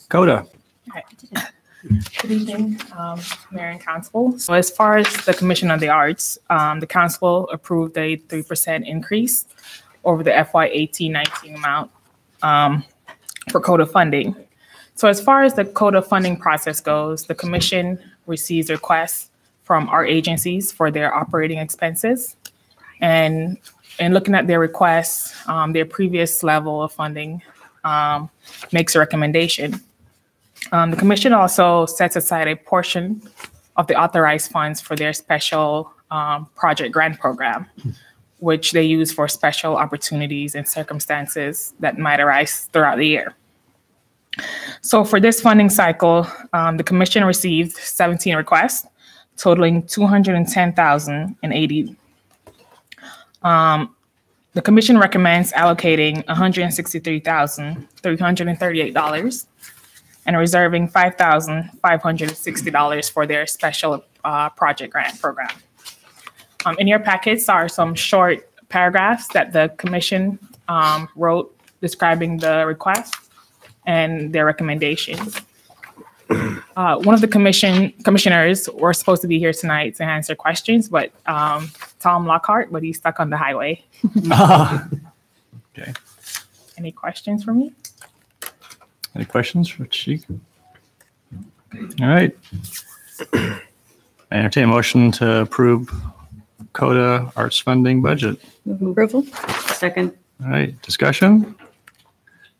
Coda. Right. Good evening, Mayor and Council. So as far as the Commission on the Arts, the Council approved a 3% increase over the FY 18-19 amount for CODA funding. So as far as the CODA funding process goes, the Commission receives requests from our agencies for their operating expenses. And in looking at their requests, their previous level of funding makes a recommendation. The Commission also sets aside a portion of the authorized funds for their special project grant program, which they use for special opportunities and circumstances that might arise throughout the year. So for this funding cycle, the Commission received 17 requests, totaling $210,080. The Commission recommends allocating $163,338 and reserving $5,560 for their special project grant program. In your packets are some short paragraphs that the Commission wrote describing the request and their recommendations. One of the commissioners were supposed to be here tonight to answer questions, but Tom Lockhart, but he's stuck on the highway. Okay. Any questions for me? Any questions for Chief? All right. I entertain a motion to approve CODA arts funding budget. Move approval. Second. All right. Discussion.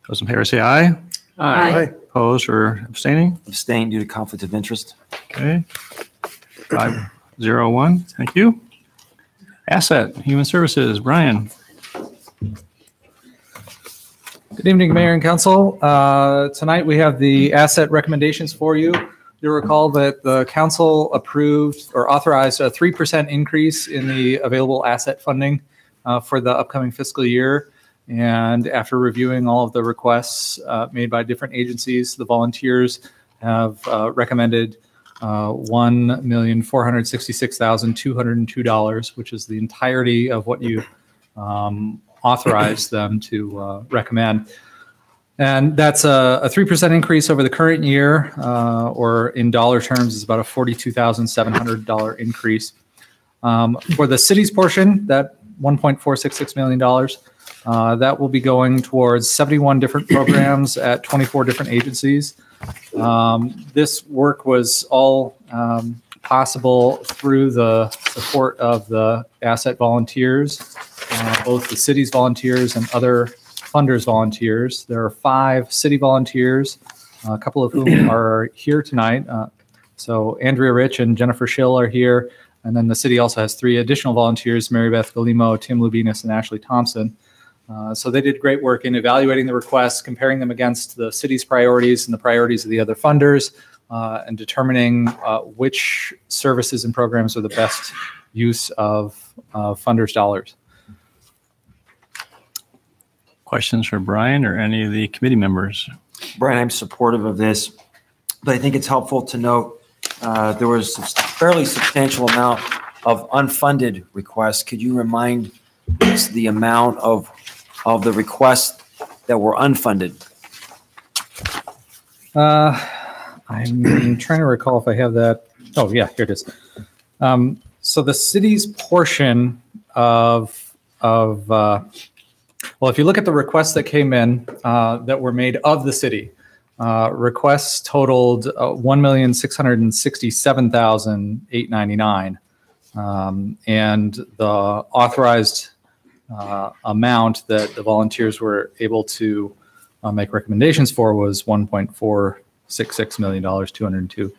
Those in favor say aye. Aye. Opposed or abstaining? Abstain due to conflict of interest. Okay. 501. Thank you. Asset, Human Services, Brian. Good evening, Mayor and Council. Tonight we have the asset recommendations for you. You'll recall that the Council approved or authorized a 3% increase in the available asset funding for the upcoming fiscal year. And after reviewing all of the requests made by different agencies, the volunteers have recommended $1,466,202, which is the entirety of what you authorized them to recommend. And that's a 3% increase over the current year, or in dollar terms is about a $42,700 increase. For the city's portion, that $1.466 million, that will be going towards 71 different programs at 24 different agencies. This work was all possible through the support of the asset volunteers, both the city's volunteers and other funders' volunteers. There are 5 city volunteers, a couple of whom are here tonight. So Andrea Rich and Jennifer Schill are here. And then the city also has 3 additional volunteers, Mary Beth Galimo, Tim Lubinas, and Ashley Thompson. So they did great work in evaluating the requests, comparing them against the city's priorities and the priorities of the other funders, and determining which services and programs are the best use of funders' dollars. Questions for Brian or any of the committee members? Brian, I'm supportive of this, but I think it's helpful to note there was a fairly substantial amount of unfunded requests. Could you remind us the amount of the requests that were unfunded? I'm trying to recall if I have that. Oh, yeah, here it is. So the city's portion well, if you look at the requests that came in that were made of the city, requests totaled $1,667,899, and the authorized amount that the volunteers were able to make recommendations for was $1.466 million, 202.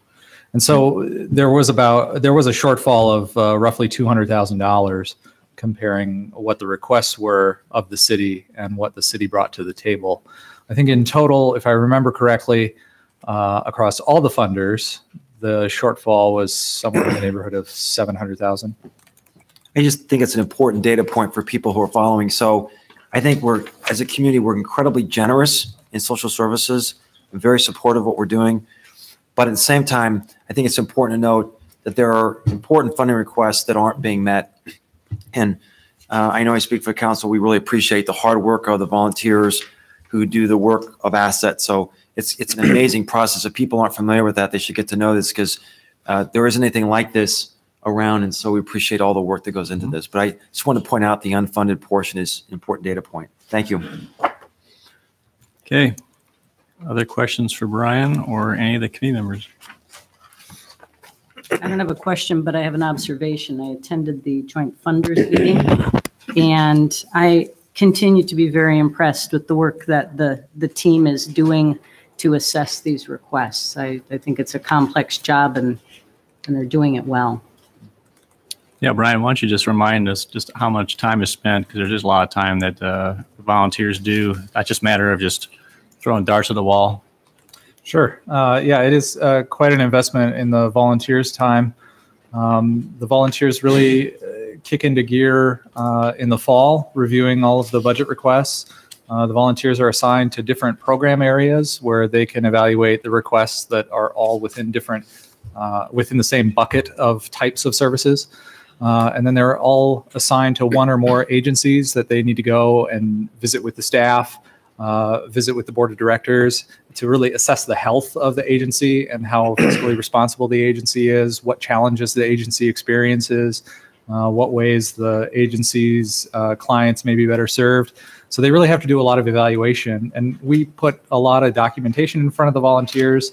And so there was a shortfall of roughly $200,000 comparing what the requests were of the city and what the city brought to the table. I think in total, if I remember correctly, across all the funders, the shortfall was somewhere in the neighborhood of $700,000. I just think it's an important data point for people who are following. So I think as a community, we're incredibly generous in social services, and very supportive of what we're doing. But at the same time, I think it's important to note that there are important funding requests that aren't being met. And I know I speak for the council. We really appreciate the hard work of the volunteers who do the work of assets. So it's an amazing process. If people aren't familiar with that, they should get to know this because there isn't anything like this around. And so we appreciate all the work that goes into this. But I just want to point out the unfunded portion is an important data point. Thank you. Okay. Other questions for Brian or any of the committee members? I don't have a question, but I have an observation. I attended the joint funders meeting, and I continue to be very impressed with the work that the team is doing to assess these requests. I think it's a complex job, and they're doing it well. Yeah, Brian, why don't you just remind us just how much time is spent, because there's just a lot of time that the volunteers do. Not just a matter of just throwing darts at the wall. Sure. Yeah, it is quite an investment in the volunteers' time. The volunteers really kick into gear in the fall, reviewing all of the budget requests. The volunteers are assigned to different program areas where they can evaluate the requests that are all within different, within the same bucket of types of services. And then they're all assigned to one or more agencies that they need to go and visit with the staff, visit with the board of directors to really assess the health of the agency and how fiscally responsible the agency is, what challenges the agency experiences, what ways the agency's clients may be better served. So they really have to do a lot of evaluation. And we put a lot of documentation in front of the volunteers.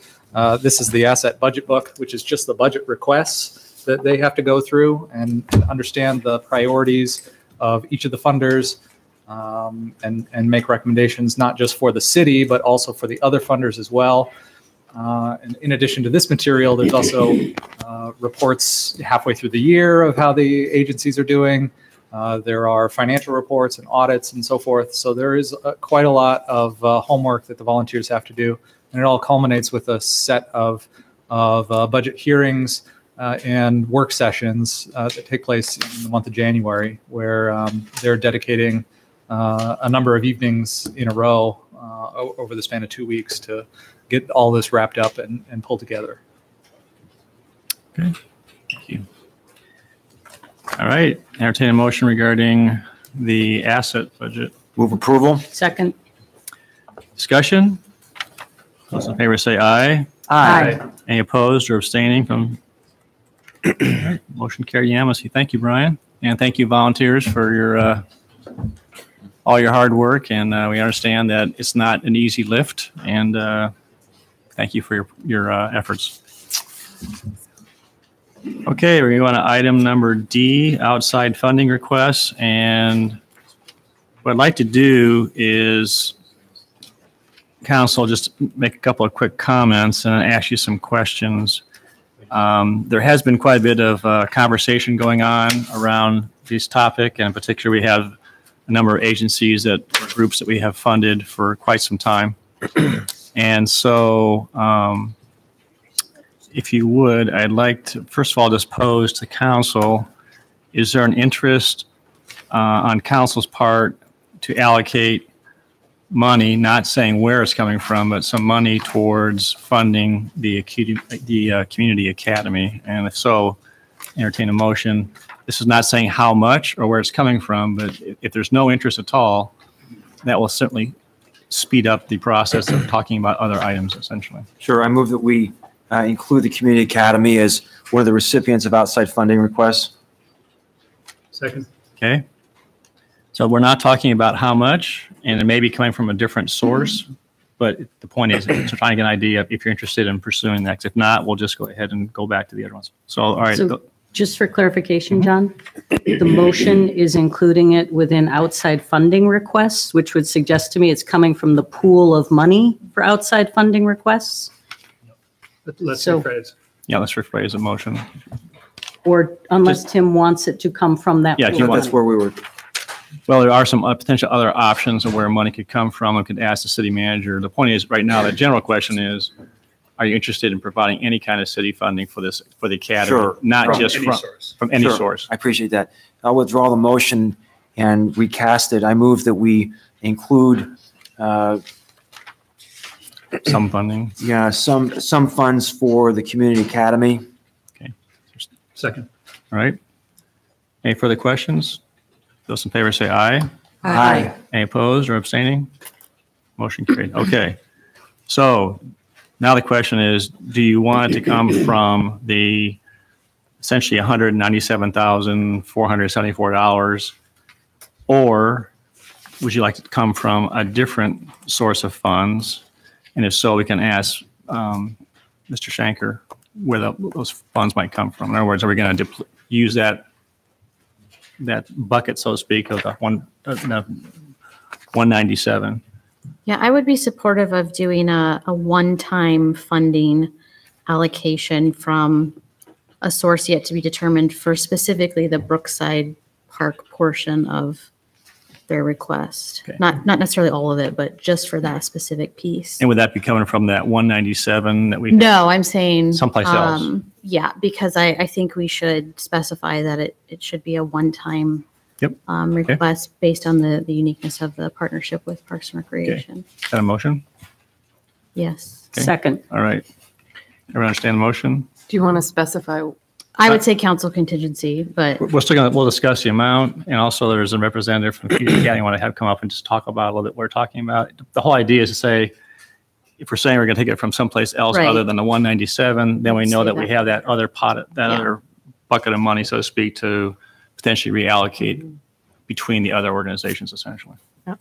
This is the asset budget book, which is just the budget requests that they have to go through and understand the priorities of each of the funders, and make recommendations not just for the city, but also for the other funders as well. And in addition to this material, there's also reports halfway through the year of how the agencies are doing. There are financial reports and audits and so forth. So there is quite a lot of homework that the volunteers have to do. And it all culminates with a set of budget hearings and work sessions that take place in the month of January, where they're dedicating a number of evenings in a row over the span of 2 weeks to get all this wrapped up and pulled together. Okay, thank you. All right, entertain a motion regarding the asset budget. Move approval. Second. Discussion? Those in favor say aye. Aye. Any opposed or abstaining from? All right, motion carried unanimously. Thank you, Brian. And thank you, volunteers, for your all your hard work. And we understand that it's not an easy lift. And thank you for your efforts. Okay, we're going to item number D, outside funding requests. And what I'd like to do is, Council, just make a couple of quick comments and ask you some questions. There has been quite a bit of conversation going on around this topic, and in particular, we have a number of agencies or groups that we have funded for quite some time. And so, if you would, I'd like to, first of all, just pose to Council, is there an interest on Council's part to allocate money, not saying where it's coming from, but some money towards funding the community academy? And if so, entertain a motion. This is not saying how much or where it's coming from, but if there's no interest at all, that will certainly speed up the process of talking about other items, essentially. Sure. I move that we include the community academy as one of the recipients of outside funding requests. Second. Okay. So we're not talking about how much, and it may be coming from a different source, but the point is to try and get an idea if you're interested in pursuing that. If not, we'll just go ahead and go back to the other ones. So, all right. So just for clarification, John, the motion is including it within outside funding requests, which would suggest to me it's coming from the pool of money for outside funding requests? Let's So- rephrase. Yeah, let's rephrase the motion. Or unless Tim wants it to come from that Yeah, if pool you of want- That's money? where we were. Well, there are some potential other options of where money could come from. I could ask the city manager. The point is, right now, the general question is, are you interested in providing any kind of city funding for this, for the academy? Sure. Not From just any from, source. from any Sure. source. I appreciate that. I'll withdraw the motion and recast it. I move that we include Some funding. some funds for the community academy. Second. All right. Any further questions? Those in favor say aye. Aye. Any opposed or abstaining? Motion carried. Okay. So now the question is, do you want it to come from the essentially $197,474, or would you like it to come from a different source of funds? And if so, we can ask Mr. Shanker where those funds might come from. In other words, are we going to use that bucket, so to speak, of the 197? Yeah, I would be supportive of doing a one-time funding allocation from a source yet to be determined for specifically the Brookside Park portion of their request. Okay. Not necessarily all of it, but just for that specific piece. And would that be coming from that 197 that we? No, I'm saying Someplace else. Yeah, because I think we should specify that it should be a one-time Yep. request based on the uniqueness of the partnership with Parks and Recreation. Is that a motion? Yes. Okay. Second. All right. Everyone understand the motion? Do you want to specify? I would say council contingency, but We're still we'll discuss the amount, and also there's a representative from Community Academy want to have come up and just talk about a little bit what we're talking about. The whole idea is to say, if we're saying we're going to take it from someplace else Right. other than the 197, then we Let's know say that we that. have that other pot, that Yeah. other bucket of money, so to speak, to potentially reallocate between the other organizations, essentially. But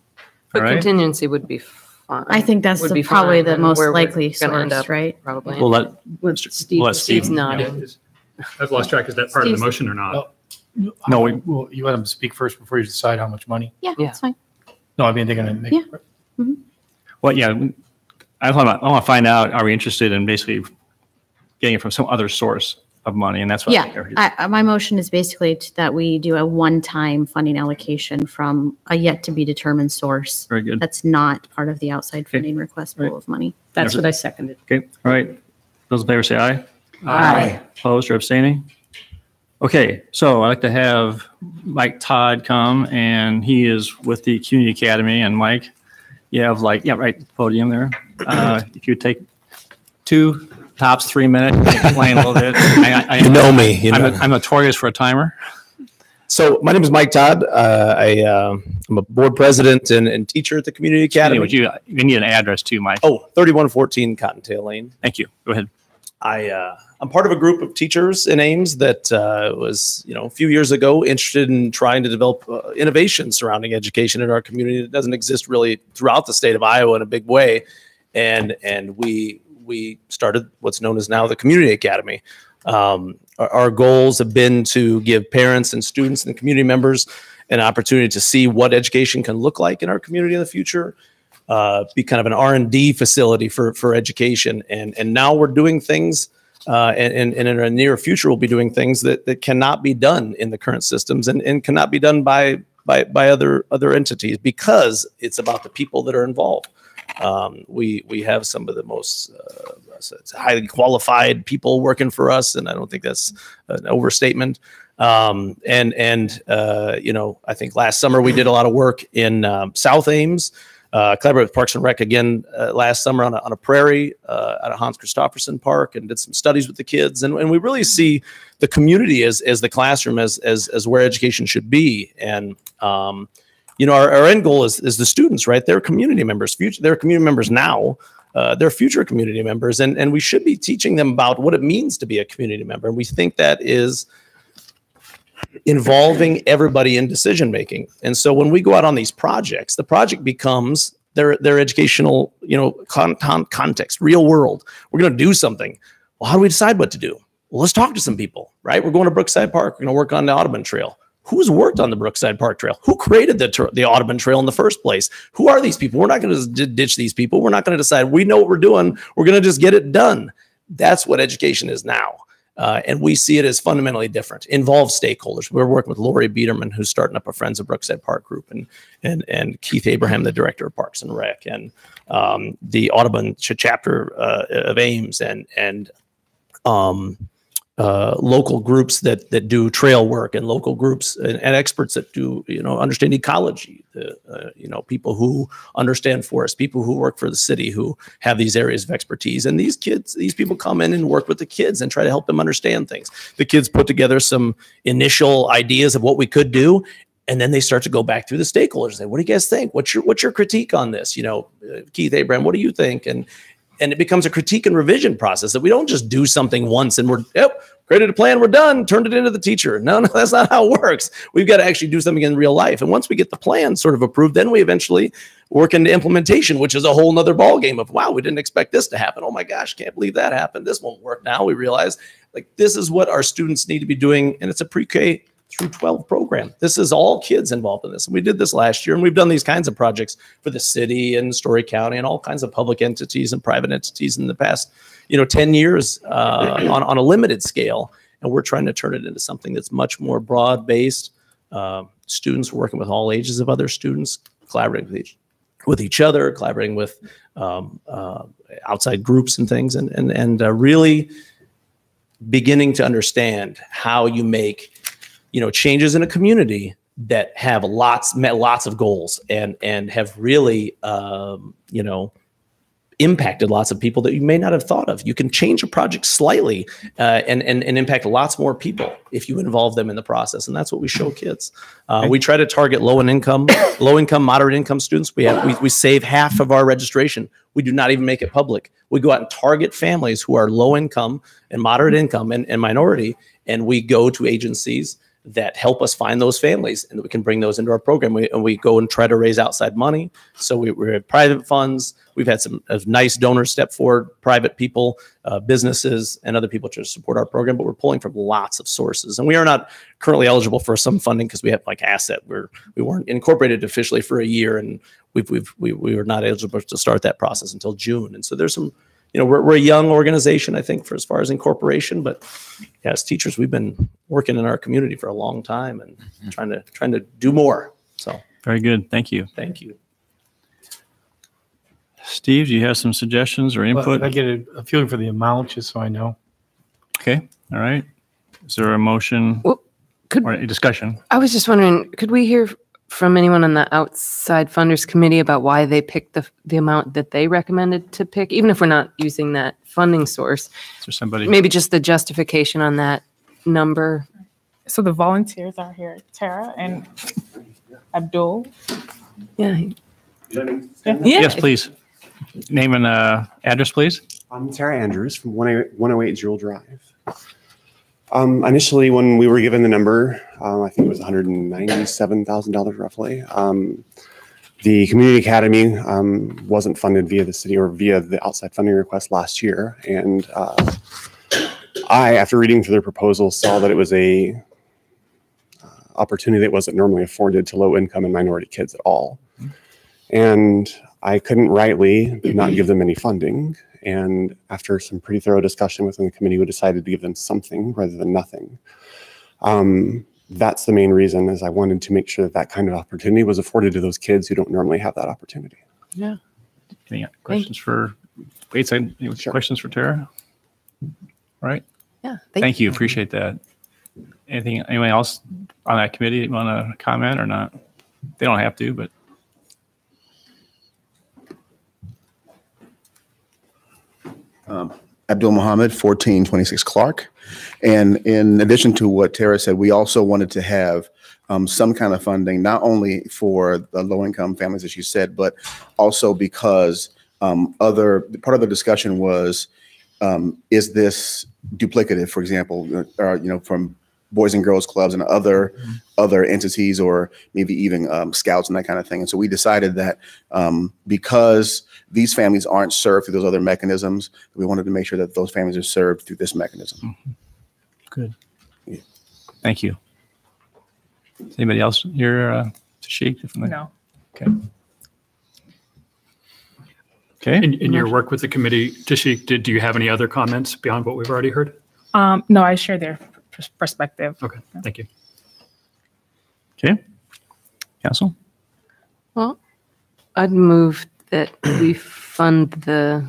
All right. contingency would be fine. I think that's Would be probably fine, the and most where we're likely gonna end source, up, right? Probably. We'll let Steve- we'll let Steve. Steve's nodding. I've lost track. Is that part of the Steve's- motion or not? No, Well, you let them speak first before you decide how much money. Yeah, Yeah. that's fine. No, I mean, they're gonna make. Yeah. Well, yeah, I want to find out, are we interested in basically getting it from some other source of money? And that's what. Yeah, my motion is basically that we do a one-time funding allocation from a yet to be determined source. Very good. That's not part of the outside Okay. funding request Right. pool of money. That's what I seconded. Okay, all right. Those in favor say aye. Aye. Opposed or abstaining? Okay, so I'd like to have Mike Todd come, and he is with the Community Academy. And Mike, you have right podium there. If you take tops 3 minutes, explain a little bit. You know me. You know. I'm notorious for a timer. So my name is Mike Todd. I'm a board president and teacher at the Community Academy. Anyway, you need an address too, Mike. Oh, 3114 Cottontail Lane. Thank you. Go ahead. I'm part of a group of teachers in Ames that was, a few years ago interested in trying to develop innovation surrounding education in our community that doesn't exist really throughout the state of Iowa in a big way. And we started what's known as now the Community Academy. Our goals have been to give parents and students and community members an opportunity to see what education can look like in our community in the future. Be kind of an R&D facility for education. And now we're doing things, and in a near future, we'll be doing things that cannot be done in the current systems and cannot be done by other entities because it's about the people that are involved. We have some of the most highly qualified people working for us, and I don't think that's an overstatement. I think last summer we did a lot of work in South Ames. Collaborated with Parks and Rec again last summer on a prairie at a Hans Christofferson Park, and did some studies with the kids. And we really see the community as the classroom, as where education should be. And our end goal is the students, right? They're community members. They're community members now. They're future community members, and we should be teaching them about what it means to be a community member. And we think that is involving everybody in decision making. And so when we go out on these projects, the project becomes their educational, context, real world. We're going to do something. Well, how do we decide what to do? Well, let's talk to some people, right? We're going to Brookside Park. We're going to work on the Audubon Trail. Who's worked on the Brookside Park Trail? Who created the Audubon Trail in the first place? Who are these people? We're not going to ditch these people. We're not going to decide. We know what we're doing. We're going to just get it done. That's what education is now. And we see it as fundamentally different. Involve stakeholders. We're working with Lori Biederman, who's starting up a Friends of Brookside Park group, and Keith Abraham, the director of Parks and Rec, and the Audubon chapter of Ames, and local groups that do trail work, and local groups and experts that do understand ecology. People who understand forests, people who work for the city who have these areas of expertise. And these people come in and work with the kids and try to help them understand things. The kids put together some initial ideas of what we could do, and then they start to go back through the stakeholders and say, "What do you guys think? What's your critique on this?" Keith Abraham, what do you think? And And it becomes a critique and revision process that we don't just do something once and we're, yep, created a plan, we're done, turned it into the teacher. No, that's not how it works. We've got to actually do something in real life. And once we get the plan sort of approved, then we eventually work into implementation, which is a whole nother ballgame of, wow, we didn't expect this to happen. Oh my gosh, can't believe that happened. This won't work now. We realize like this is what our students need to be doing. And it's a pre-K through 12 program. This is all kids involved in this. And we did this last year, and we've done these kinds of projects for the city and Story County and all kinds of public entities and private entities in the past, 10 years on a limited scale. And we're trying to turn it into something that's much more broad-based. Students working with all ages of other students, collaborating with each other, collaborating with outside groups and things, and really beginning to understand how you make changes in a community that have lots of goals and have really, impacted lots of people that you may not have thought of. You can change a project slightly and impact lots more people if you involve them in the process. And that's what we show kids. We try to target low income, moderate income students. We save half of our registration. We do not even make it public. We go out and target families who are low income and moderate income and minority. And we go to agencies that help us find those families, and we can bring those into our program. We go and try to raise outside money. So we have private funds. We've had some nice donors step forward, private people, businesses, and other people to support our program. But we're pulling from lots of sources, and we are not currently eligible for some funding because we have like asset. We weren't incorporated officially for a year, and we were not eligible to start that process until June. And so there's some. We're a young organization, I think, for as far as incorporation, but as teachers, we've been working in our community for a long time and trying to do more. So very good. Thank you. Thank you. Steve, do you have some suggestions or input? I get a feeling for the amount, just so I know. Okay. All right. Is there a motion or a discussion? I was just wondering, could we hear from anyone on the outside funders committee about why they picked the amount that they recommended to pick, even if we're not using that funding source? Is there somebody? Maybe just the justification on that number. So the volunteers are here, Tara and Abdul. Yeah. Yes, please. Name and address, please. I'm Tara Andrews from 108 Jewel Drive. Initially, when we were given the number, I think it was $197,000 roughly. The Community Academy wasn't funded via the city or via the outside funding request last year. And I, after reading through their proposal, saw that it was a opportunity that wasn't normally afforded to low income and minority kids at all. And I couldn't rightly not give them any funding. And after some pretty thorough discussion within the committee, we decided to give them something rather than nothing. That's the main reason, is I wanted to make sure that that kind of opportunity was afforded to those kids who don't normally have that opportunity. Yeah. Any questions for? Wait a second. Any questions for Tara? All right. Yeah. Thank you. Appreciate that. Anyone else on that committee want to comment or not? They don't have to, but. Abdul Muhammad, 1426 Clark. And in addition to what Tara said, we also wanted to have some kind of funding, not only for the low-income families, as you said, but also because part of the discussion was, is this duplicative, for example, from Boys and Girls Clubs and other entities, or maybe even scouts and that kind of thing. And so we decided that because these families aren't served through those other mechanisms, we wanted to make sure that those families are served through this mechanism. Good. Yeah. Thank you. Is anybody else here, Tashik? No. Okay. Okay. In your work with the committee, Tashik, do you have any other comments beyond what we've already heard? No, I share their perspective. Okay, thank you. Okay. Council? Well, I'd move that we fund the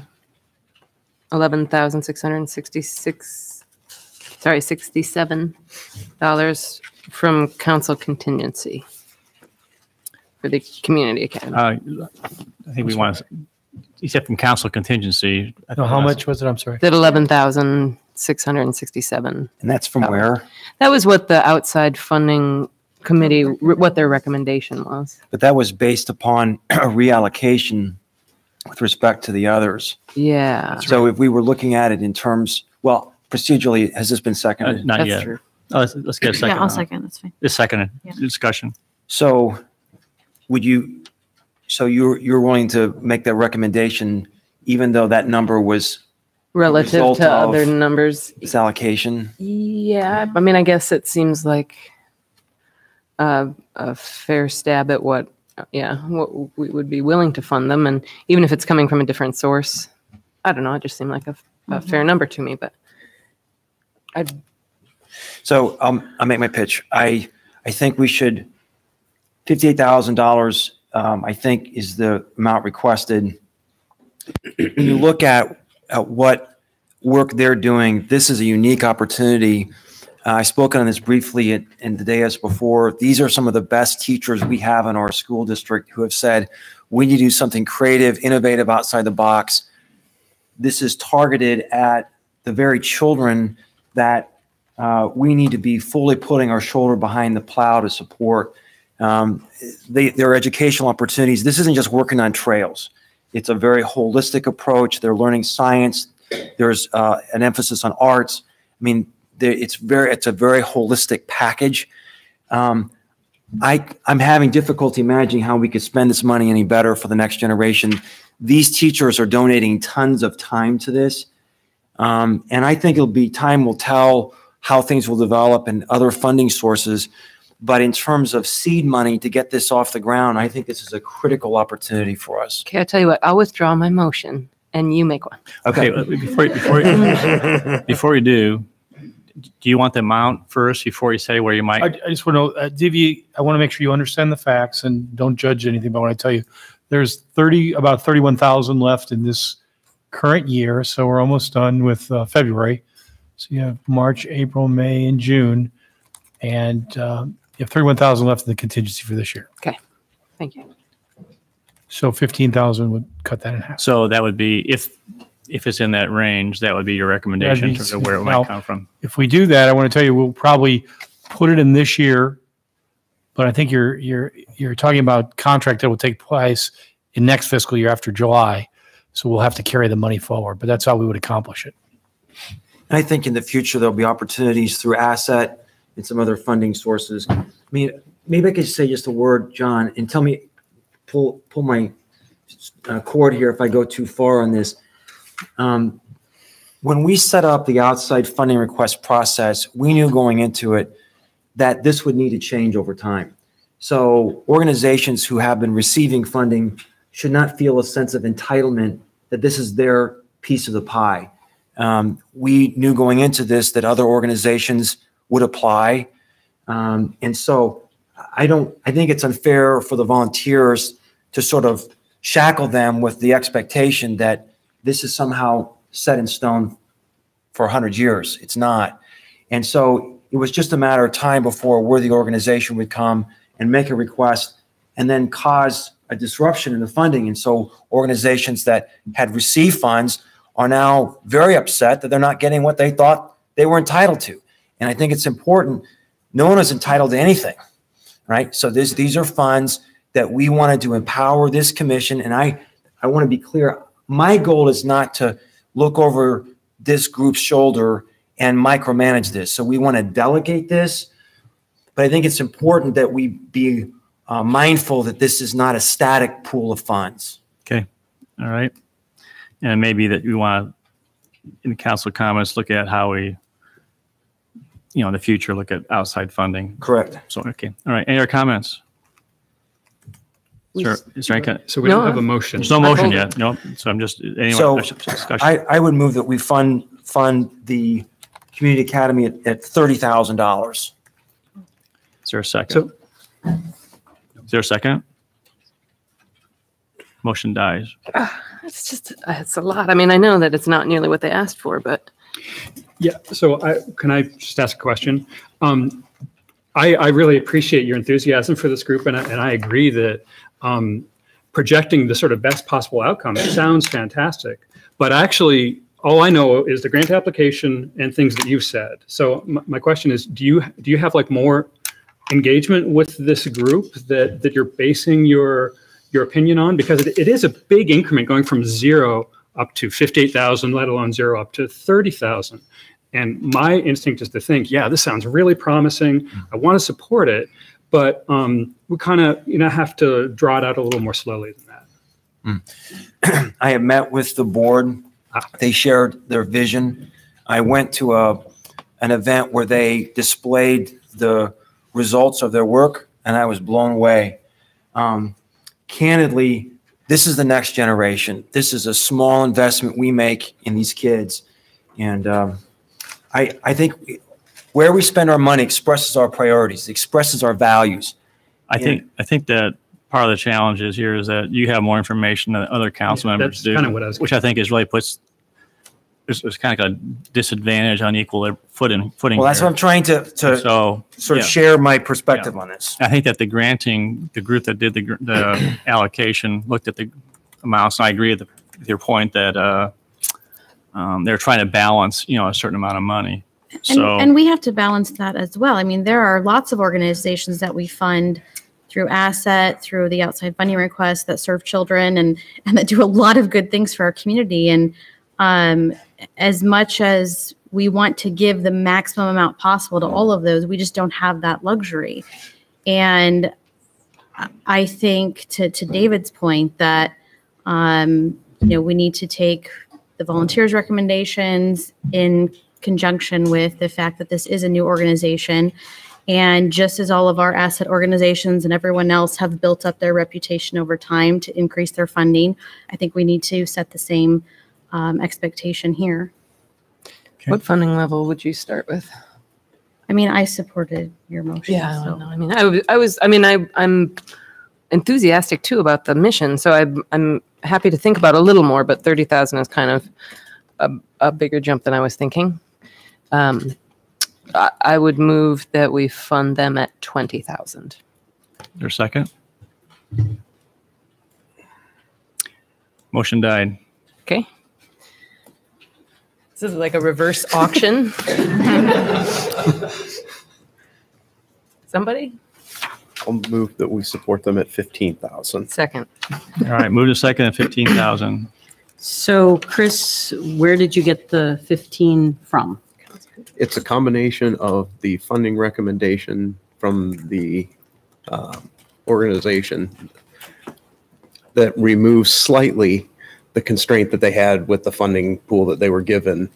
$67 from council contingency for the Community Academy. I think we want to, you said from council contingency. No, how much was it? I'm sorry. That $11,667. And that's from where? That was what the outside funding committee, what their recommendation was. But that was based upon a reallocation with respect to the others. Yeah. So if we were looking at it in terms, well, procedurally, has this been seconded? Not That's yet. true. Oh, let's get a second. Yeah, I'll second, that's fine. It's seconded. Yeah. Discussion. So would you, so you're willing to make that recommendation, even though that number was Relative result to of other numbers. this allocation? Yeah, I mean, I guess it seems like a fair stab at what we would be willing to fund them. And even if it's coming from a different source, I don't know, it just seemed like a fair number to me, but So I'll make my pitch. I think we should, $58,000, I think is the amount requested. When you look at what work they're doing, this is a unique opportunity. I spoke on this briefly in the days before. These are some of the best teachers we have in our school district who have said, we need to do something creative, innovative, outside the box. This is targeted at the very children that we need to be fully putting our shoulder behind the plow to support. Their educational opportunities. This isn't just working on trails. It's a very holistic approach. They're learning science. There's an emphasis on arts. I mean, it's a very holistic package. I'm having difficulty imagining how we could spend this money any better for the next generation. These teachers are donating tons of time to this. And I think time will tell how things will develop and other funding sources. But in terms of seed money to get this off the ground, I think this is a critical opportunity for us. okay, I'll tell you what, I'll withdraw my motion and you make one. Okay, before you do you want the amount first before you say where you might? I just want to know, Divya, I want to make sure you understand the facts and don't judge anything. But when I tell you, there's about 31,000 left in this current year. So we're almost done with February. So you have March, April, May, and June. And you have 31,000 left in the contingency for this year. Okay, thank you. So 15,000 would cut that in half. So that would be, if it's in that range, that would be your recommendation in terms of where it might come from. If we do that, I want to tell you, we'll probably put it in this year. But I think you're talking about contract that will take place in next fiscal year after July. So we'll have to carry the money forward. But that's how we would accomplish it. I think in the future, there'll be opportunities through asset and some other funding sources. I mean, maybe I could say just a word, John, and tell me, pull my cord here if I go too far on this. When we set up the outside funding request process, we knew going into it that this would need to change over time. So organizations who have been receiving funding should not feel a sense of entitlement that this is their piece of the pie. We knew going into this that other organizations would apply. And so I think it's unfair for the volunteers to sort of shackle them with the expectation that this is somehow set in stone for 100 years. It's not. And so it was just a matter of time before a worthy organization would come and make a request and then cause a disruption in the funding. And so organizations that had received funds are now very upset that they're not getting what they thought they were entitled to. And I think it's important. No one is entitled to anything, right? So these are funds that we wanted to empower this commission. And I want to be clear. My goal is not to look over this group's shoulder and micromanage this. So we want to delegate this, but I think it's important that we be mindful that this is not a static pool of funds. Okay. All right. And maybe that we want to, in council comments, look at how we, in the future, look at outside funding. Correct. So, okay. All right. Any other comments? Sir, is there any, So we don't have a motion. there's no motion yet. No. So I'm just, anyone, So discussion. I would move that we fund the community academy at $30,000. Is there a second? Is there a second? Motion dies. It's a lot. I mean, I know that it's not nearly what they asked for, but. Yeah. So can I just ask a question? I really appreciate your enthusiasm for this group, and I agree that projecting the sort of best possible outcome sounds fantastic. But actually, all I know is the grant application and things that you've said. So my question is, do you have like more engagement with this group that you're basing your your opinion on, because it is a big increment going from 0 up to 58,000, let alone 0 up to 30,000. And my instinct is to think, yeah, this sounds really promising. I want to support it, but we kind of have to draw it out a little more slowly than that. I have met with the board. They shared their vision. I went to an event where they displayed the results of their work, and I was blown away. Candidly, this is the next generation. This is a small investment we make in these kids. And I think where we spend our money expresses our priorities, expresses our values. I think that part of the challenge is here is that you have more information than other council members do, kind of what I was which I think is really there's kind of a disadvantage, unequal footing. Well, that's here. what I'm trying to sort of share my perspective on this. I think that the group that did the allocation looked at the amounts, and I agree with your point that they're trying to balance, a certain amount of money. And we have to balance that as well. I mean, there are lots of organizations that we fund through Asset, through the outside funding requests that serve children and that do a lot of good things for our community. And as much as we want to give the maximum amount possible to all of those, we just don't have that luxury. And I think to David's point that, we need to take the volunteers' recommendations in conjunction with the fact that this is a new organization. And just as all of our asset organizations and everyone else have built up their reputation over time to increase their funding, I think we need to set the same expectation here. Okay. What funding level would you start with? I mean, I supported your motion. Yeah, so. no, I'm enthusiastic too about the mission. So I'm happy to think about a little more, but 30,000 is kind of a bigger jump than I was thinking. I would move that we fund them at 20,000. Your second? Motion died. Okay. This is like a reverse auction. Somebody? I'll move that we support them at 15,000. Second. All right, move to second at 15,000. So Chris, where did you get the 15 from? It's a combination of the funding recommendation from the organization that removes slightly the constraint that they had with the funding pool that they were given,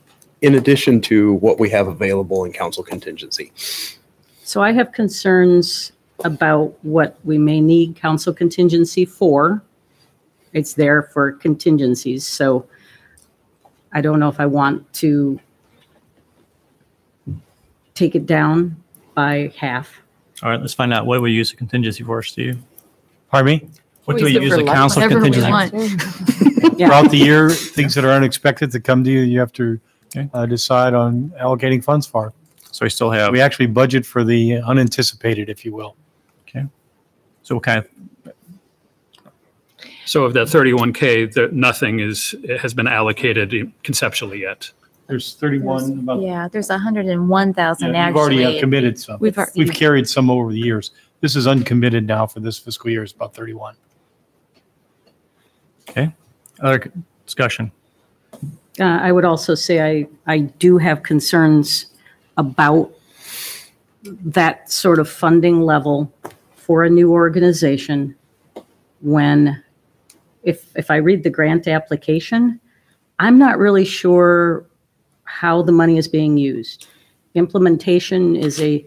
in addition to what we have available in council contingency. So I have concerns about what we may need council contingency for. It's there for contingencies. So I don't know if I want to take it down by half. All right, let's find out what we use the contingency for, Steve. Pardon me? What do we use the council contingency for? Throughout the year, things that are unexpected that come to you, you have to decide on allocating funds for. So we still have. We actually budget for the unanticipated, if you will. Okay. So what kind of? So of that 31K, nothing has been allocated conceptually yet. There's 31. About, yeah, there's 101,000 we've actually. already committed some. We've carried some over the years. This is uncommitted now for this fiscal year. It's about 31. Okay. Other discussion? I would also say I do have concerns about that sort of funding level for a new organization when, if I read the grant application, I'm not really sure how the money is being used. Implementation is a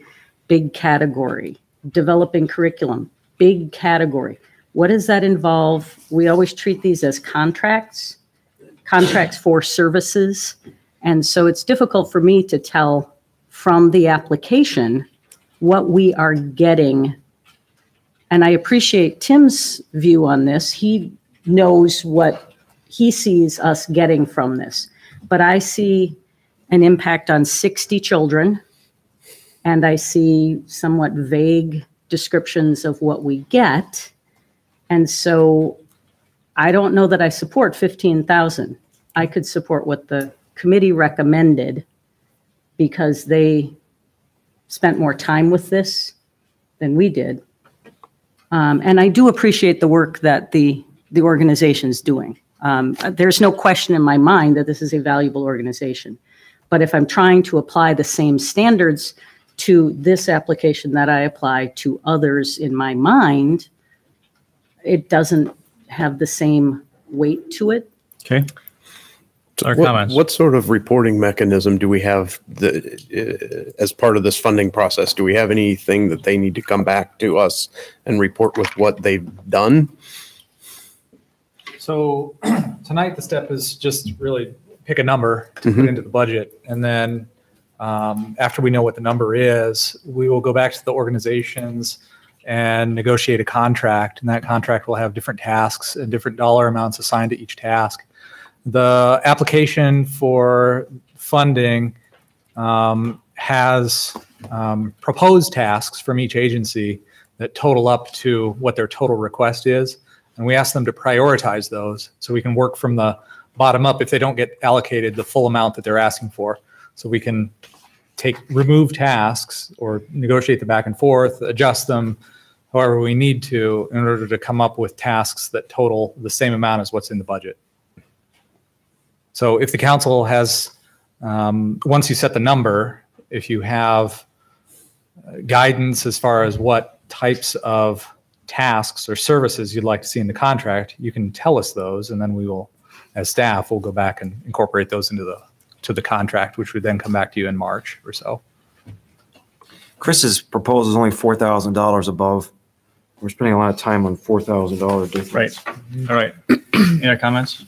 big category. Developing curriculum, big category. What does that involve? We always treat these as contracts for services. And so it's difficult for me to tell from the application what we are getting. And I appreciate Tim's view on this. He knows what he sees us getting from this. But I see an impact on 60 children, and I see somewhat vague descriptions of what we get. And so I don't know that I support 15,000. I could support what the committee recommended because they spent more time with this than we did. And I do appreciate the work that the organization's doing. There's no question in my mind that this is a valuable organization. But if I'm trying to apply the same standards to this application that I apply to others in my mind, it doesn't have the same weight to it. Okay. Our What, comments. what sort of reporting mechanism do we have as part of this funding process? Do we have anything that they need to come back to us and report with what they've done? So tonight, the step is just really pick a number to put into the budget. And then after we know what the number is, we will go back to the organizations and negotiate a contract. And that contract will have different tasks and different dollar amounts assigned to each task. The application for funding has proposed tasks from each agency that total up to what their total request is. And we ask them to prioritize those so we can work from the bottom up if they don't get allocated the full amount that they're asking for. So we can remove tasks or negotiate the back and forth, adjust them however we need to in order to come up with tasks that total the same amount as what's in the budget. So if the council has, once you set the number, if you have guidance as far as what types of tasks or services you'd like to see in the contract, you can tell us those, and then we will, as staff, we'll go back and incorporate those into the contract, which would then come back to you in March or so. Chris's proposal is only $4,000 above. We're spending a lot of time on $4,000 difference. Right. All right. Any other comments?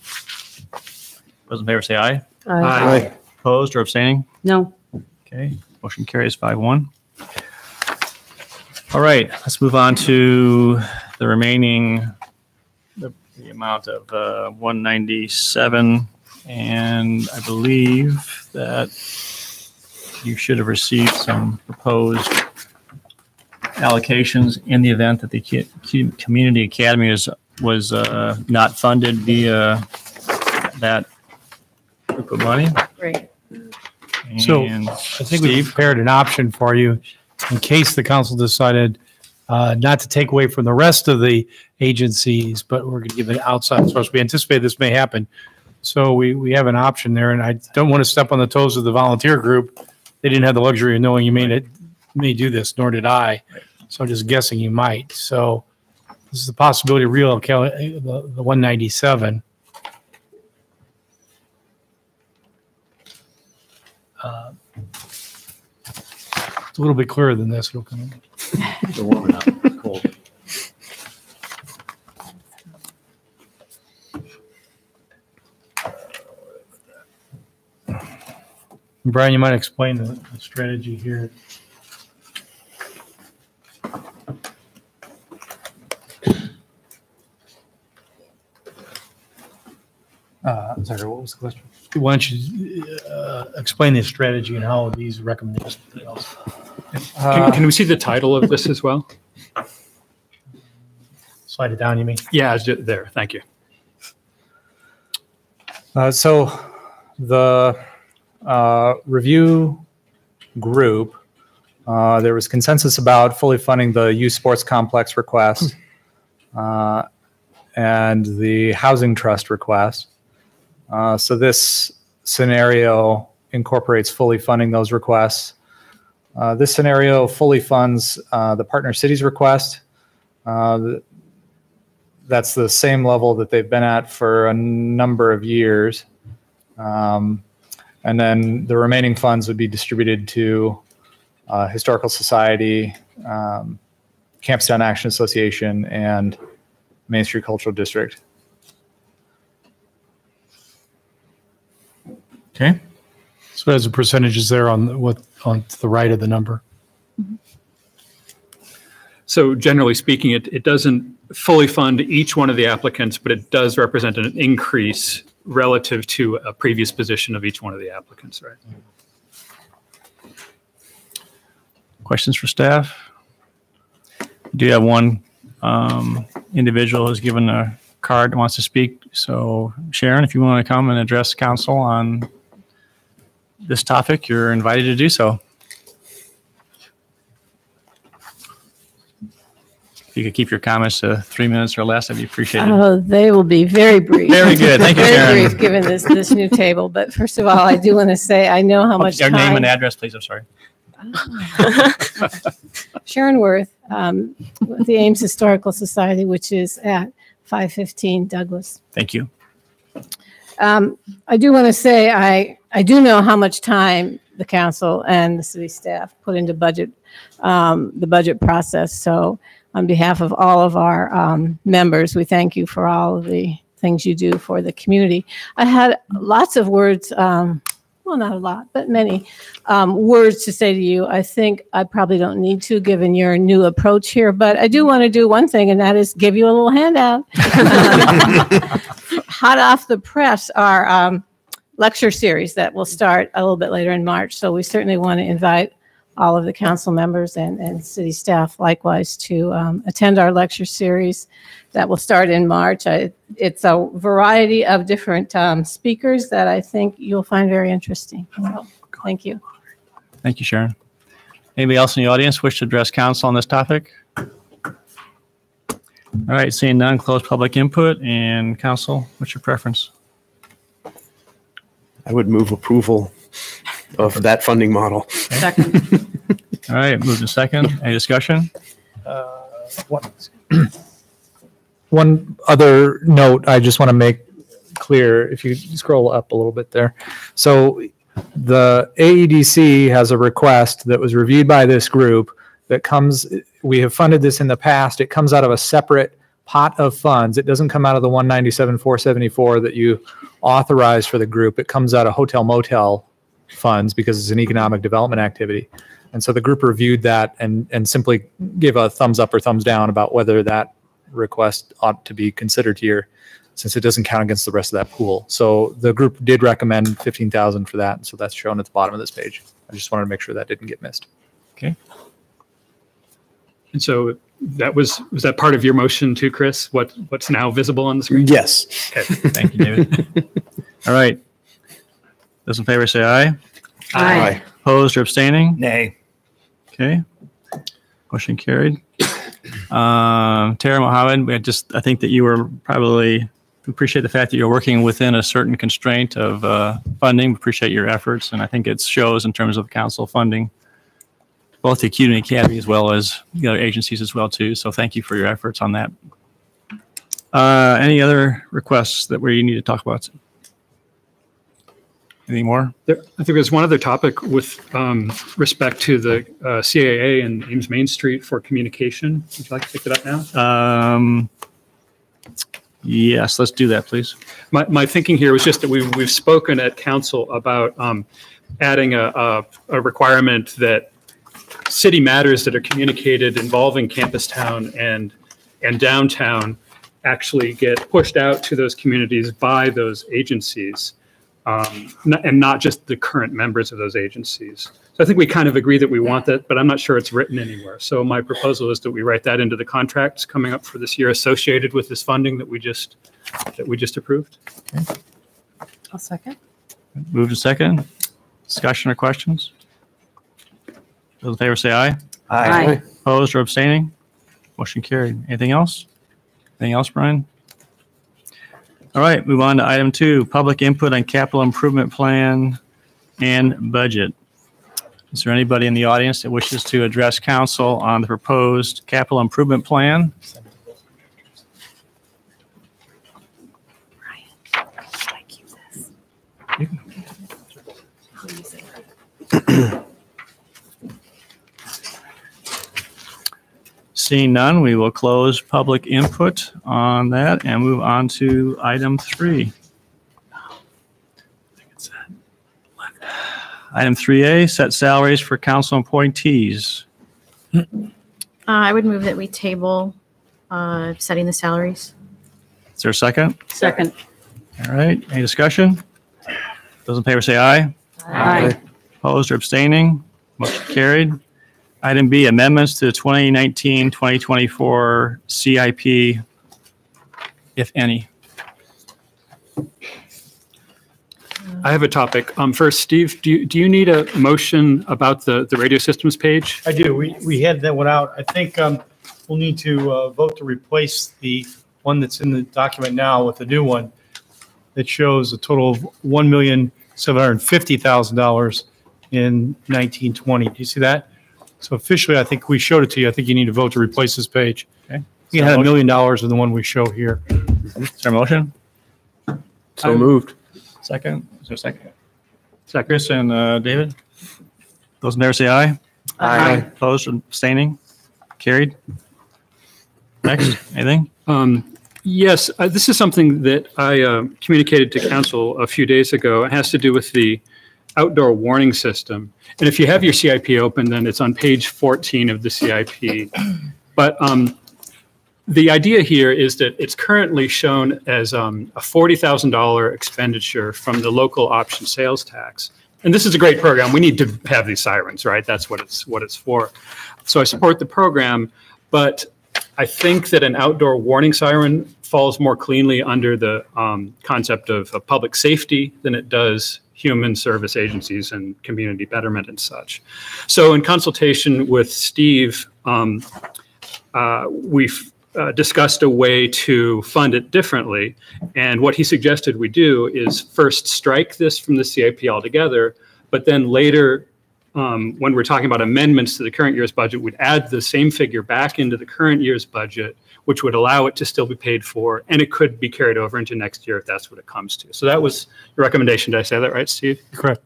Those in favor say aye. Aye. Opposed or abstaining? No. Okay. Motion carries 5-1. All right. Let's move on to the remaining, the amount of 197. And I believe that you should have received some proposed allocations in the event that the Community Academy was not funded via that group of money. Right. So And I think we Steve? prepared an option for you in case the council decided not to take away from the rest of the agencies, but we're going to give an outside source. We anticipate this may happen. So we have an option there, and I don't want to step on the toes of the volunteer group. They didn't have the luxury of knowing you may do this, nor did I. So I'm just guessing you might. So this is the possibility of the 197. It's a little bit clearer than this. It'll come in. They're warming up. Cold. Brian, you might explain the strategy here. Sorry, what was the question? Why don't you explain the strategy and how these recommendations fail? Can we see the title of this as well? Slide it down, you mean? Yeah, it's there. Thank you. So the review group, there was consensus about fully funding the youth sports complex request and the housing trust request. So this scenario incorporates fully funding those requests. This scenario fully funds the partner cities request. That's the same level that they've been at for a number of years. And then the remaining funds would be distributed to Historical Society, Campstown Action Association, and Main Street Cultural District. Okay. So as the percentages there on the right of the number. So generally speaking, it doesn't fully fund each one of the applicants, but it does represent an increase relative to a previous position of each one of the applicants, right? Questions for staff? Do you have one individual who's given a card that wants to speak? So Sharon, if you want to come and address council on this topic, you're invited to do so. If you could keep your comments to 3 minutes or less, I'd be appreciated. Oh, they will be very brief. Very good. Thank you, Very Sharon. brief, given this new table. But first of all, I do want to say, I know how much Your time. name and address, please. I'm sorry. Sharon Worth, with the Ames Historical Society, which is at 515 Douglas. Thank you. I do want to say, I do know how much time the council and the city staff put into the budget process. So on behalf of all of our members, we thank you for all of the things you do for the community. I had lots of words, well, not a lot, but many words to say to you. I think I probably don't need to, given your new approach here, but I do want to do one thing, and that is give you a little handout. Hot off the press, our lecture series that will start a little bit later in March. So we certainly want to invite all of the council members and city staff likewise to attend our lecture series that will start in March. It's a variety of different speakers that I think you'll find very interesting. So, thank you. Thank you, Sharon. Anybody else in the audience wish to address council on this topic? All right, seeing none, close public input. And council, what's your preference? I would move approval of that funding model. Second. All right, moved to second. Any discussion? One other note I just want to make clear, if you scroll up a little bit there. So the AEDC has a request that was reviewed by this group that comes, we have funded this in the past. It comes out of a separate pot of funds. It doesn't come out of the 197,474 that you authorized for the group. It comes out of hotel motel funds because it's an economic development activity. And so the group reviewed that and simply gave a thumbs up or thumbs down about whether that request ought to be considered here, since it doesn't count against the rest of that pool. So the group did recommend 15,000 for that. And so that's shown at the bottom of this page. I just wanted to make sure that didn't get missed. Okay. And so was that part of your motion too, Chris? What's now visible on the screen? Yes. Okay. Thank you, David. All right. Those in favor say aye. Aye. Opposed or abstaining? Nay. Okay. Motion carried. Tara Mohammed, I think that you were probably appreciate the fact that you're working within a certain constraint of funding. Appreciate your efforts, and I think it shows in terms of council funding, both the CUNY Academy as well as the other agencies as well too. So thank you for your efforts on that. Any other requests that we need to talk about? Any more? I think there's one other topic with respect to the CAA and Ames Main Street for communication. Would you like to pick it up now? Yes, let's do that, please. My thinking here was just that we've spoken at council about adding a requirement that city matters that are communicated involving Campus Town and downtown actually get pushed out to those communities by those agencies. And not just the current members of those agencies. So I think we kind of agree that we want that, but I'm not sure it's written anywhere. So my proposal is that we write that into the contracts coming up for this year associated with this funding that we just approved. Okay. I'll second. Move to second. Discussion or questions? Those in favor say aye. Aye. Opposed or abstaining? Motion carried. Anything else? Anything else, Brian? All right, move on to item 2, public input on capital improvement plan and budget. Is there anybody in the audience that wishes to address council on the proposed capital improvement plan? Seeing none, we will close public input on that and move on to item 3. Item 3A, set salaries for council appointees. I would move that we table setting the salaries. Is there a second? Second. All right, any discussion? Those in favor say aye. Aye. Opposed or abstaining? Motion carried. Item B, amendments to the 2019-2024 CIP, if any. I have a topic. First, Steve, do you need a motion about the radio systems page? I do. We had that one out. I think we'll need to vote to replace the one that's in the document now with the new one that shows a total of $1,750,000 in 1920. Do you see that? So officially, I think we showed it to you. I think you need to vote to replace this page. Okay. You had $1 million in the one we show here. Is there a motion? So moved. Second? Is there a second? Second. Chris and David? Those in favor say aye. Aye. Opposed and abstaining? Carried. Next, anything? Yes, this is something that I communicated to council a few days ago. It has to do with the outdoor warning system. And if you have your CIP open, then it's on page 14 of the CIP. But the idea here is that it's currently shown as a $40,000 expenditure from the local option sales tax. And this is a great program. We need to have these sirens, right? That's what it's for. So I support the program, but I think that an outdoor warning siren falls more cleanly under the concept of public safety than it does human service agencies and community betterment and such. So in consultation with Steve, we've discussed a way to fund it differently. And what he suggested we do is first strike this from the CIP altogether, but then later, when we're talking about amendments to the current year's budget, we'd add the same figure back into the current year's budget, which would allow it to still be paid for, and it could be carried over into next year if that's what it comes to. So that was your recommendation. Did I say that right, Steve? Correct.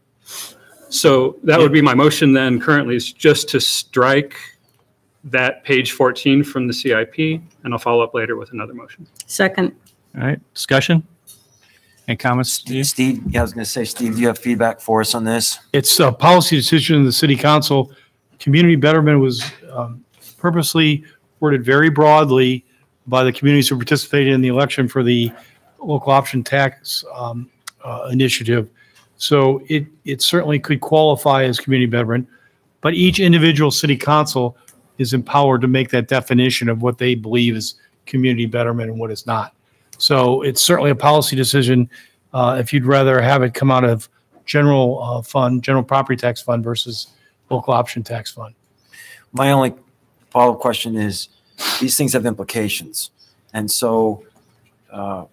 So that would be my motion then currently, is just to strike that page 14 from the CIP, and I'll follow up later with another motion. Second. All right, discussion? Any comments, Steve? Steve, yeah, I was going to say, Steve, do you have feedback for us on this? It's a policy decision of the city council. Community betterment was purposely worded very broadly by the communities who participated in the election for the local option tax initiative. So it certainly could qualify as community betterment, but each individual city council is empowered to make that definition of what they believe is community betterment and what is not. So it's certainly a policy decision if you'd rather have it come out of general fund, general property tax fund versus local option tax fund. My only follow-up question is, these things have implications. And so the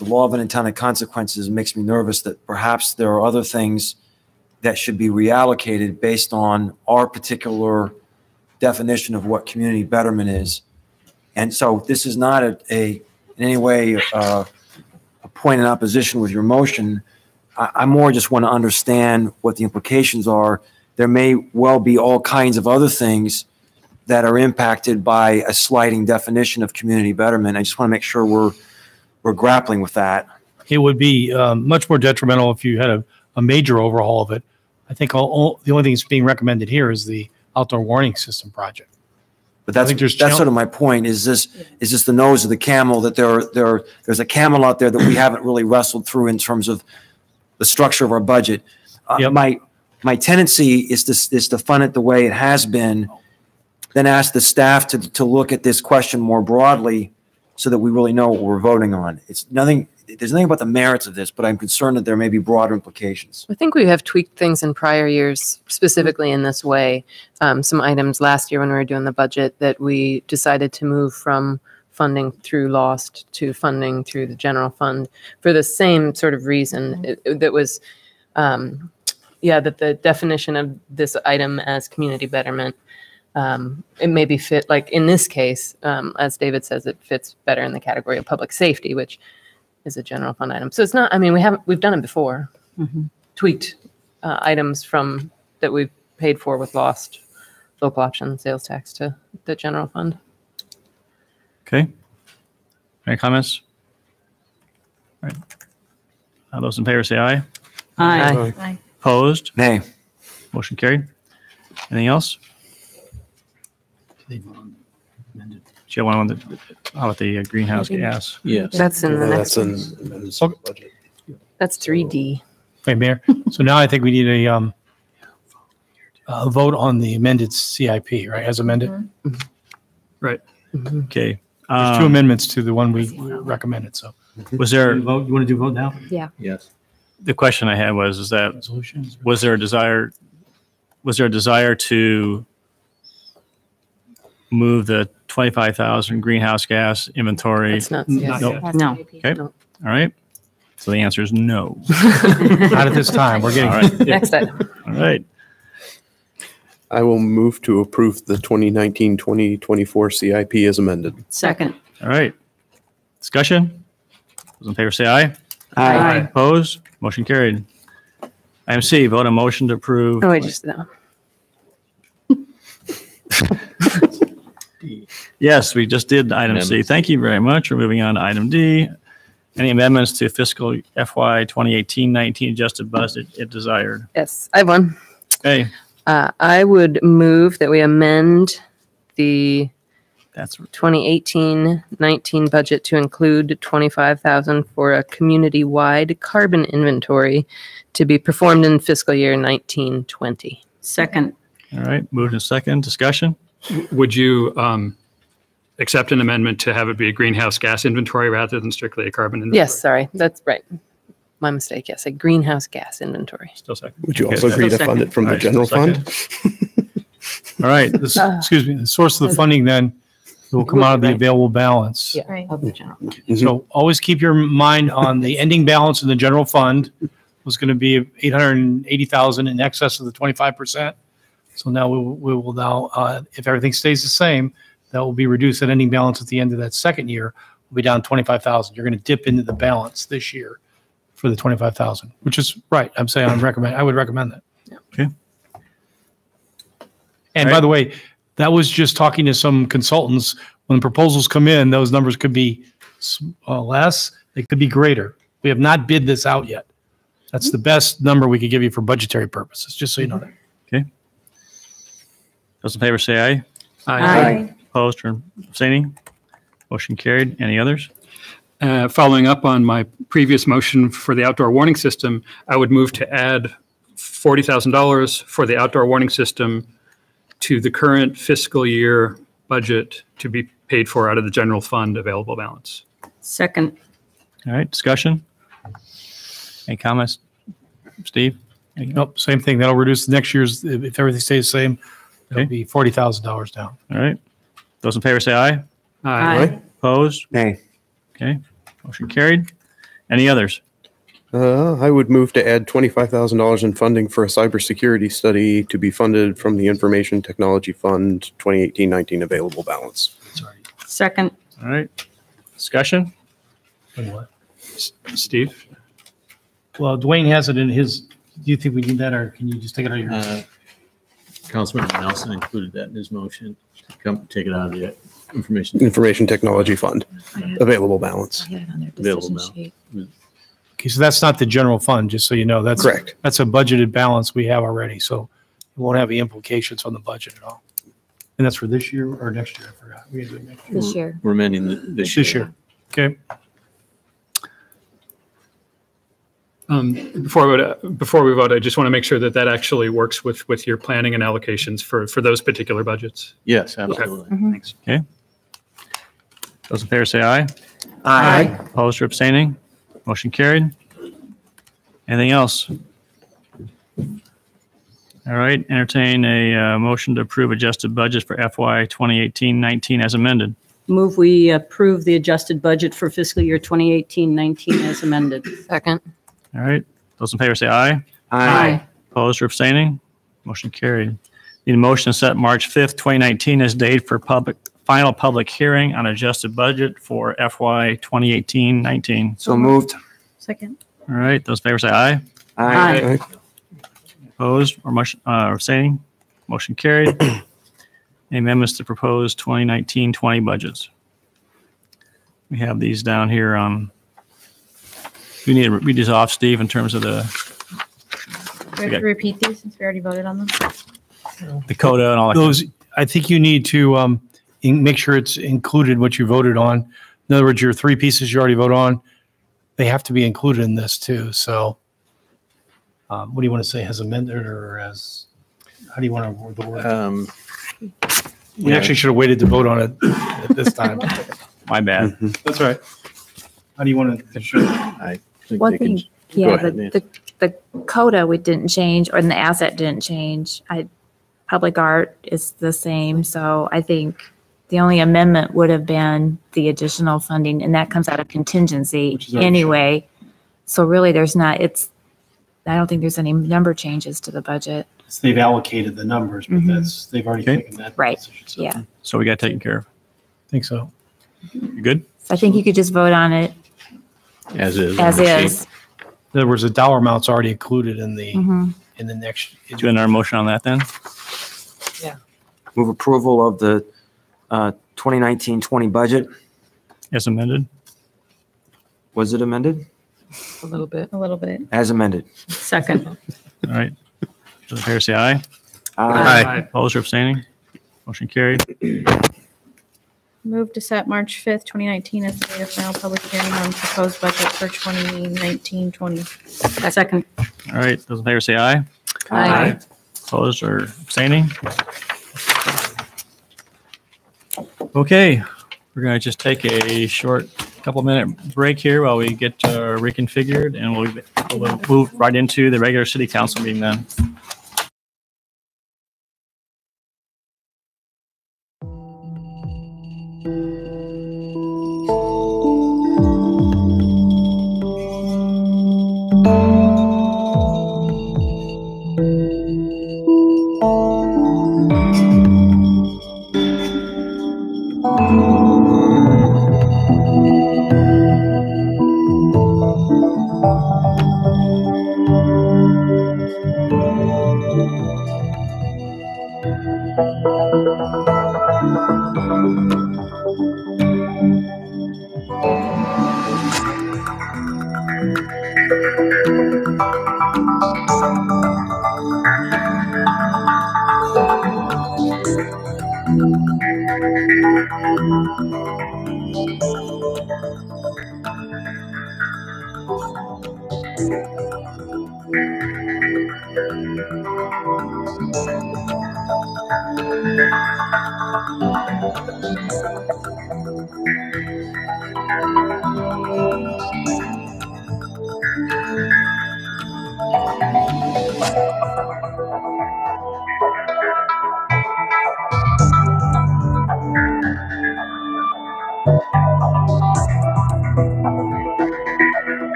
law of unintended consequences makes me nervous that perhaps there are other things that should be reallocated based on our particular definition of what community betterment is. And so this is not in any way a point in opposition with your motion. I more just want to understand what the implications are. There may well be all kinds of other things that are impacted by a sliding definition of community betterment. I just want to make sure we're grappling with that. It would be much more detrimental if you had a major overhaul of it. I think the only thing that's being recommended here is the outdoor warning system project. But that's sort of my point. Is this the nose of the camel, that there's a camel out there that we haven't really wrestled through in terms of the structure of our budget. Yep. My tendency is to fund it the way it has been, then ask the staff to look at this question more broadly so that we really know what we're voting on. There's nothing about the merits of this, but I'm concerned that there may be broader implications. I think we have tweaked things in prior years, specifically in this way. Some items last year when we were doing the budget that we decided to move from funding through LOST to funding through the general fund for the same sort of reason. That was, that the definition of this item as community betterment, it maybe fit, like in this case, as David says, it fits better in the category of public safety, which is a general fund item. So it's not, I mean, we've done it before, tweaked items from that we've paid for with LOST, local option sales tax, to the general fund. Okay. Any comments? All right. All those in favor say aye. Aye. Aye. Opposed? Nay. Motion carried. Anything else? Do you want how about the greenhouse gas? Yes. That's in the next one. That's in budget. That's 3D. Right, Mayor. So now I think we need a vote on the amended CIP, right, as amended. Right. Okay. There's two amendments to the one we recommended, so. Was there, You want to do vote now? Yeah. Yes. the question I had was that Resolutions? was there a desire to move the 25,000 greenhouse gas inventory? That's not, Nope. No. Okay, all right. So the answer is no. Not at this time. We're getting. All right. Next item. All right. I will move to approve the 2019-2024 CIP as amended. Second. All right. Discussion? Those in favor say aye. Aye. Opposed? Motion carried. Item C, vote on motion to approve. Oh, I just, no. Yes, we just did item C. Thank you very much. We're moving on to item D. Any amendments to fiscal FY 2018-19 adjusted budget if desired? Yes, I have one. Okay, I would move that we amend the that's 2018-19 budget to include 25,000 for a community-wide carbon inventory to be performed in fiscal year 19-20. Second. all right. Moved in second. Discussion? Would you accept an amendment to have it be a greenhouse gas inventory rather than strictly a carbon inventory? Yes, sorry, that's right. My mistake. Yes, a greenhouse gas inventory. Still second. Would you Okay. also agree to Second. fund it from All the right, general second. fund? All right. Excuse me, the source of the funding then will come out of the available balance. Yeah. Right. Of the general. So always keep your mind on the ending balance in the general fund was going to be 880,000 in excess of the 25%. So now we will now, if everything stays the same, that will be reduced at ending balance at the end of that second year. Will be down 25,000. You're going to dip into the balance this year for the 25,000, which is right. I'm saying I would recommend that. Okay. And by the way, that was just talking to some consultants. When proposals come in, those numbers could be less, they could be greater. We have not bid this out yet. That's the best number we could give you for budgetary purposes, just so you know that. Okay. Those in favor say aye. Aye. Opposed or abstaining? Motion carried. Any others? Following up on my previous motion for the outdoor warning system, I would move to add $40,000 for the outdoor warning system to the current fiscal year budget to be paid for out of the general fund available balance. Second. All right. Discussion? Any comments? Steve? Nope, same thing. That'll reduce next year's, if everything stays the same, it'll Okay. be $40,000 down. All right. Those in favor say aye. Aye. Opposed? Nay. Okay. Motion carried. Any others? I would move to add $25,000 in funding for a cybersecurity study to be funded from the Information Technology Fund 2018-19 available balance. Second. All right. Discussion? Steve? Well, Dwayne has it in his, do you think we need that, or can you just take it out of your? Councilman Nelson included that in his motion. Take it out of the information. Information Technology Fund available balance. Available now. Okay, so that's not the general fund, just so you know. That's Correct. That's a budgeted balance we have already, so it won't have any implications on the budget at all. And that's for this year or next year? I forgot. We gotta do it next year. This year. We're amending this year. Okay. Before we vote, I just want to make sure that that actually works with your planning and allocations for those particular budgets. Yes, absolutely. Thanks. Okay. Those in favor say aye. Aye. Opposed or abstaining? Motion carried. Anything else? All right. Entertain a motion to approve adjusted budget for FY 2018-19 as amended. Move we approve the adjusted budget for fiscal year 2018-19 as amended. Second. All right. Those in favor say aye. Aye. Opposed or abstaining? Motion carried. Need a motion to set March 5th, 2019 as date for final public hearing on adjusted budget for FY 2018-19. So moved. Second. All right. Those in favor say aye. Aye. Opposed or abstaining? Motion carried. Any amendments to proposed 2019-20 budgets? We have these down here. We need to read these off, Steve, in terms of Do we have to repeat these since we already voted on them? the CODA and all that. Those, I think you need to make sure it's included what you voted on. In other words, your three pieces you already voted on, they have to be included in this too. So what do you want to say, has amended or as, how do you want to word the word? We actually should have waited to vote on it at this time. My bad. That's right. How do you want to? Sure. I think One they can- thing, go yeah, ahead, Nancy. the CODA we didn't change, or the asset didn't change. Public art is the same, so I think The only amendment would have been the additional funding, and that comes out of contingency is already anyway. So really, there's not, I don't think there's any number changes to the budget. So they've allocated the numbers, but they've already Okay. taken that. Right, decision, so. yeah. So we got taken care of. Think so. You good? So I think you could just vote on it As is. as is. There was a dollar amounts already included in the, Mhm. in the next. Do another motion on that then? Move approval of the 2019-20 budget. As amended? Was it amended? A little bit. A little bit. As amended. Second. All right. Those in favor say aye. Aye. Opposed or abstaining? Motion carried. Move to set March 5th, 2019 as the date of final public hearing on proposed budget for 2019-20. Second. All right. Those in favor say aye. Aye. Opposed or abstaining? Okay, we're going to just take a short couple-minute break here while we get reconfigured, and we'll move right into the regular city council meeting then.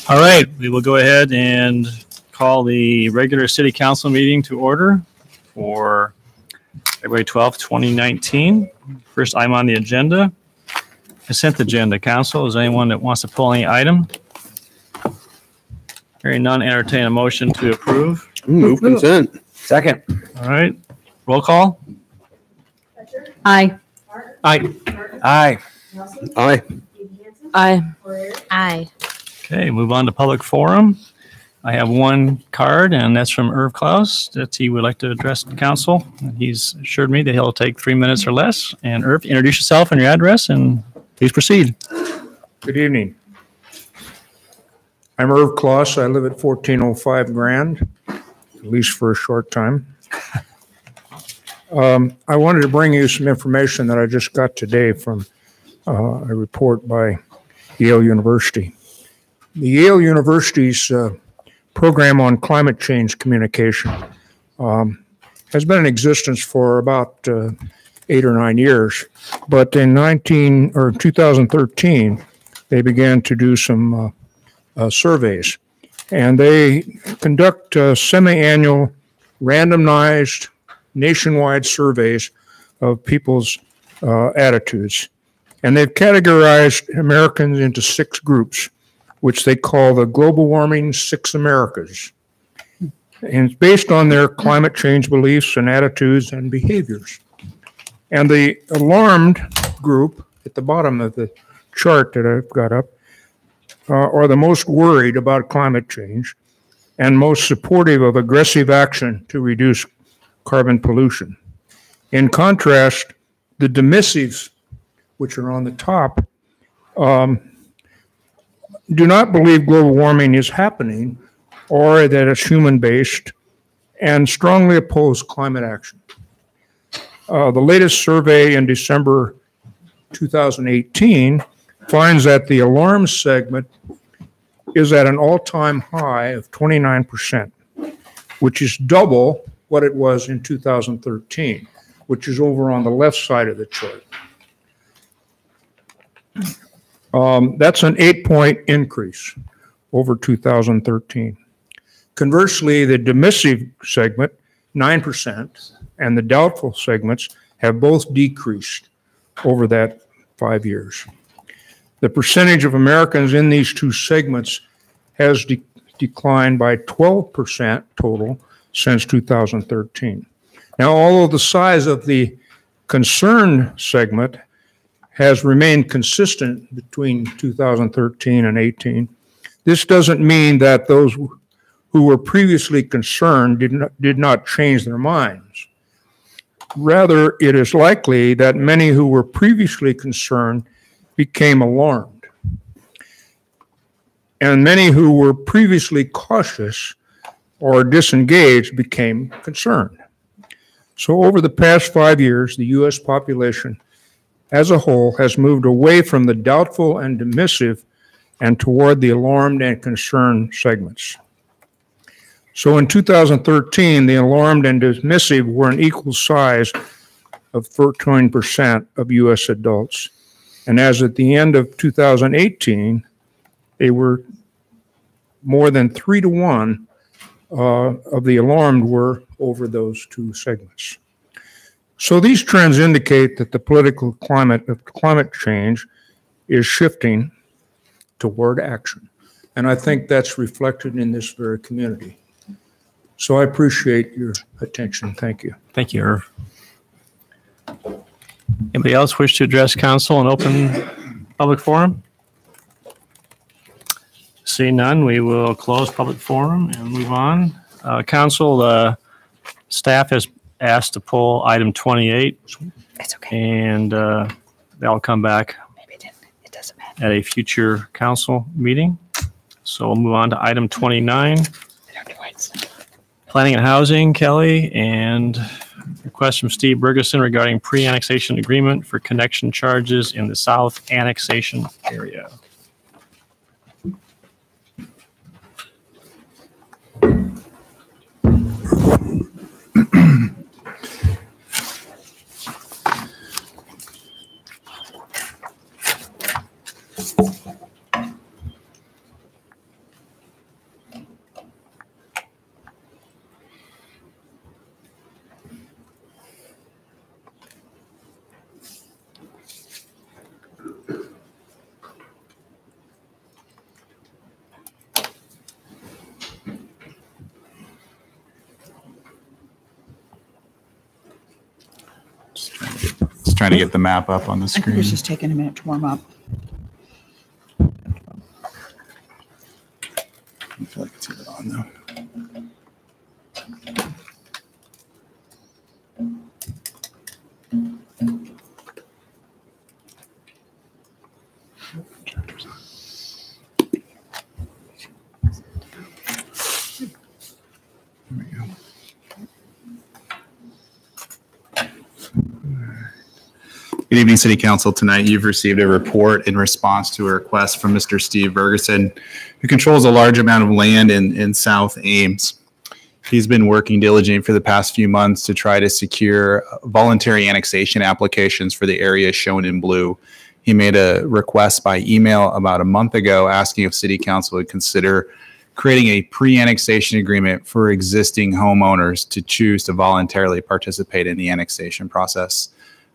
All right, we will go ahead and call the regular city council meeting to order for February 12th, 2019. First item on the agenda, consent agenda. Council, is there anyone that wants to pull any item? Hearing none, entertain a motion to approve. Move consent. Second. All right, roll call. Aye. Aye. Aye. Aye. Aye. Aye. Okay, move on to public forum. I have one card, and that's from Irv Klaus, that he would like to address the council. He's assured me that he'll take 3 minutes or less. And Irv, introduce yourself and your address, and please proceed. Good evening. I'm Irv Klaus. I live at 1405 Grand, at least for a short time. I wanted to bring you some information that I just got today from a report by Yale University. The Yale University's program on climate change communication has been in existence for about 8 or 9 years, but in 2013, they began to do some surveys, and they conduct semi-annual randomized nationwide surveys of people's attitudes. And they've categorized Americans into 6 groups, which they call the Global Warming 6 Americas. And it's based on their climate change beliefs and attitudes and behaviors. And the alarmed group at the bottom of the chart that I've got up are the most worried about climate change and most supportive of aggressive action to reduce carbon pollution. In contrast, the dismissives, which are on the top, do not believe global warming is happening or that it's human-based and strongly oppose climate action. The latest survey in December 2018 finds that the alarm segment is at an all-time high of 29%, which is double what it was in 2013, which is over on the left side of the chart. That's an 8-point increase over 2013. Conversely, the dismissive segment, 9%, and the doubtful segments have both decreased over that 5 years. The percentage of Americans in these two segments has declined by 12% total since 2013. Now, although the size of the concerned segment has remained consistent between 2013 and 18, this doesn't mean that those who were previously concerned did not change their minds. Rather, it is likely that many who were previously concerned became alarmed. and many who were previously cautious or disengaged became concerned. So over the past 5 years, the U.S. population as a whole has moved away from the doubtful and dismissive and toward the alarmed and concerned segments. So in 2013, the alarmed and dismissive were an equal size of 13% of U.S. adults. And as at the end of 2018, they were more than 3 to 1 of the alarmed were over those two segments. So these trends indicate that the political climate of climate change is shifting toward action. And I think that's reflected in this very community. So I appreciate your attention. Thank you. Thank you, Irv. Anybody else wish to address council in open public forum? Seeing none, we will close public forum and move on. Council, staff has asked to pull item 28. That's okay. And that'll come back Maybe it didn't. It doesn't matter. at a future council meeting. So we'll move on to item 29. Planning and Housing, Kelly, and request from Steve Bergeson regarding pre-annexation agreement for connection charges in the South Annexation area. Just trying to get the map up on the I think screen. it's just taking a minute to warm up. I feel like it's either on though. Good evening, City Council. Tonight, you've received a report in response to a request from Mr. Steve Bergeson, who controls a large amount of land in South Ames. He's been working diligently for the past few months to try to secure voluntary annexation applications for the areas shown in blue. He made a request by email about a month ago asking if City Council would consider creating a pre-annexation agreement for existing homeowners to choose to voluntarily participate in the annexation process.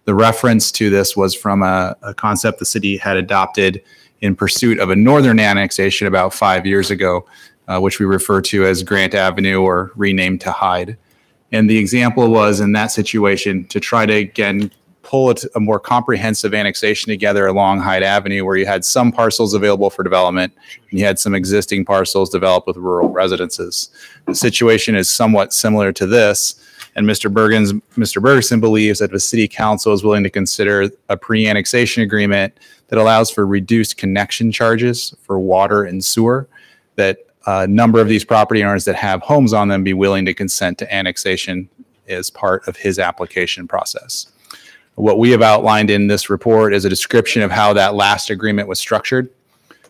The reference to this was from a concept the city had adopted in pursuit of a northern annexation about 5 years ago, which we refer to as Grant Avenue or renamed to Hyde. And the example was in that situation to try to, again, pull a more comprehensive annexation together along Hyde Avenue where you had some parcels available for development and you had some existing parcels developed with rural residences. The situation is somewhat similar to this. And Mr. Bergeson believes that the City Council is willing to consider a pre-annexation agreement that allows for reduced connection charges for water and sewer, that a number of these property owners that have homes on them be willing to consent to annexation as part of his application process. What we have outlined in this report is a description of how that last agreement was structured.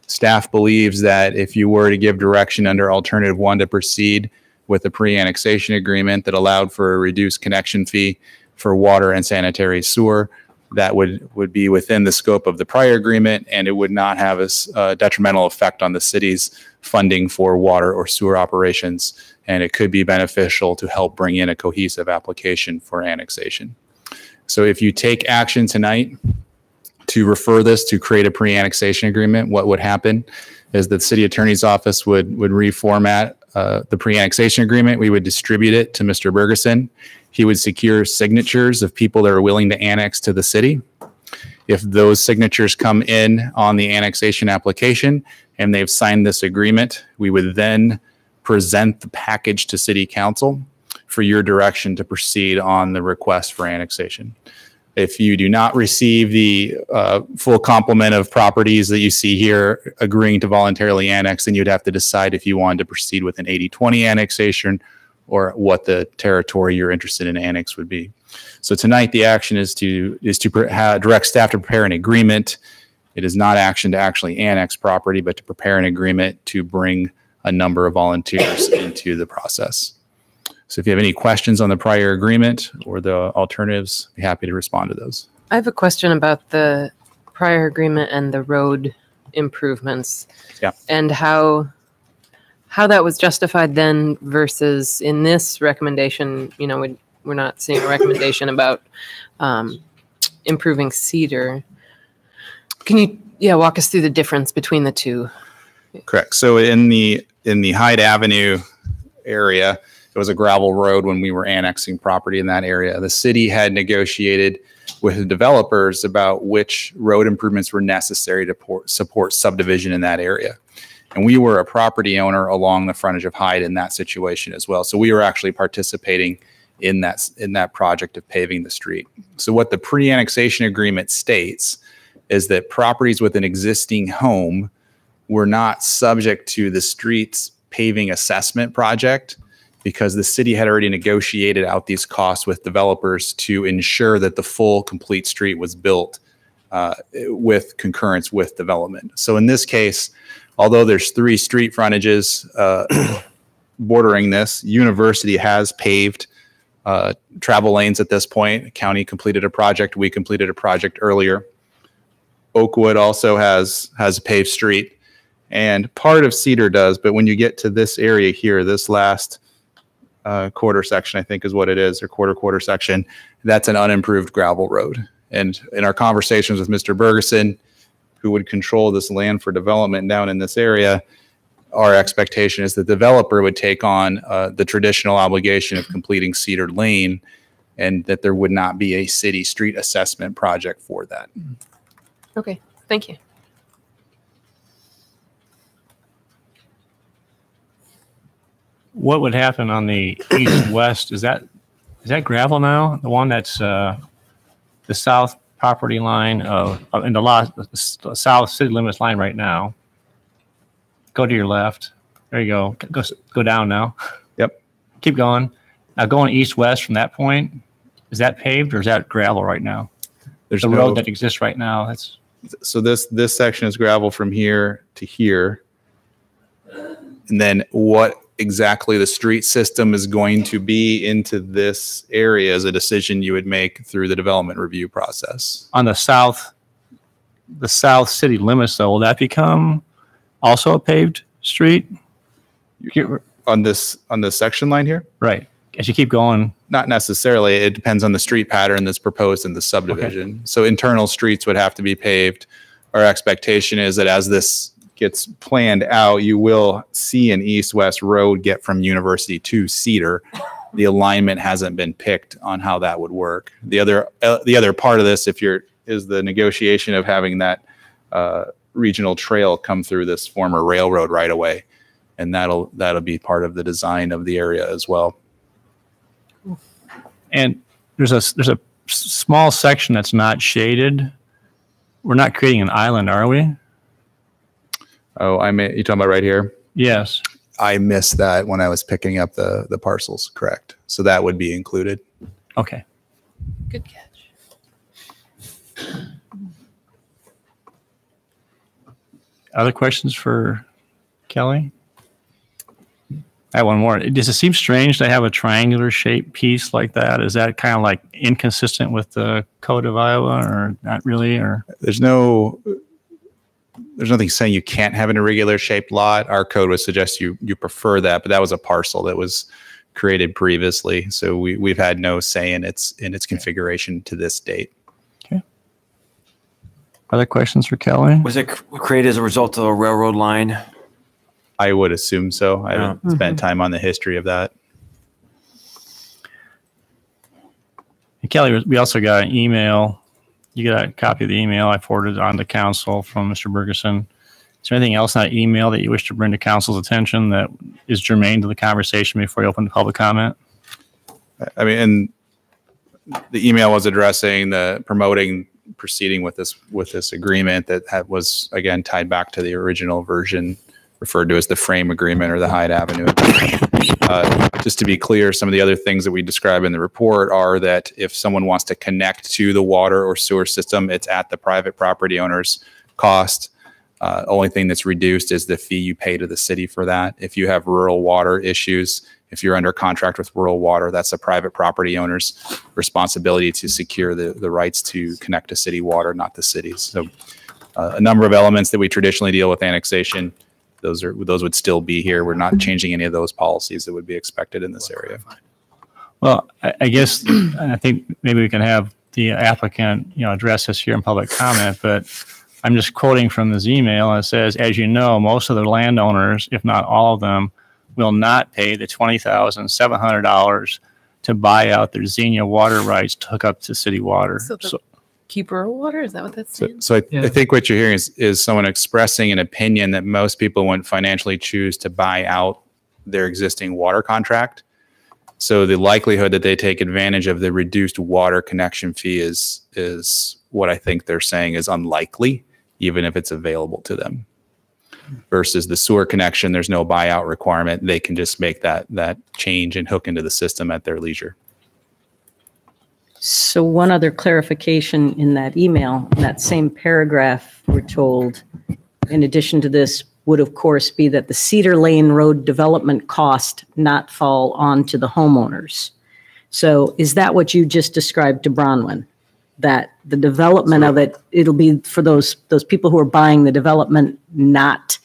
Staff believes that if you were to give direction under Alternative 1 to proceed with a pre-annexation agreement that allowed for a reduced connection fee for water and sanitary sewer, that would be within the scope of the prior agreement, and it would not have a detrimental effect on the city's funding for water or sewer operations, and it could be beneficial to help bring in a cohesive application for annexation. So if you take action tonight to refer this to create a pre-annexation agreement, what would happen is that the city attorney's office would reformat the pre-annexation agreement. We would distribute it to Mr. Bergeson. He would secure signatures of people that are willing to annex to the city. If those signatures come in on the annexation application and they've signed this agreement, we would then present the package to City Council for your direction to proceed on the request for annexation. If you do not receive the full complement of properties that you see here agreeing to voluntarily annex, then you'd have to decide if you wanted to proceed with an 80-20 annexation or what the territory you're interested in annex would be. So tonight the action is to direct staff to prepare an agreement. It is not action to actually annex property, but to prepare an agreement to bring a number of volunteers into the process. So if you have any questions on the prior agreement or the alternatives, I'd be happy to respond to those. I have a question about the prior agreement and the road improvements. Yeah. And how that was justified then versus in this recommendation. You know, we're not seeing a recommendation about improving Cedar. Can you walk us through the difference between the two? Correct. So in the Hyde Avenue area, it was a gravel road when we were annexing property in that area. The city had negotiated with the developers about which road improvements were necessary to support subdivision in that area. And we were a property owner along the frontage of Hyde in that situation as well. So we were actually participating in that project of paving the street. So what the pre-annexation agreement states is that properties with an existing home were not subject to the streets paving assessment project, because the city had already negotiated out these costs with developers to ensure that the full complete street was built with concurrence with development. So in this case, although there's 3 street frontages bordering this, University has paved travel lanes at this point. The county completed a project. We completed a project earlier. Oakwood also has a paved street, and part of Cedar does, but when you get to this area here, this last quarter section, I think is what it is, or quarter section, that's an unimproved gravel road. And in our conversations with Mr. Bergeson, who would control this land for development down in this area, our expectation is the developer would take on the traditional obligation of completing Cedar Lane, and that there would not be a city street assessment project for that. Okay, thank you. What would happen on the east-west? Is that gravel now? The one that's the south property line of in the south city limits line right now. Go to your left. There you go. Go down now. Yep. Keep going. Now going east-west from that point, is that paved or is that gravel right now? There's the road that exists right now. That's so this section is gravel from here to here, and then what exactly the street system is going to be into this area is a decision you would make through the development review process. On the south city limits, though, will that become also a paved street? On this section line here? Right. As you keep going. Not necessarily. It depends on the street pattern that's proposed in the subdivision. Okay. So internal streets would have to be paved. Our expectation is that as this gets planned out, you will see an east-west road get from University to Cedar. The alignment hasn't been picked on how that would work. The other part of this, is the negotiation of having that regional trail come through this former railroad right away, and that'll be part of the design of the area as well. And there's a small section that's not shaded. We're not creating an island, are we? Oh, you talking about right here? Yes. I missed that when I was picking up the parcels, correct. So that would be included. Okay. Good catch. Other questions for Kelly? I have one more. Does it seem strange to have a triangular shaped piece like that? Is that kind of like inconsistent with the Code of Iowa, or not really? Or there's nothing saying you can't have an irregular shaped lot. Our code would suggest you prefer that, but that was a parcel that was created previously, so we've had no say in its configuration to this date. Okay. Other questions for Kelly? Was it created as a result of a railroad line? I would assume so. I haven't spent time on the history of that. And Kelly, we also got an email. You got a copy of the email I forwarded on to council from Mr. Bergeson. Is there anything else in that email that you wish to bring to council's attention that is germane to the conversation before you open to public comment? I mean, and the email was addressing the promoting proceeding with this agreement that was again tied back to the original version referred to as the frame agreement or the Hyde Avenue. Just to be clear, some of the other things that we describe in the report are that if someone wants to connect to the water or sewer system, it's at the private property owner's cost. Only thing that's reduced is the fee you pay to the city for that. If you have rural water issues, if you're under contract with rural water, that's a private property owner's responsibility to secure the rights to connect to city water, not the city's. So a number of elements that we traditionally deal with annexation, those would still be here. We're not changing any of those policies that would be expected in this area. Well, I guess I think maybe we can have the applicant, address this here in public comment, but I'm just quoting from this email. It says, as you know, most of the landowners, if not all of them, will not pay the $20,700 to buy out their Xenia water rights to hook up to city water. So keep rural water, is that what that's saying? So I think what you're hearing is someone expressing an opinion that most people wouldn't financially choose to buy out their existing water contract. So the likelihood that they take advantage of the reduced water connection fee is what I think they're saying is unlikely, even if it's available to them. Versus the sewer connection, there's no buyout requirement. They can just make that change and hook into the system at their leisure. So one other clarification in that email, in that same paragraph, we're told, in addition to this, would of course be that the Cedar Lane Road development cost not fall onto the homeowners. So is that what you just described to Bronwyn? That the development of it, it'll be for those people who are buying the development, not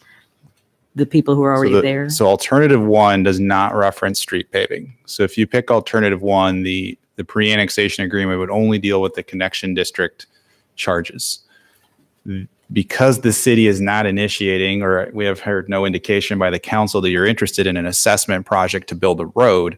the people who are already there? So alternative one does not reference street paving. So if you pick alternative one, the pre-annexation agreement would only deal with the connection district charges. Because the city is not initiating, or we have heard no indication by the council that you're interested in an assessment project to build a road,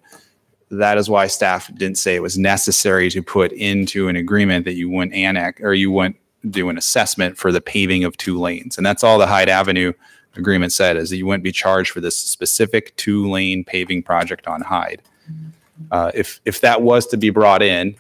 that is why staff didn't say it was necessary to put into an agreement that you wouldn't annex or you wouldn't do an assessment for the paving of 2 lanes. And that's all the Hyde Avenue agreement said, is that you wouldn't be charged for this specific 2-lane paving project on Hyde. If that was to be brought in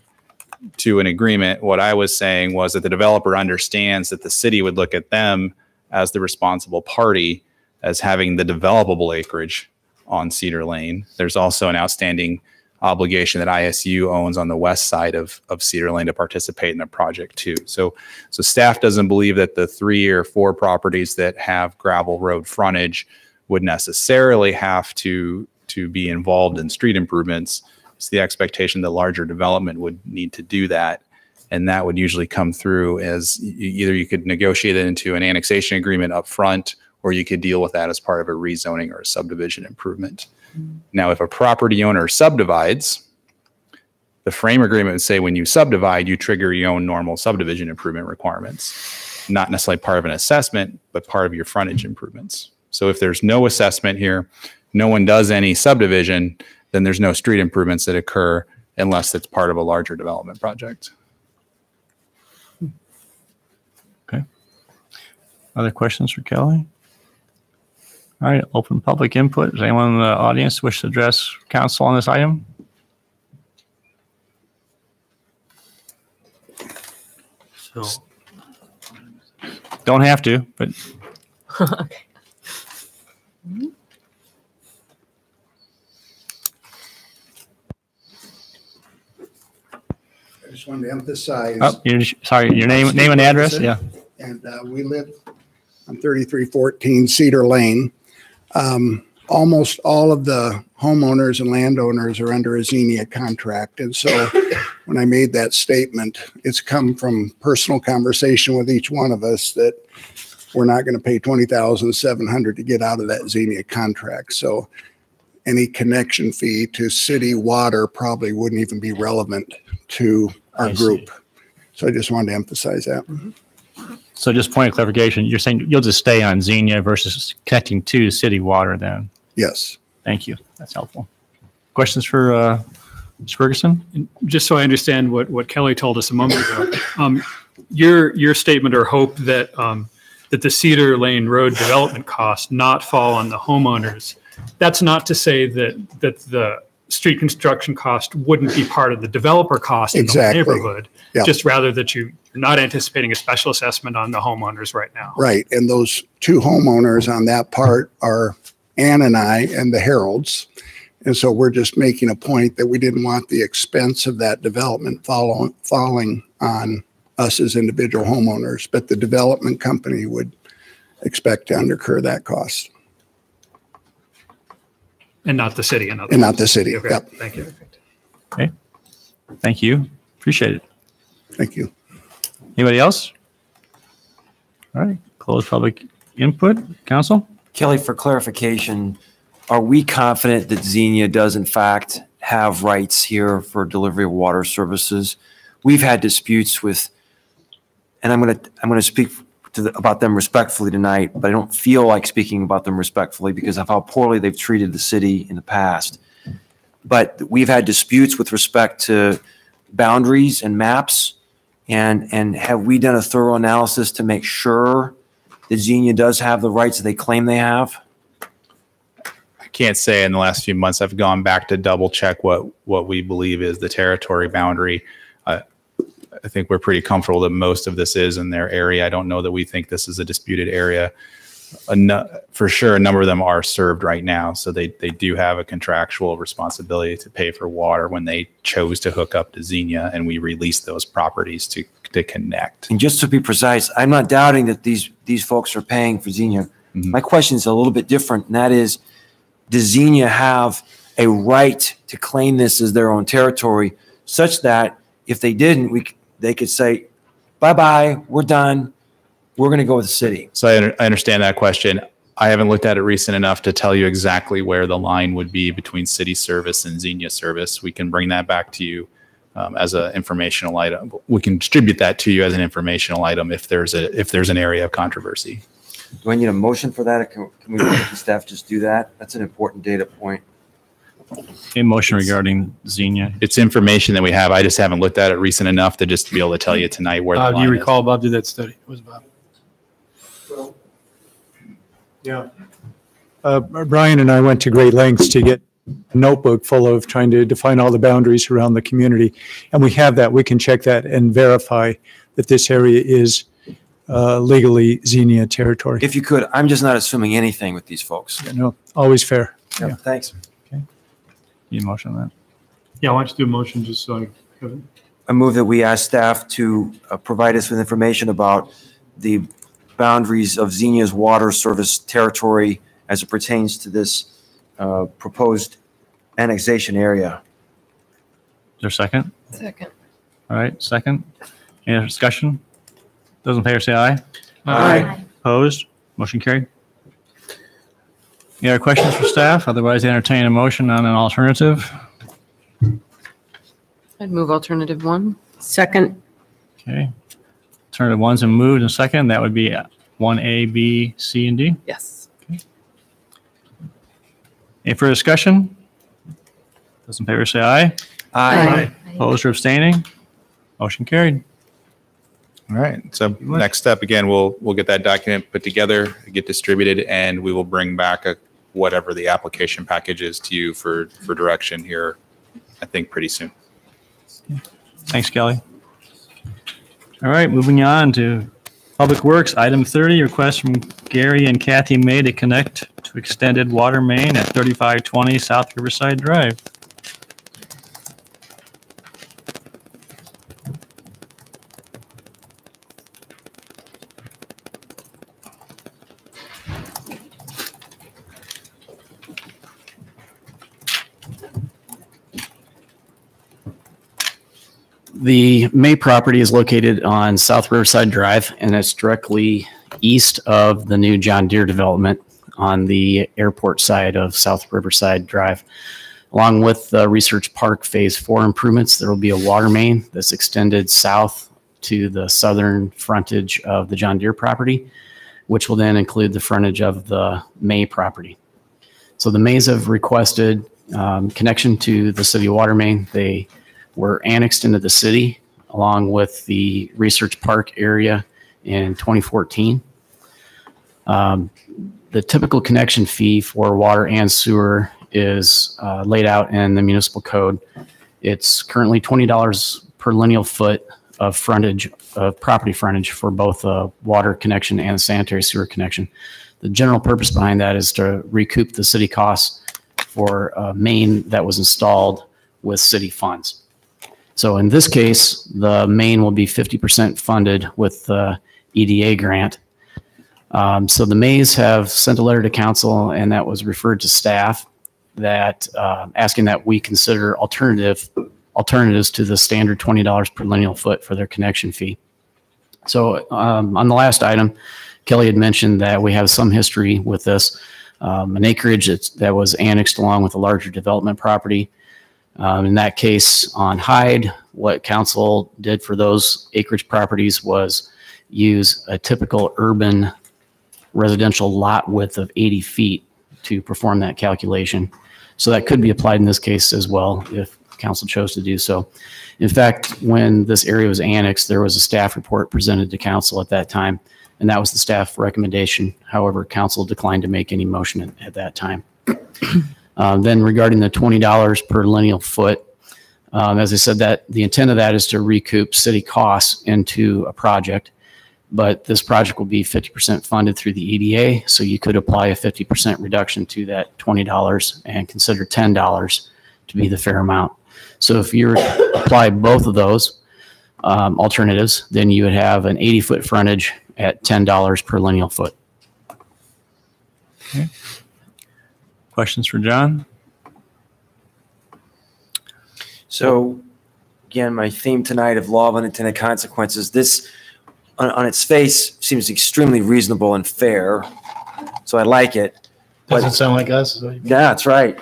to an agreement, what I was saying was that the developer understands that the city would look at them as the responsible party as having the developable acreage on Cedar Lane. There's also an outstanding obligation that ISU owns on the west side of Cedar Lane to participate in the project too. So staff doesn't believe that the 3 or 4 properties that have gravel road frontage would necessarily have to be involved in street improvements. It's the expectation that larger development would need to do that. And that would usually come through as either you could negotiate it into an annexation agreement up front, or you could deal with that as part of a rezoning or a subdivision improvement. Now, if a property owner subdivides, the frame agreement would say when you subdivide, you trigger your own normal subdivision improvement requirements, not necessarily part of an assessment, but part of your frontage improvements. So if there's no assessment here, no one does any subdivision, then there's no street improvements that occur unless it's part of a larger development project. Okay. Other questions for Kelly? All right, open public input. Does anyone in the audience wish to address council on this item? So, don't have to, but. Okay. I just wanted to emphasize. Oh, sorry, your name and address? Yeah. And we live on 3314 Cedar Lane. Almost all of the homeowners and landowners are under a Xenia contract. And so when I made that statement, it's come from personal conversation with each one of us that we're not going to pay $20,700 to get out of that Xenia contract. So any connection fee to city water probably wouldn't even be relevant to our group. So I just wanted to emphasize that. So just point of clarification, you're saying you'll just stay on Xenia versus connecting to city water then? Yes. Thank you. That's helpful. Questions for Ms. Ferguson? And just so I understand what Kelly told us a moment ago, your statement or hope that that the Cedar Lane Road development costs not fall on the homeowners, that's not to say that the street construction cost wouldn't be part of the developer cost in Exactly. the neighborhood, Yeah. just rather that you're not anticipating a special assessment on the homeowners right now. Right, and those two homeowners on that part are Ann and I and the Heralds. And so we're just making a point that we didn't want the expense of that development falling on us as individual homeowners, but the development company would expect to undercur that cost. And not the city. In other And not words. the city, Okay, yep. Thank you. Okay. Thank you. Appreciate it. Thank you. Anybody else? All right. Close public input. Council? Kelly, for clarification, are we confident that Xenia does in fact have rights here for delivery of water services? We've had disputes with, and I'm going to speak about them respectfully tonight, but I don't feel like speaking about them respectfully because of how poorly they've treated the city in the past. But we've had disputes with respect to boundaries and maps, and have we done a thorough analysis to make sure that Xenia does have the rights that they claim they have? I can't say in the last few months I've gone back to double check what we believe is the territory boundary. I think we're pretty comfortable that most of this is in their area. I don't know that we think this is a disputed area. For sure, a number of them are served right now, so they do have a contractual responsibility to pay for water when they chose to hook up to Xenia, and we released those properties to connect. And just to be precise, I'm not doubting that these folks are paying for Xenia. My question is a little bit different, and that is, does Xenia have a right to claim this as their own territory such that if they didn't, they could say, bye-bye, we're done, we're going to go with the city? So I understand that question. I haven't looked at it recent enough to tell you exactly where the line would be between city service and Xenia service. We can bring that back to you as an informational item. We can distribute that to you as an informational item if there's an area of controversy. Do I need a motion for that, or can we let the staff just do that? That's an important data point. A motion regarding Xenia. It's information that we have. I just haven't looked at it recent enough to just be able to tell you tonight where the Do line you is. recall Bob did that study? It was Bob. Yeah. Brian and I went to great lengths to get a notebook full of trying to define all the boundaries around the community. And we have that. We can check that and verify that this area is legally Xenia territory. If you could, I'm just not assuming anything with these folks. No, always fair. Yeah, thanks. Need a motion on that? Yeah, why don't you do a motion just so I have it? I move that we ask staff to provide us with information about the boundaries of Xenia's water service territory as it pertains to this proposed annexation area. Is there a second? Second. All right, second. Any other discussion? Those in favor say aye. Aye. Opposed? Motion carried. Any other questions for staff? Otherwise, entertain a motion on an alternative. I'd move alternative one. Second. Okay. Alternative one's been moved and second. That would be 1A, B, C, and D. Yes. Any further discussion? Those in favor say aye. Aye. Opposed or abstaining? Motion carried. All right. So next step, again, we'll get that document put together, get distributed, and we will bring back whatever the application package is to you for direction here, I think pretty soon. Thanks, Kelly. All right, moving on to Public Works, item 30, request from Gary and Kathy May to connect to extended water main at 3520 South Riverside Drive. The May property is located on South Riverside Drive, and it's directly east of the new John Deere development on the airport side of South Riverside Drive. Along with the Research Park Phase 4 improvements, there will be a water main that's extended south to the southern frontage of the John Deere property, which will then include the frontage of the May property. So the Mays have requested connection to the city water main. They were annexed into the city along with the Research Park area in 2014. The typical connection fee for water and sewer is laid out in the municipal code. It's currently $20 per lineal foot of frontage, of property frontage for both a water connection and a sanitary sewer connection. The general purpose behind that is to recoup the city costs for a main that was installed with city funds. So in this case, the main will be 50% funded with the EDA grant. So the Mays have sent a letter to council, and that was referred to staff, that asking that we consider alternatives to the standard $20 per lineal foot for their connection fee. So on the last item, Kelly had mentioned that we have some history with this, an acreage that was annexed along with a larger development property. In that case on Hyde, what council did for those acreage properties was use a typical urban residential lot width of 80 feet to perform that calculation. So that could be applied in this case as well if council chose to do so. In fact, when this area was annexed, there was a staff report presented to council at that time, and that was the staff recommendation. However, council declined to make any motion at that time. Then regarding the $20 per lineal foot, as I said, that the intent of that is to recoup city costs into a project, but this project will be 50% funded through the EDA, so you could apply a 50% reduction to that $20 and consider $10 to be the fair amount. So if you apply both of those alternatives, then you would have an 80-foot frontage at $10 per lineal foot. Okay. Questions for John? So again, my theme tonight of law of unintended consequences, this on its face seems extremely reasonable and fair. So I like it. Doesn't sound like us. Yeah, that's right.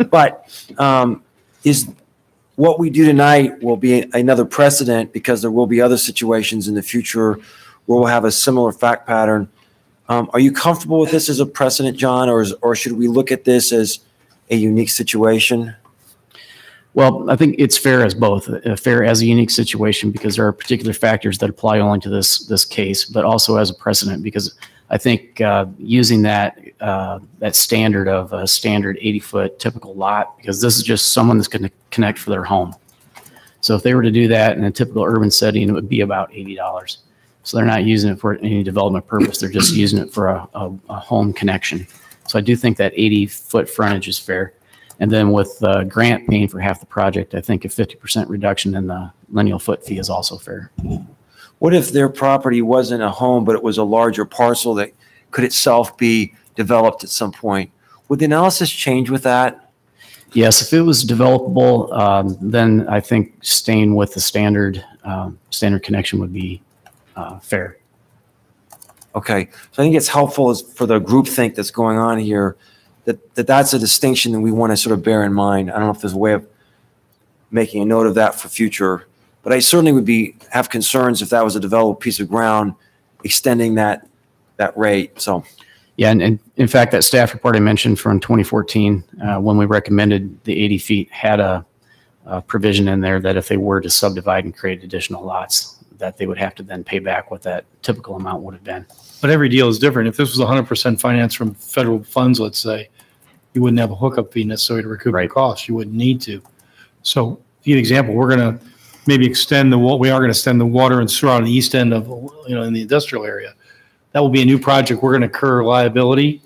But is what we do tonight will be another precedent, because there will be other situations in the future where we'll have a similar fact pattern. Are you comfortable with this as a precedent, John, or should we look at this as a unique situation? Well, I think it's fair as both, fair as a unique situation, because there are particular factors that apply only to this case, but also as a precedent, because I think using that standard of a standard 80-foot typical lot, because this is just someone that's going to connect for their home. So if they were to do that in a typical urban setting, it would be about $80. So they're not using it for any development purpose. They're just using it for a home connection. So I do think that 80-foot frontage is fair. And then with the grant paying for half the project, I think a 50% reduction in the lineal foot fee is also fair. What if their property wasn't a home, but it was a larger parcel that could itself be developed at some point? Would the analysis change with that? Yes, if it was developable, then I think staying with the standard connection would be fair. Okay, so I think it's helpful for the groupthink that's going on here, that's a distinction that we want to sort of bear in mind. I don't know if there's a way of making a note of that for future, but I certainly would have concerns if that was a developed piece of ground extending that rate. So, yeah, and in fact, that staff report I mentioned from 2014, when we recommended the 80 feet, had a provision in there that if they were to subdivide and create additional lots, that they would have to then pay back what that typical amount would have been. But every deal is different. If this was 100% financed from federal funds, let's say, you wouldn't have a hookup fee necessary to recoup the cost. You wouldn't need to. So, to give an example, we're going to maybe extend the water and sewer on the east end of, in the industrial area. That will be a new project. We're going to incur liability.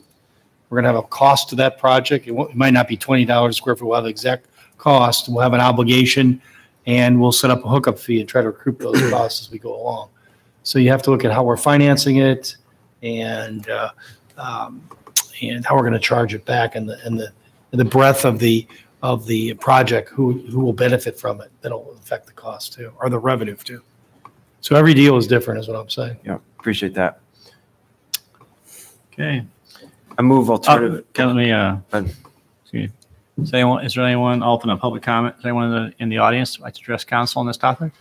We're going to have a cost to that project. It might not be $20 a square foot. We'll have the exact cost. We'll have an obligation, and we'll set up a hookup fee and try to recoup those costs as we go along. So you have to look at how we're financing it, and how we're going to charge it back, and the breadth of the project, who will benefit from it. That'll affect the cost too, or the revenue too. So every deal is different, is what I'm saying. Yeah, appreciate that. Okay. I move alternative. Let me, excuse me. Is there anyone, I'll open up public comment. Is anyone in the audience like to address council on this topic?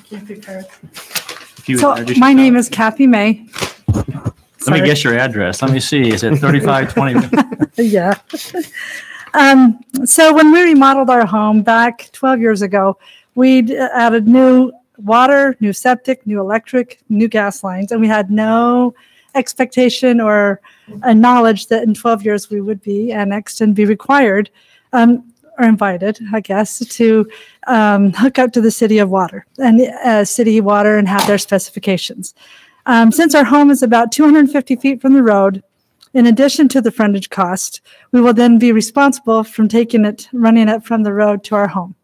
So my name is Kathy May. Let me guess your address. Let me see. Is it 3520? Yeah. So when we remodeled our home back 12 years ago, we added new water, new septic, new electric, new gas lines, and we had no expectation or a knowledge that in 12 years we would be annexed and be required or invited, I guess, to hook up to the city of water and city water and have their specifications. Since our home is about 250 feet from the road, in addition to the frontage cost, we will then be responsible from running it from the road to our home.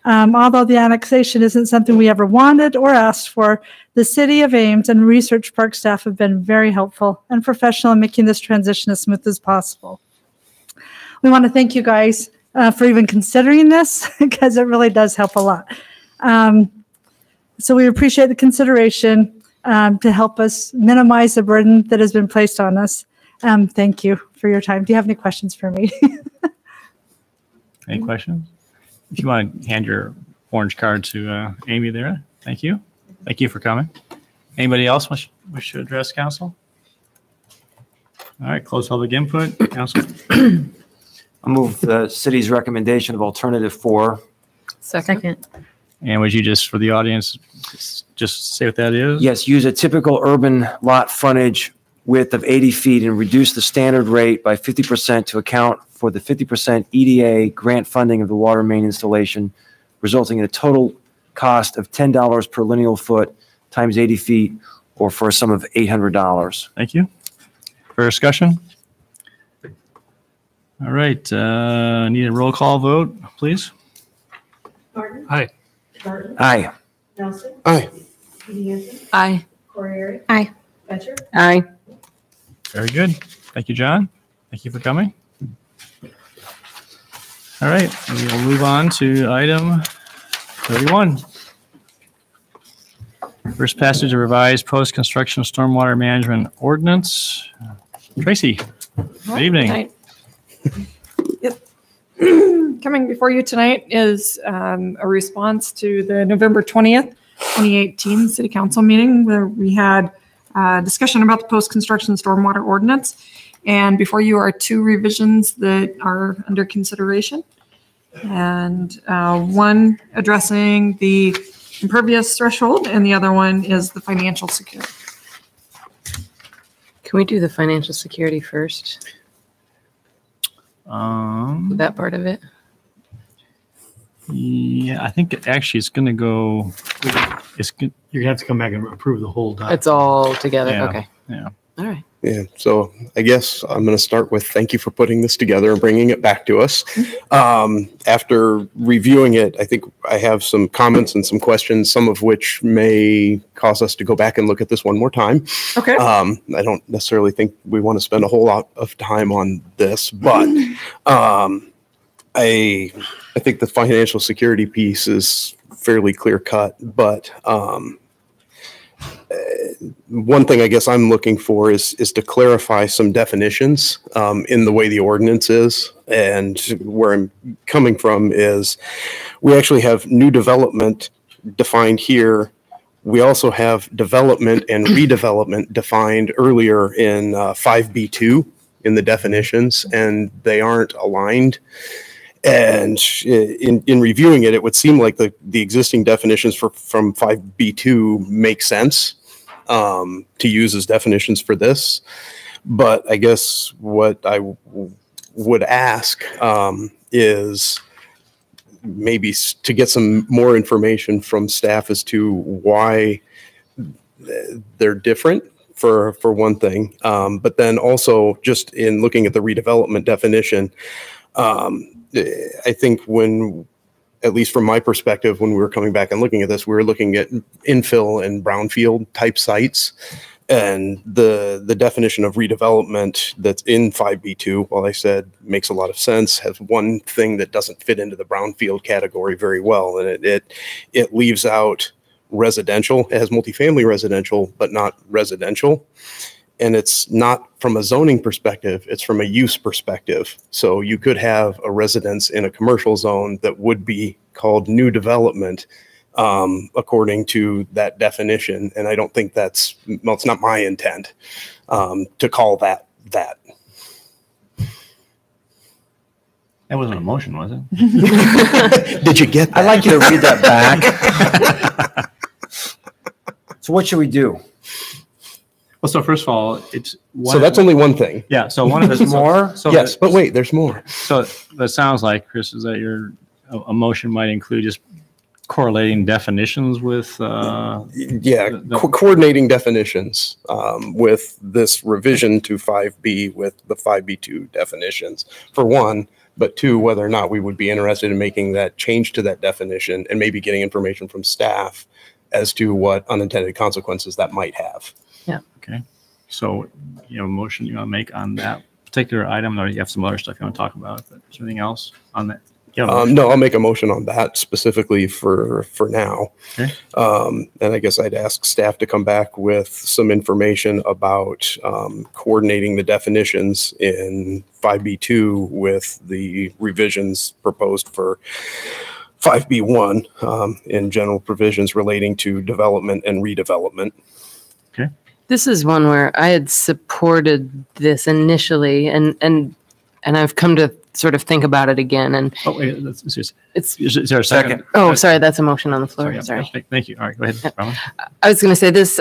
Although the annexation isn't something we ever wanted or asked for, the City of Ames and Research Park staff have been very helpful and professional in making this transition as smooth as possible. We want to thank you guys for even considering this, because it really does help a lot. So we appreciate the consideration to help us minimize the burden that has been placed on us. Thank you for your time. Do you have any questions for me? Any questions? If you want to hand your orange card to Amy there, thank you. Thank you for coming. Anybody else wish to address council? All right, close public input. Council. I'll move the city's recommendation of alternative 4. Second. And would you just, for the audience, just say what that is? Yes, use a typical urban lot frontage width of 80 feet and reduce the standard rate by 50% to account for the 50% EDA grant funding of the water main installation, resulting in a total cost of $10 per lineal foot times 80 feet, or for a sum of $800. Thank you. For discussion? All right, need a roll call vote, please. Martin? Aye. Barton? Aye. Nelson? Aye. Aye. Corey? Aye. Fetcher? Aye. Very good. Thank you, John. Thank you for coming. All right, we will move on to item 31. First passage of revised post-construction stormwater management ordinance. Tracy, good evening. Yep. Coming before you tonight is a response to the November 20th, 2018 City Council meeting where we had a discussion about the post-construction stormwater ordinance. And before you are 2 revisions that are under consideration. And one addressing the impervious threshold and the other one is the financial security. Can we do the financial security first? That part of it? Yeah, I think actually it's going to go. You're going to have to come back and approve the whole document. It's all together. Yeah, Okay. yeah. All right. Yeah, so I guess I'm going to start with thank you for putting this together and bringing it back to us. After reviewing it, I think I have some comments and some questions, some of which may cause us to go back and look at this one more time. Okay. I don't necessarily think we want to spend a whole lot of time on this, but I think the financial security piece is fairly clear cut, but one thing I guess I'm looking for is to clarify some definitions in the way the ordinance is. And where I'm coming from is we actually have new development defined here. We also have development and redevelopment defined earlier in 5B2 in the definitions, and they aren't aligned. And in reviewing it, it would seem like the existing definitions from 5B2 make sense to use as definitions for this. But I guess what I would ask is maybe to get some more information from staff as to why they're different for one thing. But then also just in looking at the redevelopment definition, I think when, at least from my perspective, when we were coming back and looking at this, we were looking at infill and brownfield type sites. And the definition of redevelopment that's in 5B2, well, I said makes a lot of sense, has one thing that doesn't fit into the brownfield category very well. And it leaves out residential. It has multifamily residential, but not residential. And it's not from a zoning perspective, it's from a use perspective. So you could have a residence in a commercial zone that would be called new development according to that definition. And I don't think that's, well, it's not my intent to call that. That wasn't a motion, was it? Did you get that? I'd like you to read that back. So what should we do? Well, so first of all, it's. So that's only one thing. Yeah, so one of the. There's more? So Yes, but wait, there's more. So that sounds like, Chris, is that a motion might include just correlating definitions with. Coordinating definitions with this revision to 5B with the 5B2 definitions, for one. But two, whether or not we would be interested in making that change to that definition and maybe getting information from staff as to what unintended consequences that might have. Yeah. Okay. So, motion you want to make on that particular item, or you have some other stuff you want to talk about? But is there anything else on that? No, I'll make a motion on that specifically for now. Okay. And I guess I'd ask staff to come back with some information about coordinating the definitions in 5B2 with the revisions proposed for 5B1 in general provisions relating to development and redevelopment. Okay. This is one where I had supported this initially, and I've come to sort of think about it again. And wait, is there a second? Oh, sorry, that's a motion on the floor. Sorry. Thank you. All right, go ahead. I was going to say this.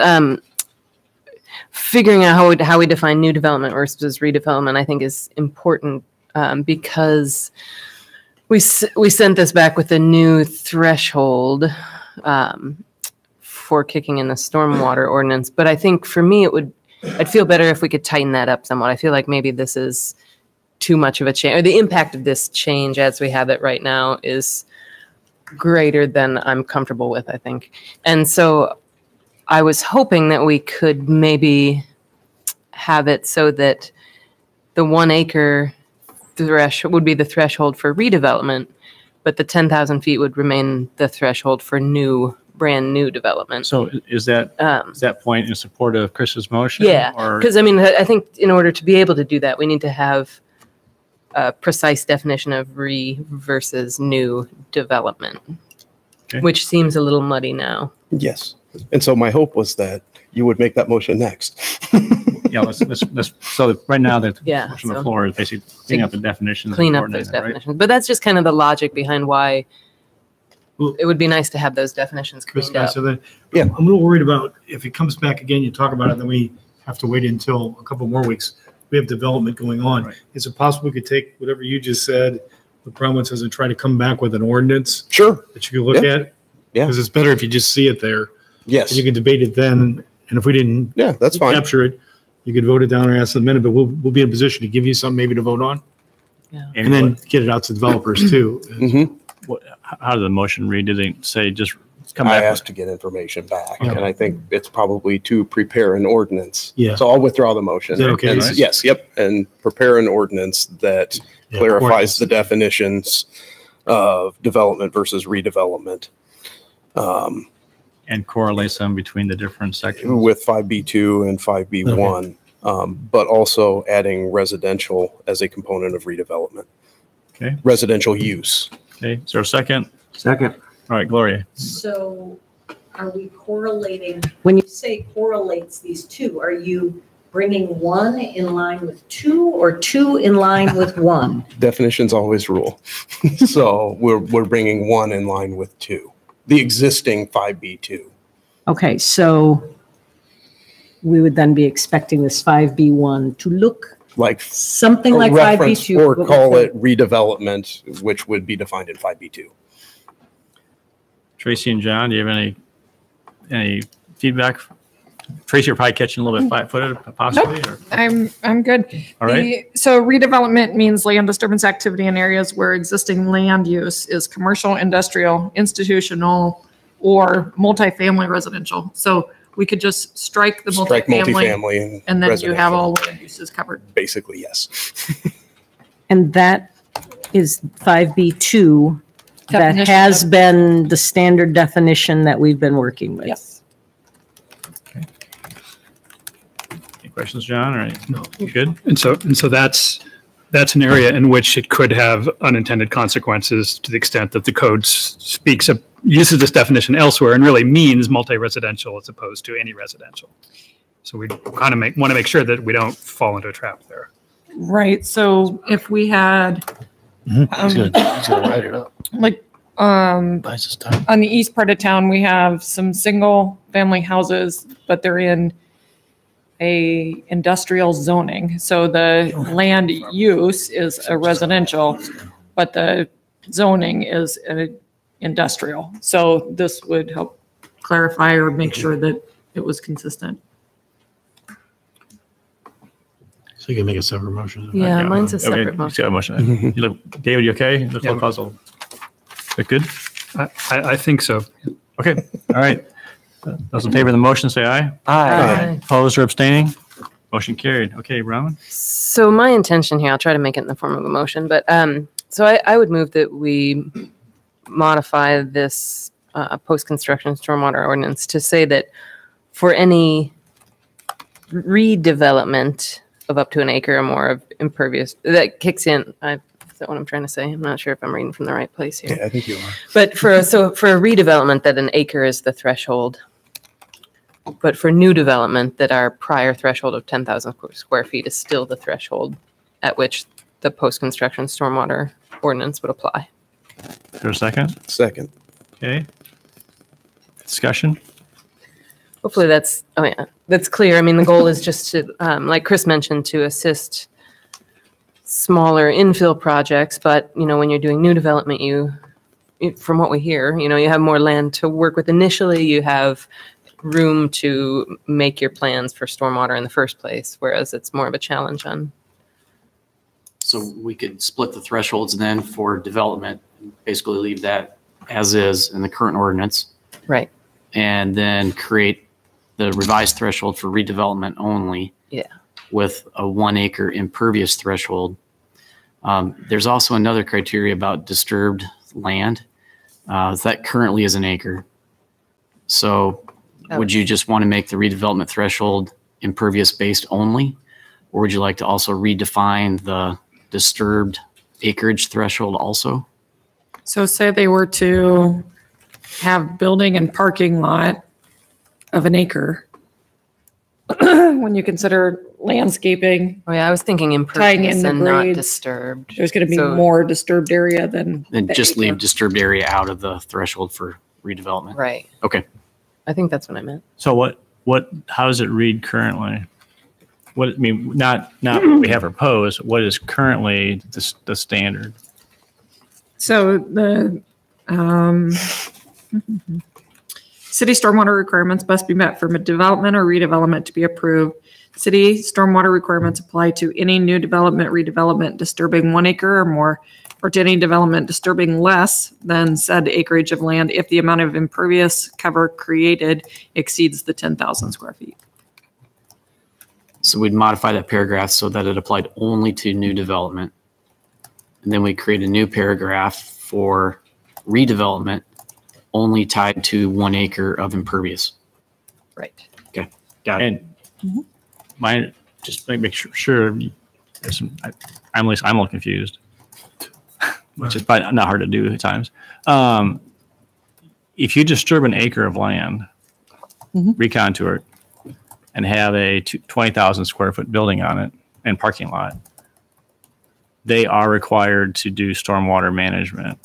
Figuring out how we define new development versus redevelopment, I think, is important because we sent this back with a new threshold for kicking in the stormwater ordinance. But I think for me, I'd feel better if we could tighten that up somewhat. I feel like maybe this is too much of a change, or the impact of this change as we have it right now is greater than I'm comfortable with, I think. And so I was hoping that we could maybe have it so that the 1 acre threshold would be the threshold for redevelopment, but the 10,000 feet would remain the threshold for brand new development. So is that point in support of Chris's motion? Yeah, because I think in order to be able to do that, we need to have a precise definition of versus new development, which seems a little muddy now. Yes. And so my hope was that you would make that motion next. Let's so right now the motion on the so floor is basically cleaning up the definitions. Clean up those definitions. But that's just kind of the logic behind why it would be nice to have those definitions cleaned up. So I'm a little worried about if it comes back again, you talk about it, then we have to wait until a couple more weeks. We have development going on. Right. Is it possible we could take whatever you just said, the province says, and try to come back with an ordinance? Sure. That you could look at? Yeah. Because it's better if you just see it there. Yes. And you can debate it then. And if we didn't that's fine. Capture it, you could vote it down or ask in a minute, but we'll be in a position to give you something maybe to vote on. Yeah. And then get it out to developers too. How did the motion read? Did they say just come back? I asked to get information back, and I think it's probably to prepare an ordinance. Yeah. So I'll withdraw the motion. Is that okay? And, yes. Yep. And prepare an ordinance that clarifies the definitions of development versus redevelopment. And correlates them between the different sections. With 5B2 and 5B1, but also adding residential as a component of redevelopment. Okay. Residential use. Okay. Is there a second? Second. All right, Gloria. So are we correlating, when you say correlates these two, are you bringing one in line with two or two in line with one? Definitions always rule. So we're bringing one in line with two, the existing 5B2. Okay, so we would then be expecting this 5B1 to look like something a like reference 5B2. or call it redevelopment, which would be defined in 5B2. Tracy and John, do you have any feedback? Tracy, you're probably catching a little bit flat-footed, possibly. Nope. I'm good. All right. So redevelopment means land disturbance activity in areas where existing land use is commercial, industrial, institutional, or multifamily residential. So we could just strike the multifamily, and then you have all land uses covered. Basically, yes. And that is 5B2. That Definition has been the standard definition that we've been working with. Yes. Any questions, John? All right. No. You good? And so that's an area in which it could have unintended consequences to the extent that the code uses this definition elsewhere and really means multi-residential as opposed to any residential. So we kind of want to make sure that we don't fall into a trap there. Right. So if we had He's gonna write it up. like on the east part of town, we have some single family houses, but they're in a industrial zoning. So the land use is a residential, but the zoning is an industrial. So this would help clarify or make sure that it was consistent. So you can make a separate motion. Yeah, mine's a Okay, separate you motion. see a motion. You look, David, you okay? You look a Yeah. little puzzled. Is that good? I think so. Okay, all right. Those in favor of the motion, say aye. Aye. Opposed or abstaining? Motion carried. Okay, Rowan? So my intention here, I'll try to make it in the form of a motion, but so I would move that we modify this post-construction stormwater ordinance to say that for any redevelopment of up to an acre or more of impervious, that kicks in, is that what I'm trying to say? I'm not sure if I'm reading from the right place here. Yeah, I think you are. But for a redevelopment, that an acre is the threshold. But for new development, that our prior threshold of 10,000 square feet is still the threshold at which the post-construction stormwater ordinance would apply. Is there a second? Second. Okay. Discussion? Hopefully that's clear. I mean, the goal is just to, like Chris mentioned, to assist smaller infill projects. But, when you're doing new development, from what we hear, you have more land to work with initially. You have room to make your plans for stormwater in the first place, whereas it's more of a challenge on. So we could split the thresholds then for development, basically leave that as is in the current ordinance. Right. And then create the revised threshold for redevelopment only. Yeah. With a 1 acre impervious threshold. There's also another criteria about disturbed land. That currently is an acre. So would you just want to make the redevelopment threshold impervious based only? Or would you like to also redefine the disturbed acreage threshold also? So say they were to have building and parking lot of an acre. When you consider landscaping. Oh yeah, I was thinking tying in impervious the and not grades, disturbed. There's going to be So- more disturbed area than. Then the just acre. leave disturbed area out of the threshold for redevelopment. Right. Okay. I think that's what I meant. So how does it read currently? Not what we have proposed, what is currently the standard? So the city stormwater requirements must be met for development or redevelopment to be approved. City stormwater requirements apply to any new development, redevelopment disturbing 1 acre or more, or to any development disturbing less than said acreage of land if the amount of impervious cover created exceeds the 10,000 square feet. So we'd modify that paragraph so that it applied only to new development. And then we create a new paragraph for redevelopment only tied to 1 acre of impervious. Right. Okay, got it. And just make sure there's some, I'm a little confused, which is probably not hard to do at times. If you disturb an acre of land, recontour it, and have a 20,000 square foot building on it and parking lot, they are required to do stormwater management.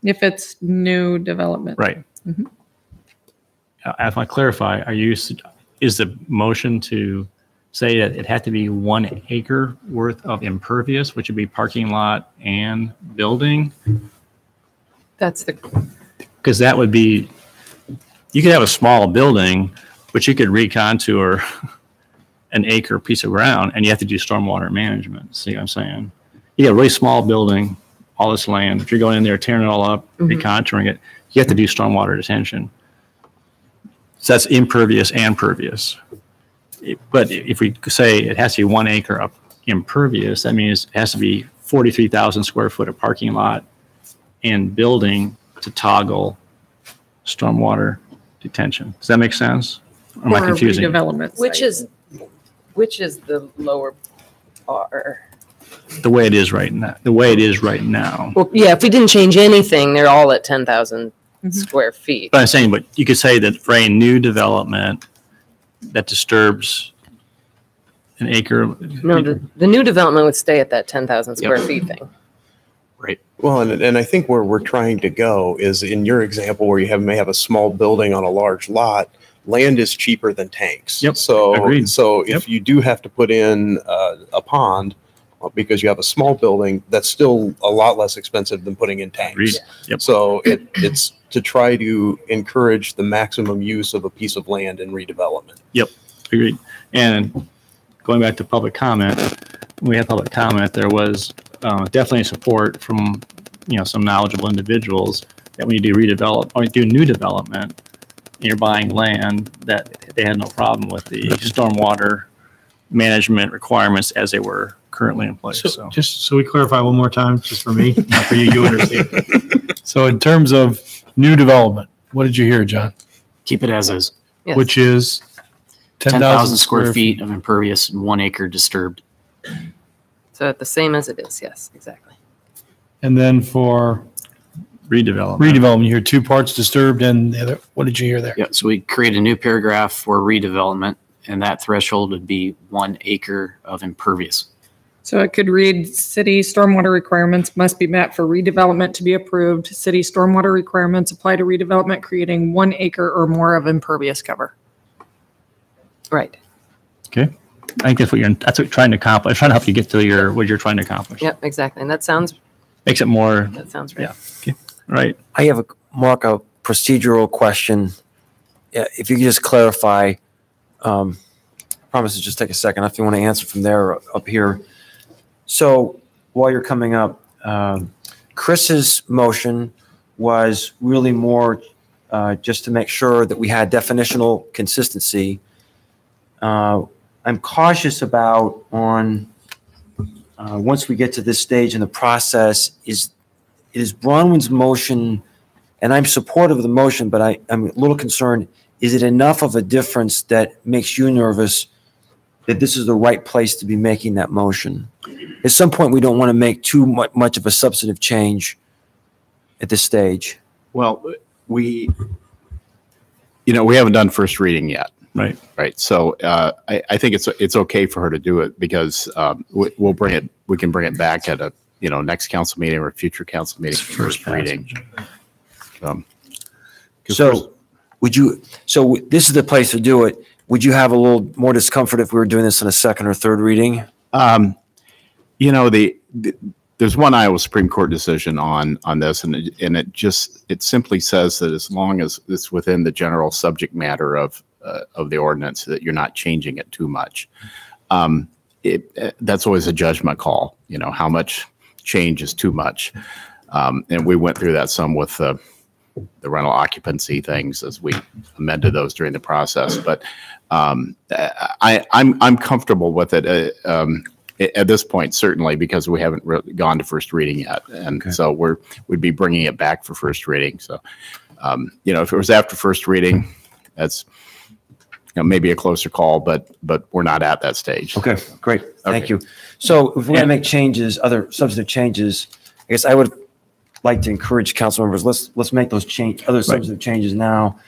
If it's new development. Right. Mhm. I want to clarify, is the motion to say that it had to be 1 acre worth of impervious, which would be parking lot and building? That's the. Because that would be, you could have a small building, but you could recontour an acre piece of ground and you have to do stormwater management. See what I'm saying? You got a really small building, all this land. If you're going in there, tearing it all up, recontouring it, you have to do stormwater detention. So that's impervious and pervious. But if we say it has to be 1 acre of impervious, that means it has to be 43,000 square foot of parking lot and building to toggle stormwater detention. Does that make sense? Or am I confusing? Redevelopment Which site. is the lower bar? The way it is right now. The way it is right now. Well, yeah, if we didn't change anything, they're all at 10,000 square feet. But I'm saying, but you could say that for a new development that disturbs an acre. No, the new development would stay at that 10,000 square feet thing. Right. Well, and I think where we're trying to go is in your example where you may have a small building on a large lot, land is cheaper than tanks. Yep, So, agreed. so Yep. if you do have to put in a pond because you have a small building, that's still a lot less expensive than putting in tanks. Agreed. Yep. So it's to try to encourage the maximum use of a piece of land in redevelopment. Yep, agreed. And going back to public comment, when we had public comment, there was definitely support from, some knowledgeable individuals that when you do redevelop or do new development, and you're buying land, that they had no problem with the stormwater management requirements as they were currently in place. So, So just so we clarify one more time, just for me, not for you, you understand. So in terms of new development, what did you hear, John? Keep it as is. Yes. Which is 10,000 square feet of impervious, 1 acre disturbed. So the same as it is. Yes, exactly. And then for redevelopment, you hear 2 parts disturbed and the other, what did you hear there? Yeah, so we create a new paragraph for redevelopment, and that threshold would be 1 acre of impervious. So it could read, city stormwater requirements must be met for redevelopment to be approved. City stormwater requirements apply to redevelopment creating 1 acre or more of impervious cover. Right. okay. I think that's what what you're trying to accomplish. Trying to help you get to what you're trying to accomplish. Yep, exactly. And that sounds Makes it more, that sounds right. yeah. Okay. Right. I have a procedural question. If you could just clarify, promise to just take a second if you want to answer from there or up here. So while you're coming up, Chris's motion was really more just to make sure that we had definitional consistency. I'm cautious about once we get to this stage in the process, is Bronwyn's motion, and I'm supportive of the motion, but I'm a little concerned, is it enough of a difference that makes you nervous that this is the right place to be making that motion? At some point, we don't want to make too much of a substantive change at this stage. Well, we haven't done first reading yet. Right. Right. So I think it's okay for her to do it because we'll bring it. We can bring it back at a next council meeting or a future council meeting for first reading. So would you? So this is the place to do it. Would you have a little more discomfort if we were doing this in a second or third reading? There's one Iowa Supreme Court decision on this, and it simply says that as long as it's within the general subject matter of the ordinance, that you're not changing it too much. That's always a judgment call. How much change is too much, and we went through that some with the rental occupancy things as we amended those during the process. But I'm comfortable with it at this point, certainly because we haven't really gone to first reading yet, and so we'd be bringing it back for first reading. So if it was after first reading, that's maybe a closer call, but we're not at that stage. Okay, great. Thank you. So if we're going to make changes, other substantive changes, I guess I would like to encourage council members, let's make those other substantive changes now.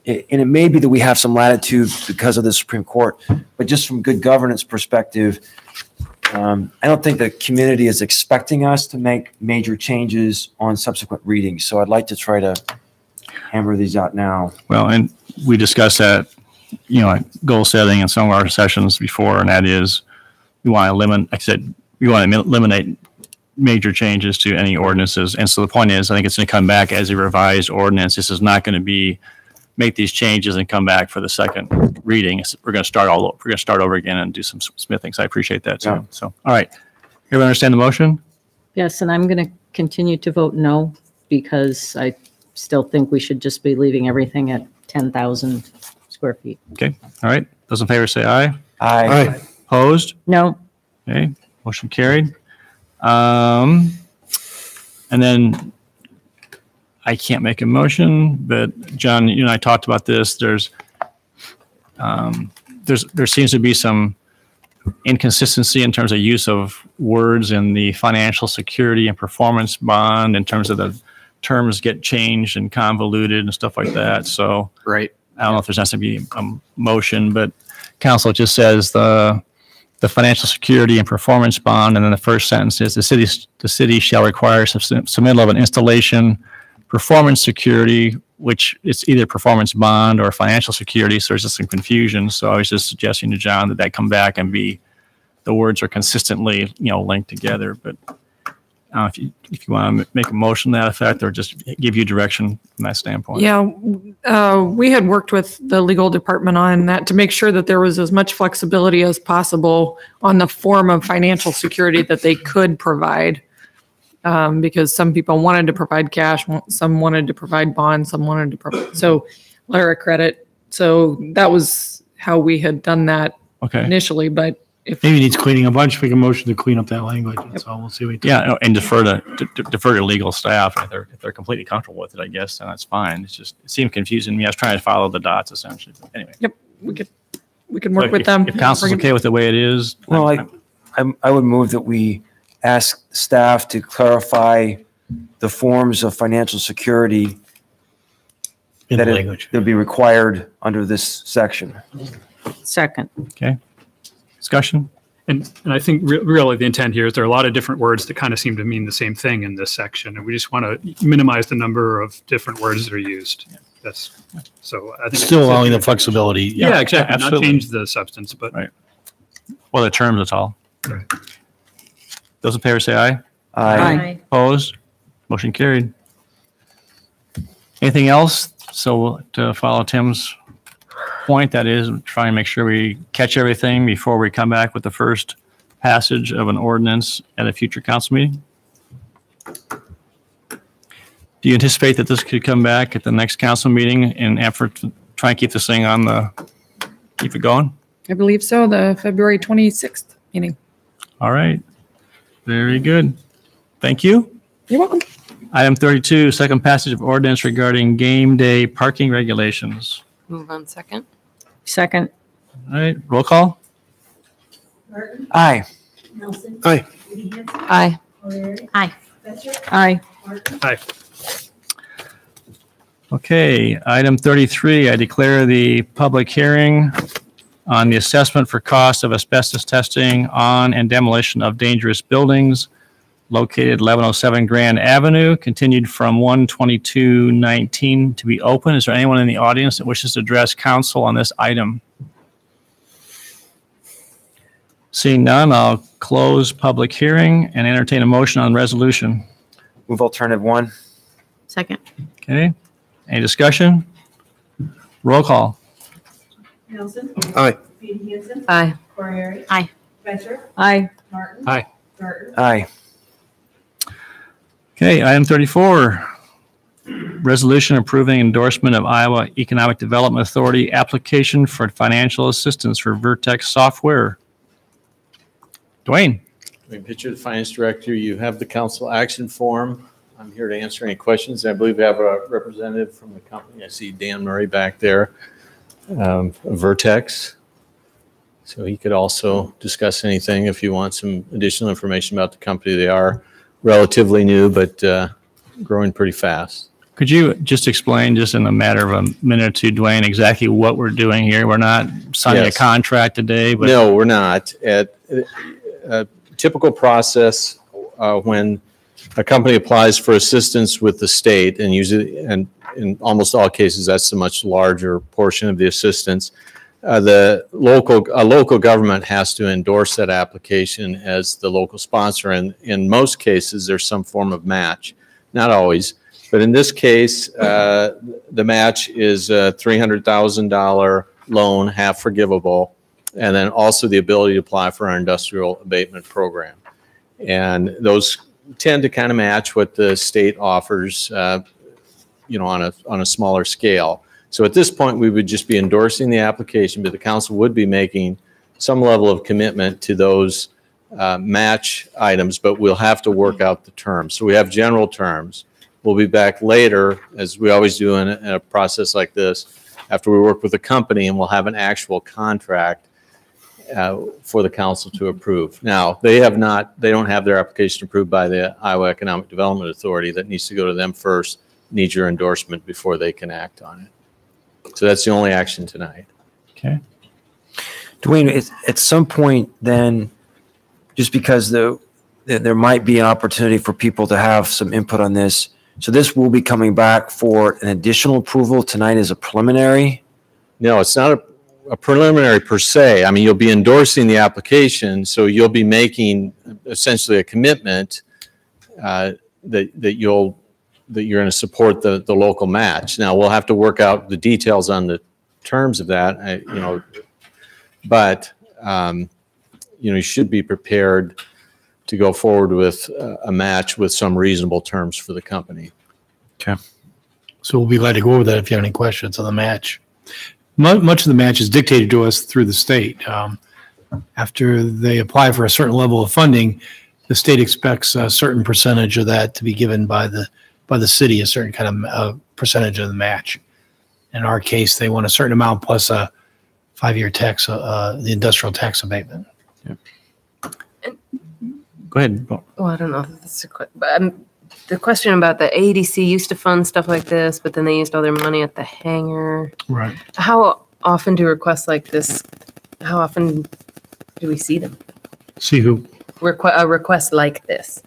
And it may be that we have some latitude because of the Supreme Court, but just from good governance perspective, I don't think the community is expecting us to make major changes on subsequent readings. So I'd like to try to hammer these out now. Well, and we discussed that, goal setting in some of our sessions before, and that is we want to eliminate major changes to any ordinances. And so the point is, I think it's going to come back as a revised ordinance. This is not going to be make these changes and come back for the second reading. We're going to start all over. We're going to start over again and do some smithing. So I appreciate that too. Yeah. So, all right. Everyone understand the motion? Yes, and I'm going to continue to vote no because I still think we should just be leaving everything at 10,000 square feet. Okay. All right. Those in favor say aye. Aye. Opposed? No. Okay. Motion carried. And then I can't make a motion, but John, you and I talked about this. There seems to be some inconsistency in terms of use of words in the financial security and performance bond in terms of the terms get changed and convoluted and stuff like that. So right. I don't know if there's necessarily a motion, but council just says the financial security and performance bond, and then the first sentence is the city shall require submittal of an installation performance security which it's either performance bond or financial security. So there's just some confusion. So I was just suggesting to John that that come back and be, the words are consistently, linked together. But if you want to make a motion to that effect, or just give you direction from that standpoint. Yeah, we had worked with the legal department on that to make sure that there was as much flexibility as possible on the form of financial security that they could provide. Because some people wanted to provide cash, some wanted to provide bonds, some wanted to provide, so letter of credit. So that was how we had done that initially, but if Maybe it needs cleaning a bunch. We can motion to clean up that language. That's all. We'll see. What we do. Yeah, and defer to legal staff if they're completely comfortable with it. I guess, and that's fine. It's just, it seemed confusing to me. I was trying to follow the dots essentially. But anyway. Yep, we can work with them. If council's okay with the way it is. Well, I would move that we ask staff to clarify the forms of financial security In that the language. would be required under this section. Second. Okay. Discussion? And I think really the intent here is there are a lot of different words that kind of seem to mean the same thing in this section, and we just want to minimize the number of different words that are used. That's so. I think Still allowing the flexibility. Yeah, exactly. absolutely. Not change the substance, but Right. Well, the terms, that's all. Right. Those in favor say aye. Aye. Opposed? Motion carried. Anything else? So to follow Tim's point, that is, try and make sure we catch everything before we come back with the first passage of an ordinance at a future council meeting? Do you anticipate that this could come back at the next council meeting in effort to try and keep this thing keep it going? I believe so, the February 26th meeting. All right. Very good. Thank you. You're welcome. Item 32, second passage of ordinance regarding game day parking regulations. Move on second. Second. All right, roll call. Martin? Aye. Nelson? Aye. Judy Hansen? Aye. O'Leary? Aye. Spencer? Aye. Martin? Aye. Okay, item 33, I declare the public hearing on the assessment for cost of asbestos testing on and demolition of dangerous buildings located 1107 Grand Avenue, continued from 1/22/19 to be open. Is there anyone in the audience that wishes to address council on this item? Seeing none, I'll close public hearing and entertain a motion on resolution. Move alternative one. Second. Okay, any discussion? Roll call. Nelson? Aye. Judy Hansen? Aye. O'Leary? Aye. Spencer? Aye. Martin? Aye. Garten? Aye. Okay, item 34, resolution approving endorsement of Iowa Economic Development Authority application for financial assistance for Vertex Software. Dwayne. I mean, picture the finance director, you have the council action form. I'm here to answer any questions. I believe we have a representative from the company. I see Dan Murray back there, Vertex. So he could also discuss anything if you want some additional information about the company. They are relatively new, but growing pretty fast. Could you just explain, just in a matter of a minute or two, Dwayne, exactly what we're doing here? We're not signing Yes. a contract today, but No, we're not. At a typical process, when a company applies for assistance with the state, and usually, and in almost all cases, that's a much larger portion of the assistance, a local government has to endorse that application as the local sponsor, and in most cases, there's some form of match. Not always, but in this case, the match is a $300,000 loan, half forgivable, and then also the ability to apply for our industrial abatement program. And those tend to kind of match what the state offers, on a smaller scale. So at this point, we would just be endorsing the application, but the council would be making some level of commitment to those match items, but we'll have to work out the terms. So we have general terms. We'll be back later, as we always do in a process like this, after we work with the company, and we'll have an actual contract for the council to approve. Now, they don't have their application approved by the Iowa Economic Development Authority. That needs to go to them first, needs your endorsement before they can act on it. So that's the only action tonight. Okay. Dwayne, at some point then, just because there might be an opportunity for people to have some input on this, So this will be coming back for an additional approval. Tonight is a preliminary. No, it's not a preliminary per se. I mean, you'll be endorsing the application, so you'll be making essentially a commitment that you're going to support the local match. Now, we'll have to work out the details on the terms of that, but you should be prepared to go forward with a match with some reasonable terms for the company. Okay. So we'll be glad to go over that if you have any questions on the match. Much of the match is dictated to us through the state. After they apply for a certain level of funding, the state expects a certain percentage of that to be given by the city, a certain kind of percentage of the match. In our case, they want a certain amount plus a 5-year tax, the industrial tax abatement. Yeah. Go ahead. Well, I don't know if that's a question, but the question about the ADC used to fund stuff like this, but then they used all their money at the hangar. Right. How often do requests like this, how often do we see them? See who? A request like this.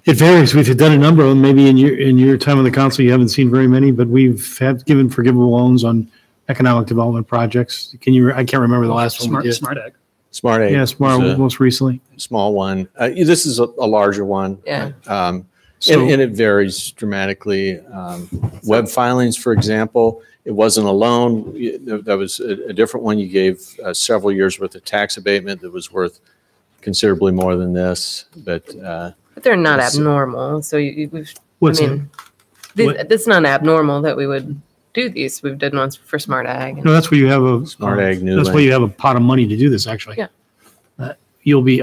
It varies. We've done a number of them. Maybe in your time on the council, you haven't seen very many, but we've given forgivable loans on economic development projects. I can't remember the last one we did. Smart Ag. Smart Ag. Yeah, Smart most recently. Small one. This is a larger one. Yeah. And it varies dramatically. Web filings, for example, it wasn't a loan. That was a different one. You gave several years worth of tax abatement that was worth considerably more than this. But they're not abnormal. So it's not abnormal that we would do these. We've done ones for Smart Ag. No, that's where you have a Smart Ag new. That's why you have a pot of money to do this. Actually, yeah. I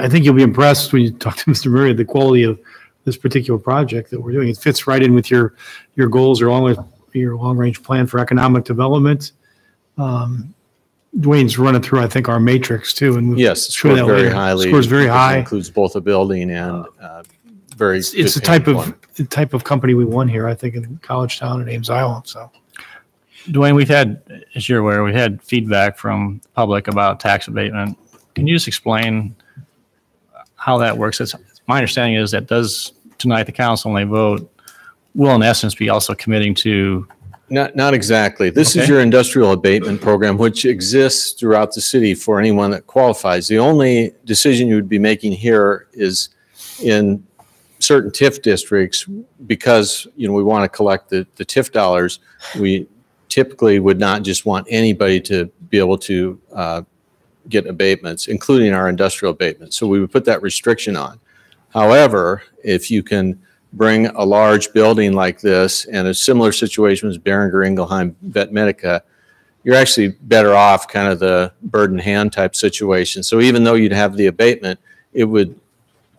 think you'll be impressed when you talk to Mr. Murray at the quality of this particular project that we're doing. It fits right in with your goals, your long range plan for economic development. Dwayne's running through, I think, our matrix too, and yes, scores very highly. Scores very high. Includes both a building and very. It's the type of company we want here, I think, in College Town and Ames Island. So. Dwayne, we've had, as you're aware, we had feedback from the public about tax abatement. Can you just explain how that works? My understanding is that tonight the council, when they vote, will in essence be also committing to. Not exactly. This is your industrial abatement program, which exists throughout the city for anyone that qualifies. The only decision you would be making here is in certain TIF districts, because we want to collect the TIF dollars. We typically would not just want anybody to be able to get abatements, including our industrial abatements. So we would put that restriction on. However, if you can bring a large building like this and a similar situation as Beringer Ingelheim Vet Medica, you're actually better off kind of the bird in hand type situation. So even though you'd have the abatement,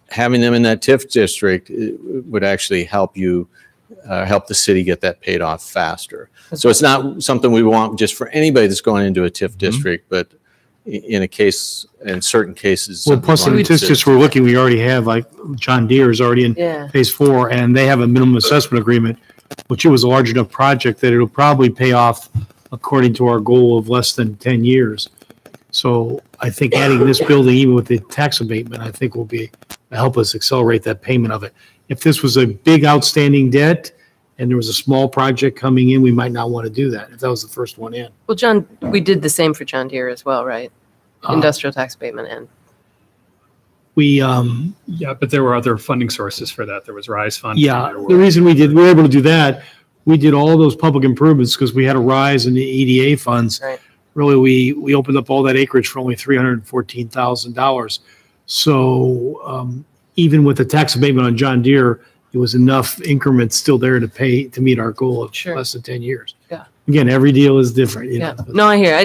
having them in that TIF district would actually help you help the city get that paid off faster. So it's not something we want just for anybody that's going into a TIF district, but in certain cases. Well, plus the statistics we're looking, we already have, like John Deere is already in phase 4, and they have a minimum assessment agreement, which it was a large enough project that it'll probably pay off according to our goal of less than 10 years. So I think adding this building, even with the tax abatement, I think will help us accelerate that payment of it. If this was a big outstanding debt and there was a small project coming in, we might not want to do that if that was the first one in. Well, John, we did the same for John Deere as well, right? Industrial tax abatement and. Yeah, but there were other funding sources for that. There was RISE Fund. Yeah, the reason we were able to do that, we did all those public improvements because we had a rise in the EDA funds. Right. Really, we opened up all that acreage for only $314,000. So even with the tax abatement on John Deere, it was enough increments still there to meet our goal of less than 10 years. Yeah. Again, every deal is different. Yeah. No, I hear.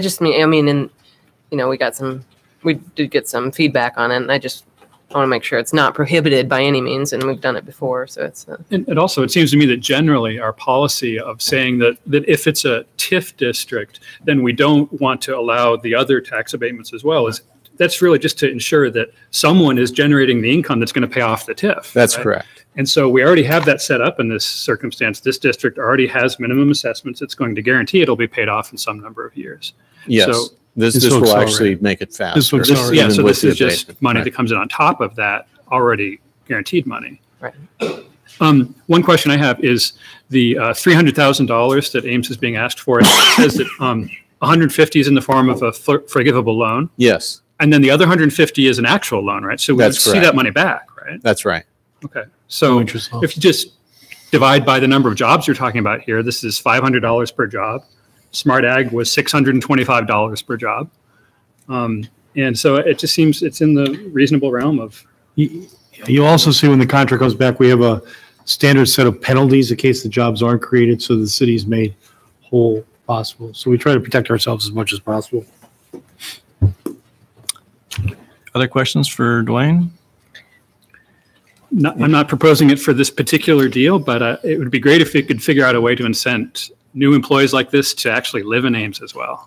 We did get some feedback on it, and I just want to make sure it's not prohibited by any means, and we've done it before, so it's. And also, it seems to me that generally our policy of saying that if it's a TIF district, then we don't want to allow the other tax abatements as well. That's really just to ensure that someone is generating the income that's going to pay off the TIF. That's correct. And so we already have that set up in this circumstance. This district already has minimum assessments. It's going to guarantee it'll be paid off in some number of years. Yes. So this will actually make it faster. So this is just money that comes in on top of that already guaranteed money. Right. One question I have is the $300,000 that Ames is being asked for. It says that 150 is in the form of a forgivable loan. Yes. And then the other 150 is an actual loan, right? So we would That's see correct. that money back, right? That's right. Okay. So if you just divide by the number of jobs you're talking about here, this is $500 per job. Smart Ag was $625 per job. And so it just seems it's in the reasonable realm of. You also see when the contract comes back, we have a standard set of penalties in case the jobs aren't created, so the city's made whole possible. So we try to protect ourselves as much as possible. Other questions for Dwayne? I'm not proposing it for this particular deal, but it would be great if we could figure out a way to incent new employees like this to actually live in Ames as well.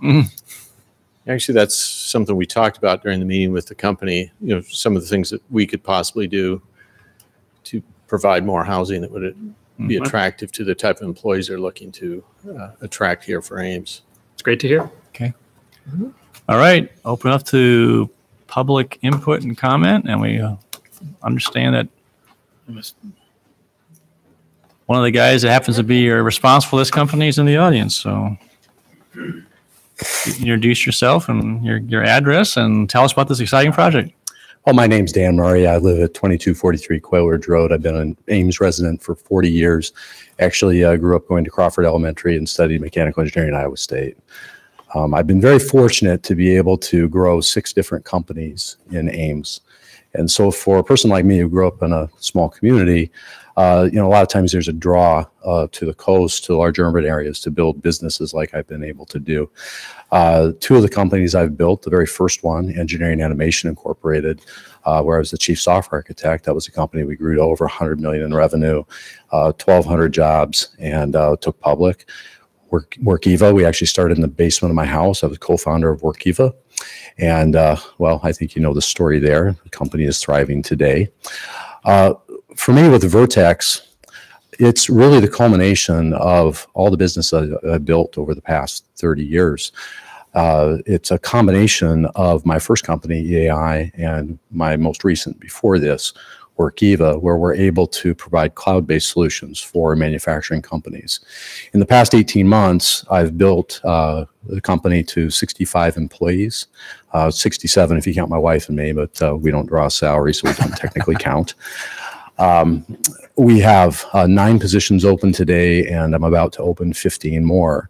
Actually, that's something we talked about during the meeting with the company. You know, some of the things that we could possibly do to provide more housing that would be attractive to the type of employees they're looking to attract here for Ames. It's great to hear. Okay. All right. Open up to public input and comment, and we understand that one of the guys that happens to be responsible for this company is in the audience. So introduce yourself and your address and tell us about this exciting project. Well, my name's Dan Murray. I live at 2243 Quail Ridge Road. I've been an Ames resident for 40 years. Actually, I grew up going to Crawford Elementary and studied mechanical engineering at Iowa State. I've been very fortunate to be able to grow 6 different companies in Ames. And so for a person like me who grew up in a small community, a lot of times there's a draw to the coast, to large urban areas to build businesses like I've been able to do. 2 of the companies I've built, the very first one, Engineering Animation Incorporated, where I was the chief software architect. That was a company we grew to over 100 million in revenue, 1,200 jobs, and took public. Workiva, we actually started in the basement of my house. I was co-founder of Workiva. And well, I think you know the story there. The company is thriving today. For me with Vertex, it's really the culmination of all the business I've built over the past 30 years. It's a combination of my first company, EAI, and my most recent before this, Workiva, where we're able to provide cloud-based solutions for manufacturing companies. In the past 18 months, I've built the company to 65 employees, 67 if you count my wife and me, but we don't draw a salary, so we don't technically count. We have 9 positions open today, and I'm about to open 15 more.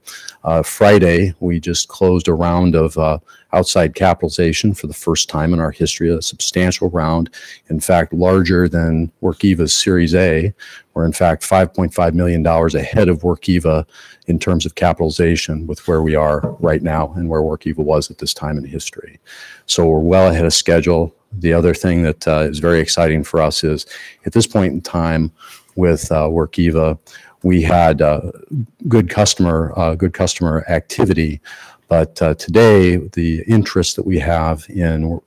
Friday, we just closed a round of outside capitalization for the first time in our history, a substantial round, in fact, larger than Workiva's Series A. We're in fact $5.5 million ahead of Workiva in terms of capitalization with where we are right now and where Workiva was at this time in history. So we're well ahead of schedule. The other thing that is very exciting for us is at this point in time with Workiva, we had good customer activity, but today the interest that we have in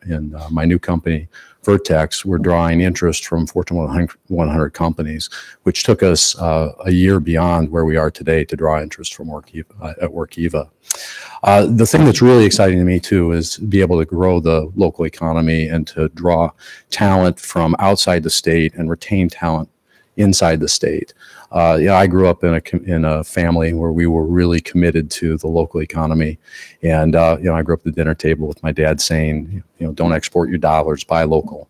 my new company, Vertex, we're drawing interest from Fortune 100 companies, which took us a year beyond where we are today to draw interest from Workiva. The thing that's really exciting to me too is be able to grow the local economy and to draw talent from outside the state and retain talent inside the state. I grew up in a family where we were really committed to the local economy, and I grew up at the dinner table with my dad saying, don't export your dollars, buy local.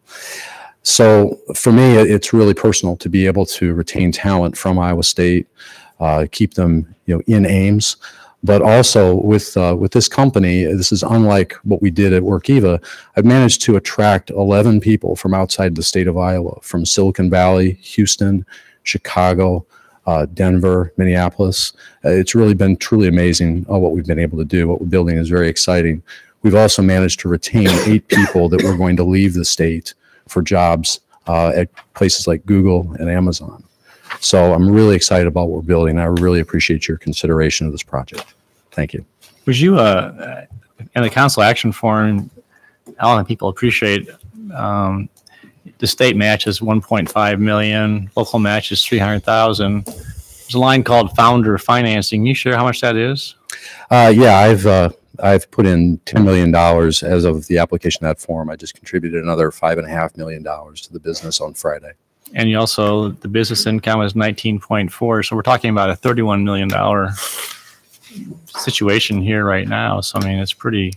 So for me, it's really personal to be able to retain talent from Iowa State, keep them in Ames. But also with this company, this is unlike what we did at Workiva. I've managed to attract 11 people from outside the state of Iowa, from Silicon Valley, Houston, Chicago, Denver, Minneapolis. It's really been truly amazing what we've been able to do. What we're building is very exciting. We've also managed to retain 8 people that were going to leave the state for jobs at places like Google and Amazon. So I'm really excited about what we're building. I really appreciate your consideration of this project. Thank you. Would you, in the council action forum, Alan, people appreciate the state match is 1.5 million, local match is 300,000. There's a line called founder financing. Can you share how much that is? Yeah, I've put in $10 million as of the application of that form. I just contributed another $5.5 million to the business on Friday. And you also, the business income is 19.4. So we're talking about a $31 million situation here right now. So, I mean, it's pretty.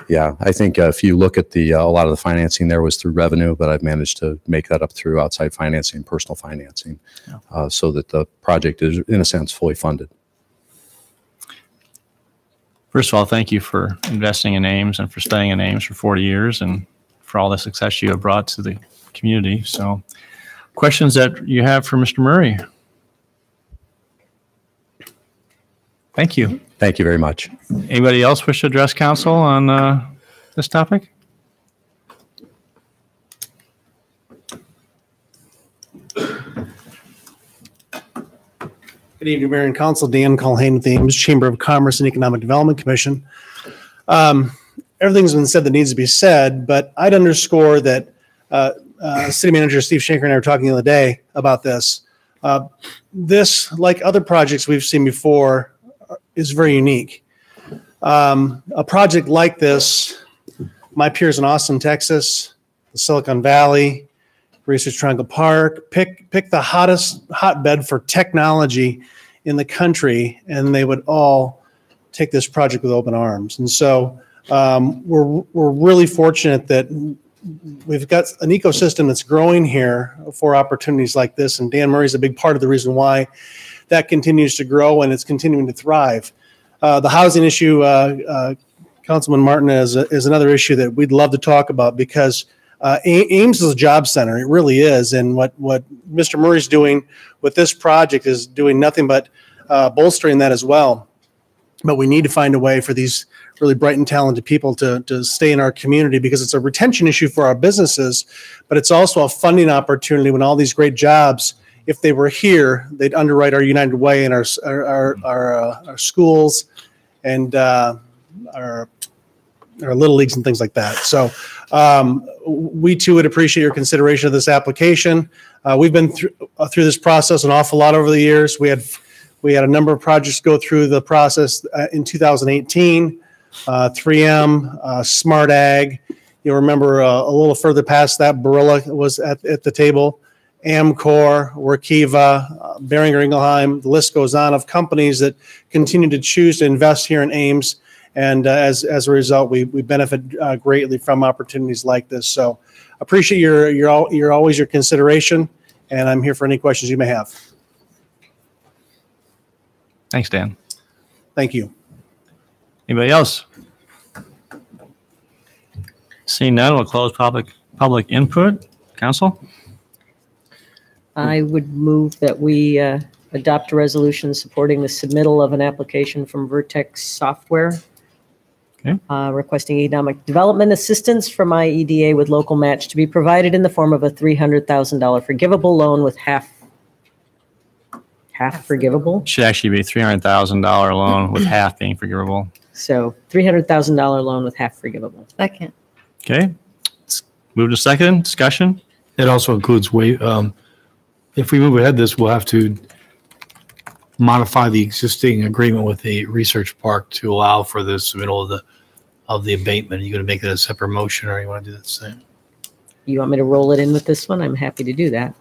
Yeah, I think if you look at a lot of the financing there was through revenue, but I've managed to make that up through outside financing, personal financing, so that the project is, in a sense, fully funded. First of all, thank you for investing in Ames and for staying in Ames for 40 years and for all the success you have brought to the community. So, questions that you have for Mr. Murray? Thank you. Thank you very much. Anybody else wish to address council on this topic? Good evening, Mayor and Council. Dan Culhane with the Ames Chamber of Commerce and Economic Development Commission. Everything's been said that needs to be said, but I'd underscore that City Manager Steve Shanker and I were talking the other day about this. This, like other projects we've seen before, is very unique. A project like this, my peers in Austin, Texas, the Silicon Valley, Research Triangle Park, pick the hotbed for technology in the country, and they would all take this project with open arms. And so we're really fortunate that we've got an ecosystem that's growing here for opportunities like this, and Dan Murray's a big part of the reason why that continues to grow and it's continuing to thrive. The housing issue, Councilman Martin, is another issue that we'd love to talk about, because Ames is a job center. It really is. And what Mr. Murray's doing with this project is doing nothing but bolstering that as well. But we need to find a way for these really bright and talented people to stay in our community, because it's a retention issue for our businesses, but it's also a funding opportunity when all these great jobs, if they were here, they'd underwrite our United Way and our schools and our little leagues and things like that. So we too would appreciate your consideration of this application. We've been through this process an awful lot over the years. We had a number of projects go through the process in 2018. 3M, Smart Ag. You'll remember a little further past that, Barilla was at the table. Amcor, Workiva, Beringer Ingelheim, the list goes on of companies that continue to choose to invest here in Ames. And as a result, we benefit greatly from opportunities like this. So appreciate your always your consideration, and I'm here for any questions you may have. Thanks, Dan. Thank you. Anybody else? Seeing none, we'll close public input. Council? I would move that we adopt a resolution supporting the submittal of an application from Vertex Software, requesting economic development assistance from IEDA with local match to be provided in the form of a $300,000 forgivable loan with half forgivable. Should actually be $300,000 loan with half being forgivable. So $300,000 loan with half forgivable. Second. Okay. Move to second. Discussion. It also includes if we move ahead this, we'll have to modify the existing agreement with the research park to allow for the submittal of the abatement. Are you going to make that a separate motion, or you want to do that same? You want me to roll it in with this one? I'm happy to do that.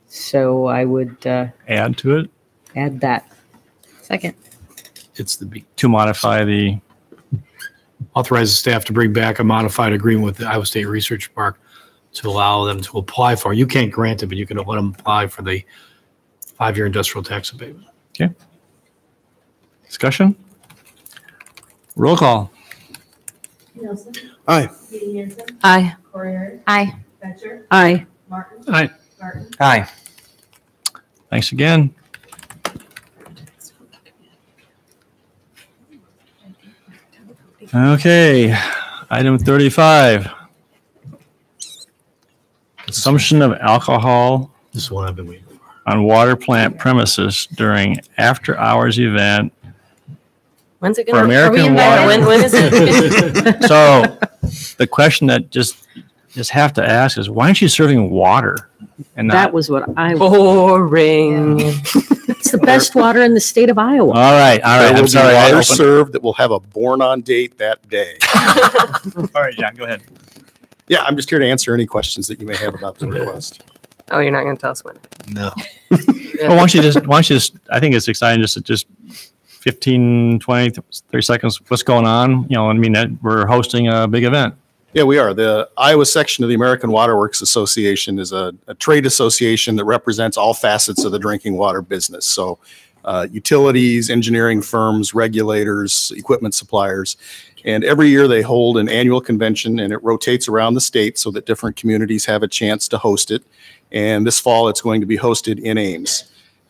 So I would add to it. Add that. Second. It's the to modify the authorize the staff to bring back a modified agreement with the Iowa State Research Park to allow them to apply for. You can't grant it, but you can let them apply for the 5-year industrial tax abatement. Okay. Discussion. Roll call. Nelson. Aye. Hanson. Aye. Corey. Aye. Fetcher. Aye. Martin. Aye. Garten. Aye. Thanks again. Okay, item 35. Consumption of alcohol. This is what I've been waiting for. On water plant premises during after-hours event. When's it For going to? American Water. When is it? So the question that just have to ask is, why aren't you serving water? And not, That was what I. Boring. It's the best water in the state of Iowa. all right. There will I'm be sorry. I water opened- served that will have a born-on date that day. All right, John, go ahead. Yeah, I'm just here to answer any questions that you may have about the request. Oh, you're not going to tell us when. No. Well, why don't you just, I think it's exciting just 15, 20, 30 seconds, what's going on? You know, I mean, we're hosting a big event. Yeah, we are. The Iowa section of the American Water Works Association is a trade association that represents all facets of the drinking water business. So utilities, engineering firms, regulators, equipment suppliers. And every year they hold an annual convention, and it rotates around the state so that different communities have a chance to host it. And this fall it's going to be hosted in Ames.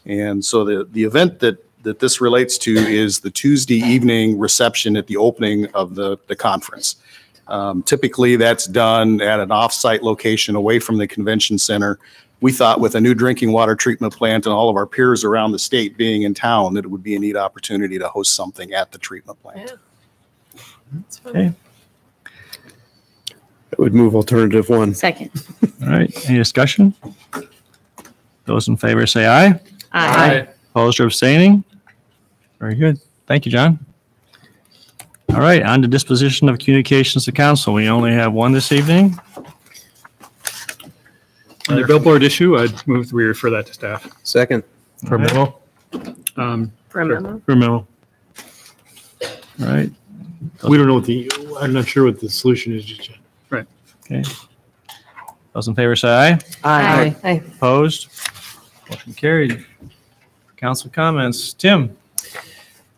And so the event that this relates to is the Tuesday evening reception at the opening of the conference. Typically that's done at an off-site location away from the convention center. We thought with a new drinking water treatment plant and all of our peers around the state being in town, that it would be a neat opportunity to host something at the treatment plant. Okay. I would move alternative one. Second. All right. Any discussion? Those in favor say aye. Aye. Opposed or abstaining? Very good. Thank you, John. All right, on to disposition of communications to council. We only have one this evening. On the billboard issue, I'd move that we refer that to staff. Second. For memo? For a memo? For memo. All right. We don't know I'm not sure what the solution is just yet. Right. Okay. Those in favor say aye. Aye. Aye. Opposed? Motion carried. Council comments. Tim?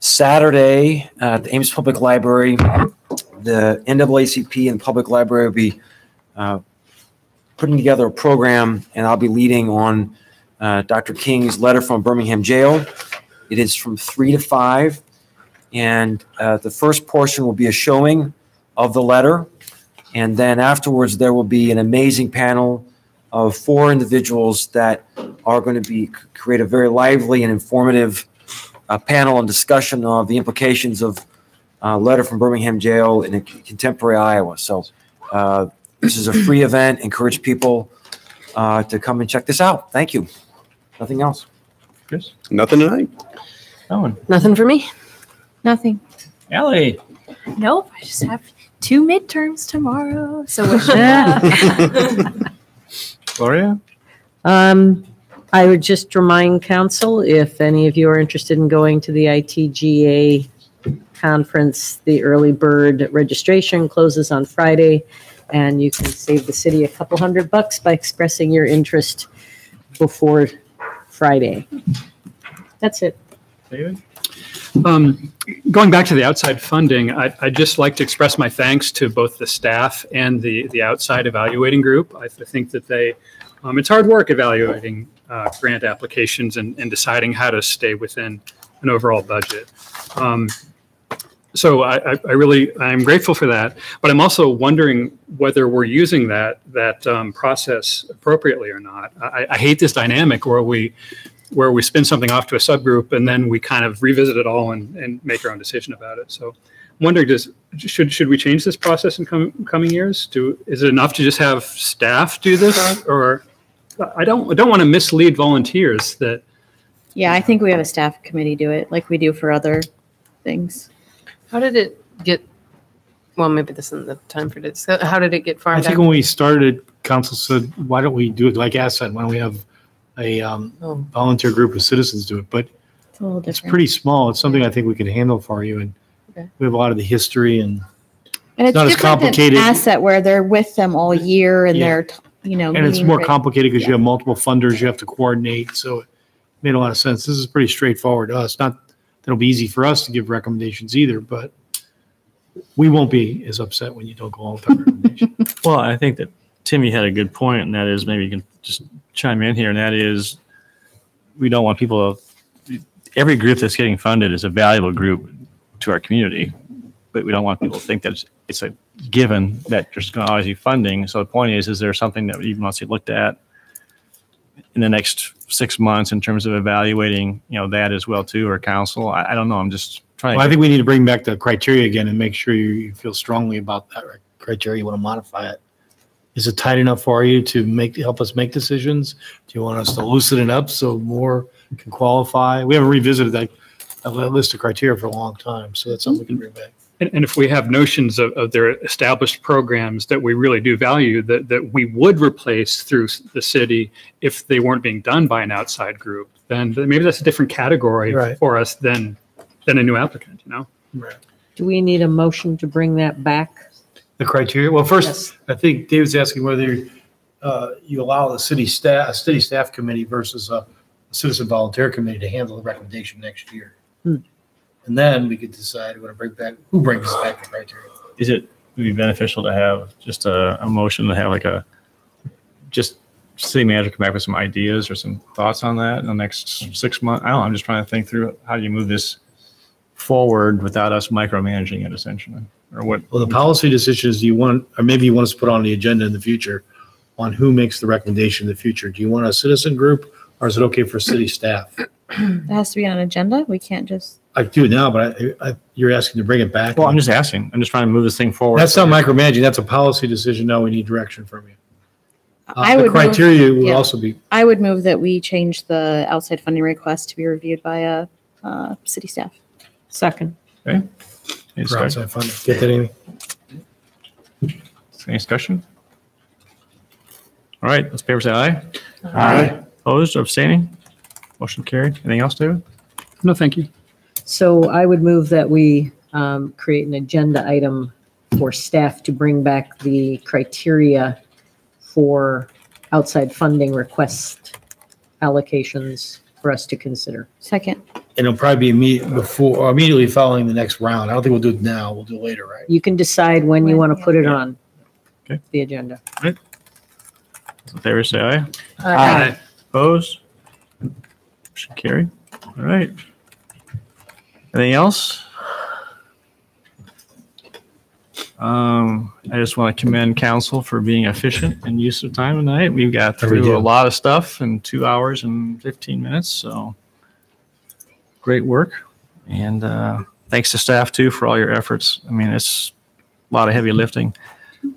Saturday at the Ames Public Library, the NAACP and Public Library will be putting together a program, and I'll be leading on Dr. King's letter from Birmingham Jail. It is from 3 to 5, and the first portion will be a showing of the letter, and then afterwards there will be an amazing panel of 4 individuals that are going to create a very lively and informative panel and discussion of the implications of a letter from Birmingham Jail in contemporary Iowa. So this is a free event. Encourage people to come and check this out. Thank you. Nothing else. Chris? Nothing tonight. Owen? Nothing for me. Nothing. Allie? Nope. I just have 2 midterms tomorrow. So wish me luck. Gloria? I would just remind council, if any of you are interested in going to the ITGA conference, the early bird registration closes on Friday, and you can save the city a couple $100 by expressing your interest before Friday. That's it. David? Going back to the outside funding, I'd just like to express my thanks to both the staff and the outside evaluating group. I think that it's hard work evaluating grant applications and deciding how to stay within an overall budget. So I'm grateful for that, but I'm also wondering whether we're using that process appropriately or not. I hate this dynamic where we spin something off to a subgroup and then we kind of revisit it all and make our own decision about it. So I'm wondering, should we change this process in coming years? Is it enough to just have staff do this, or I don't want to mislead volunteers that. Yeah, I think we have a staff committee do it like we do for other things. How did it get, well, maybe this isn't the time for this. How did it get I farmed think out? when we started, council said, why don't we do it like Ash said, why don't we have a volunteer group of citizens do it? But It's a little different. it's pretty small. It's something I think we can handle for you. And Okay. we have a lot of the history and And it's not as different than complicated. asset where they're with them all year and Yeah. they're, And it's meeting more right- complicated because you have multiple funders you have to coordinate. So it made a lot of sense. This is pretty straightforward to us. Not that it'll be easy for us to give recommendations either, but we won't be as upset when you don't go along with our recommendation. Well, I think that Timmy had a good point, and that is, maybe you can just chime in here, and that is, we don't want people every group that's getting funded is a valuable group to our community, but we don't want people to think that it's a given that there's going to always be funding. So the point is there something that you want to see looked at in the next 6 months in terms of evaluating, that as well too, or council? I don't know. I'm just trying. Well, I think we need to bring back the criteria again and make sure you feel strongly about that criteria. You want to modify it. Is it tight enough for you to help us make decisions? Do you want us to loosen it up so more can qualify? We haven't revisited that list of criteria for a long time, so that's something we can bring back. And if we have notions of their established programs that we really do value, that we would replace through the city if they weren't being done by an outside group, then maybe that's a different category for us than a new applicant, you know? Right. Do we need a motion to bring that back? The criteria? Well, first, I think David's asking whether you allow the city staff committee versus a citizen volunteer committee to handle the recommendation next year. And then we could decide who brings back the criteria. Is it would be beneficial to have just a motion to have just city manager come back with some ideas or some thoughts on that in the next 6 months? I don't know. I'm just trying to think through how do you move this forward without us micromanaging it essentially, or what? Well, the policy decisions maybe you want us to put on the agenda in the future on who makes the recommendation in the future. Do you want a citizen group or is it okay for city staff? It has to be on an agenda. We can't just. I do it now, but you're asking to bring it back. Well, I'm just asking. I'm just trying to move this thing forward. That's not micromanaging. That's a policy decision. Now we need direction from you. I would the criteria would also be. I would move that we change the outside funding request to be reviewed by a city staff. Second. Okay. For outside funding. Get that, Amy? Any discussion? All right, let's favor say aye. Aye. Opposed or abstaining? Motion carried. Anything else, David? No, thank you. So I would move that we create an agenda item for staff to bring back the criteria for outside funding request allocations for us to consider. Second. And it'll probably be immediately following the next round. I don't think we'll do it now. We'll do it later, right? You can decide when you want to put it on the agenda. All right. In favor, say aye. Aye. Opposed? Motion carried. All right. Anything else? I just want to commend council for being efficient in use of time tonight. We've got through a lot of stuff in 2 hours and 15 minutes, so great work. And thanks to staff too for all your efforts. I mean, it's a lot of heavy lifting.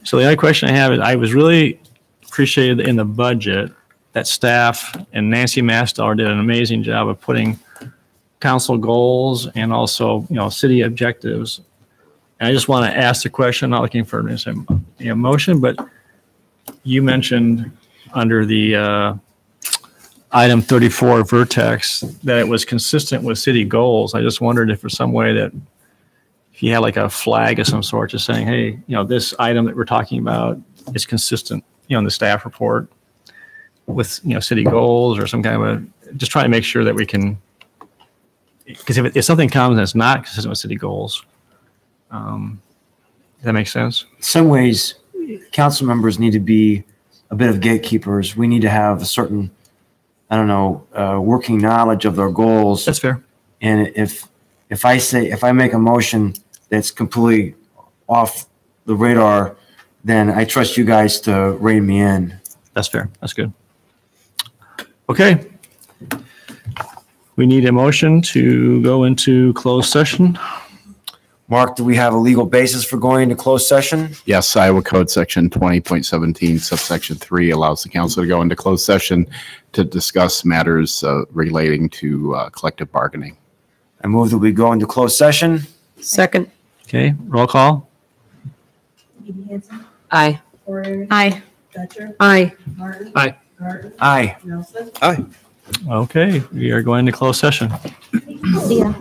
So the other question I have is I was really appreciated in the budget that staff and Nancy Mastalor did an amazing job of putting council goals and also, city objectives. And I just want to ask the question, not looking for a motion, but you mentioned under the item 34 Vertex that it was consistent with city goals. I just wondered if there's some way that if you had like a flag of some sort just saying, hey, this item that we're talking about is consistent, in the staff report with, city goals or some kind of just trying to make sure that we can, because if something comes that's not consistent with city goals, does that make sense? In some ways, council members need to be a bit of gatekeepers. We need to have a certain, working knowledge of their goals. That's fair. And if I make a motion that's completely off the radar, then I trust you guys to rein me in. That's fair. That's good. Okay. We need a motion to go into closed session. Mark, do we have a legal basis for going into closed session? Yes, Iowa Code Section 20.17 subsection 3 allows the council to go into closed session to discuss matters relating to collective bargaining. I move that we go into closed session. Second. Okay, roll call. Aye. Aye. Aye. Aye. Aye. Aye. Okay, we are going to closed session. See ya.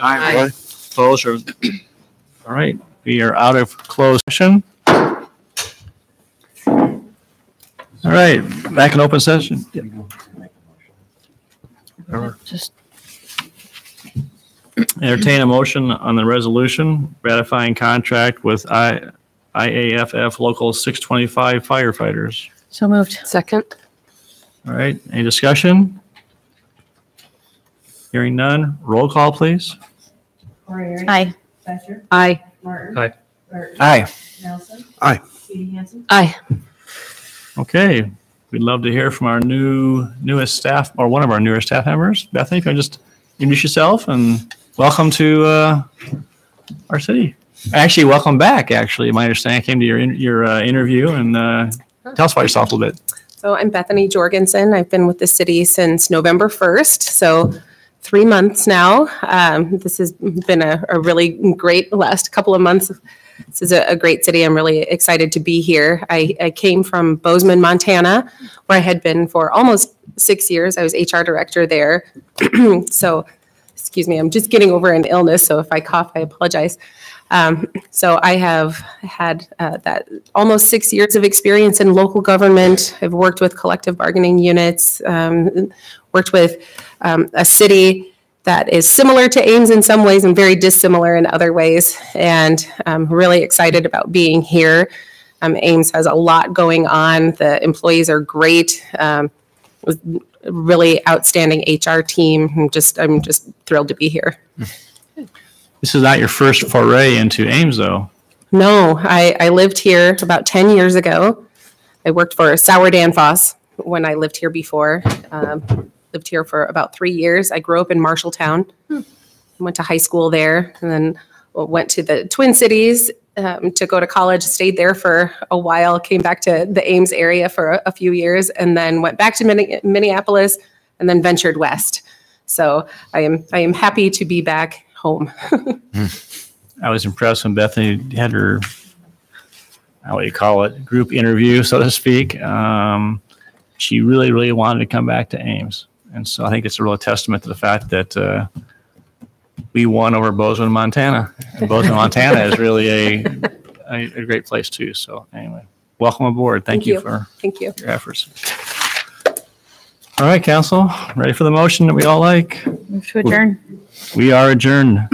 Aye. Opposed? All right, we are out of closed session. All right, back in open session. Just Entertain a motion on the resolution ratifying contract with IAFF Local 625 firefighters. so moved. Second. All right, any discussion? Hearing none, roll call, please. Corey. Aye. Fletcher. Aye. Martin. Aye. Burton. Aye. Nelson. Aye. Edie Hanson. Aye. Okay, we'd love to hear from our newest staff, or one of our newer staff members. Bethany, if you can just introduce yourself and welcome to our city. Actually, welcome back, actually. My understanding, I came to your interview, and tell us about yourself a little bit. So I'm Bethany Jorgensen. I've been with the city since November 1st, so 3 months now. This has been a really great last couple of months. This is a great city. I'm really excited to be here. I came from Bozeman, Montana, where I had been for almost 6 years. I was HR director there. So, excuse me, I'm just getting over an illness, so if I cough, I apologize. So I have had that almost 6 years of experience in local government. I've worked with collective bargaining units, worked with a city that is similar to Ames in some ways and very dissimilar in other ways. And I'm really excited about being here. Ames has a lot going on. The employees are great. With a really outstanding HR team. I'm just thrilled to be here. This is not your first foray into Ames, though. No, I lived here about 10 years ago. I worked for Sauer Danfoss when I lived here before. Lived here for about 3 years. I grew up in Marshalltown. Went to high school there, and then went to the Twin Cities to go to college. Stayed there for a while. Came back to the Ames area for a few years, and then went back to Minneapolis, and then ventured west. So I am happy to be back home. I was impressed when Bethany had her, how do you call it, group interview, so to speak. She really, really wanted to come back to Ames. And so I think it's a real testament to the fact that we won over Bozeman, Montana. And Bozeman, Montana is really a great place too. So anyway, welcome aboard. Thank you for your efforts. All right, council, ready for the motion that we all like? Move to adjourn. We are adjourned.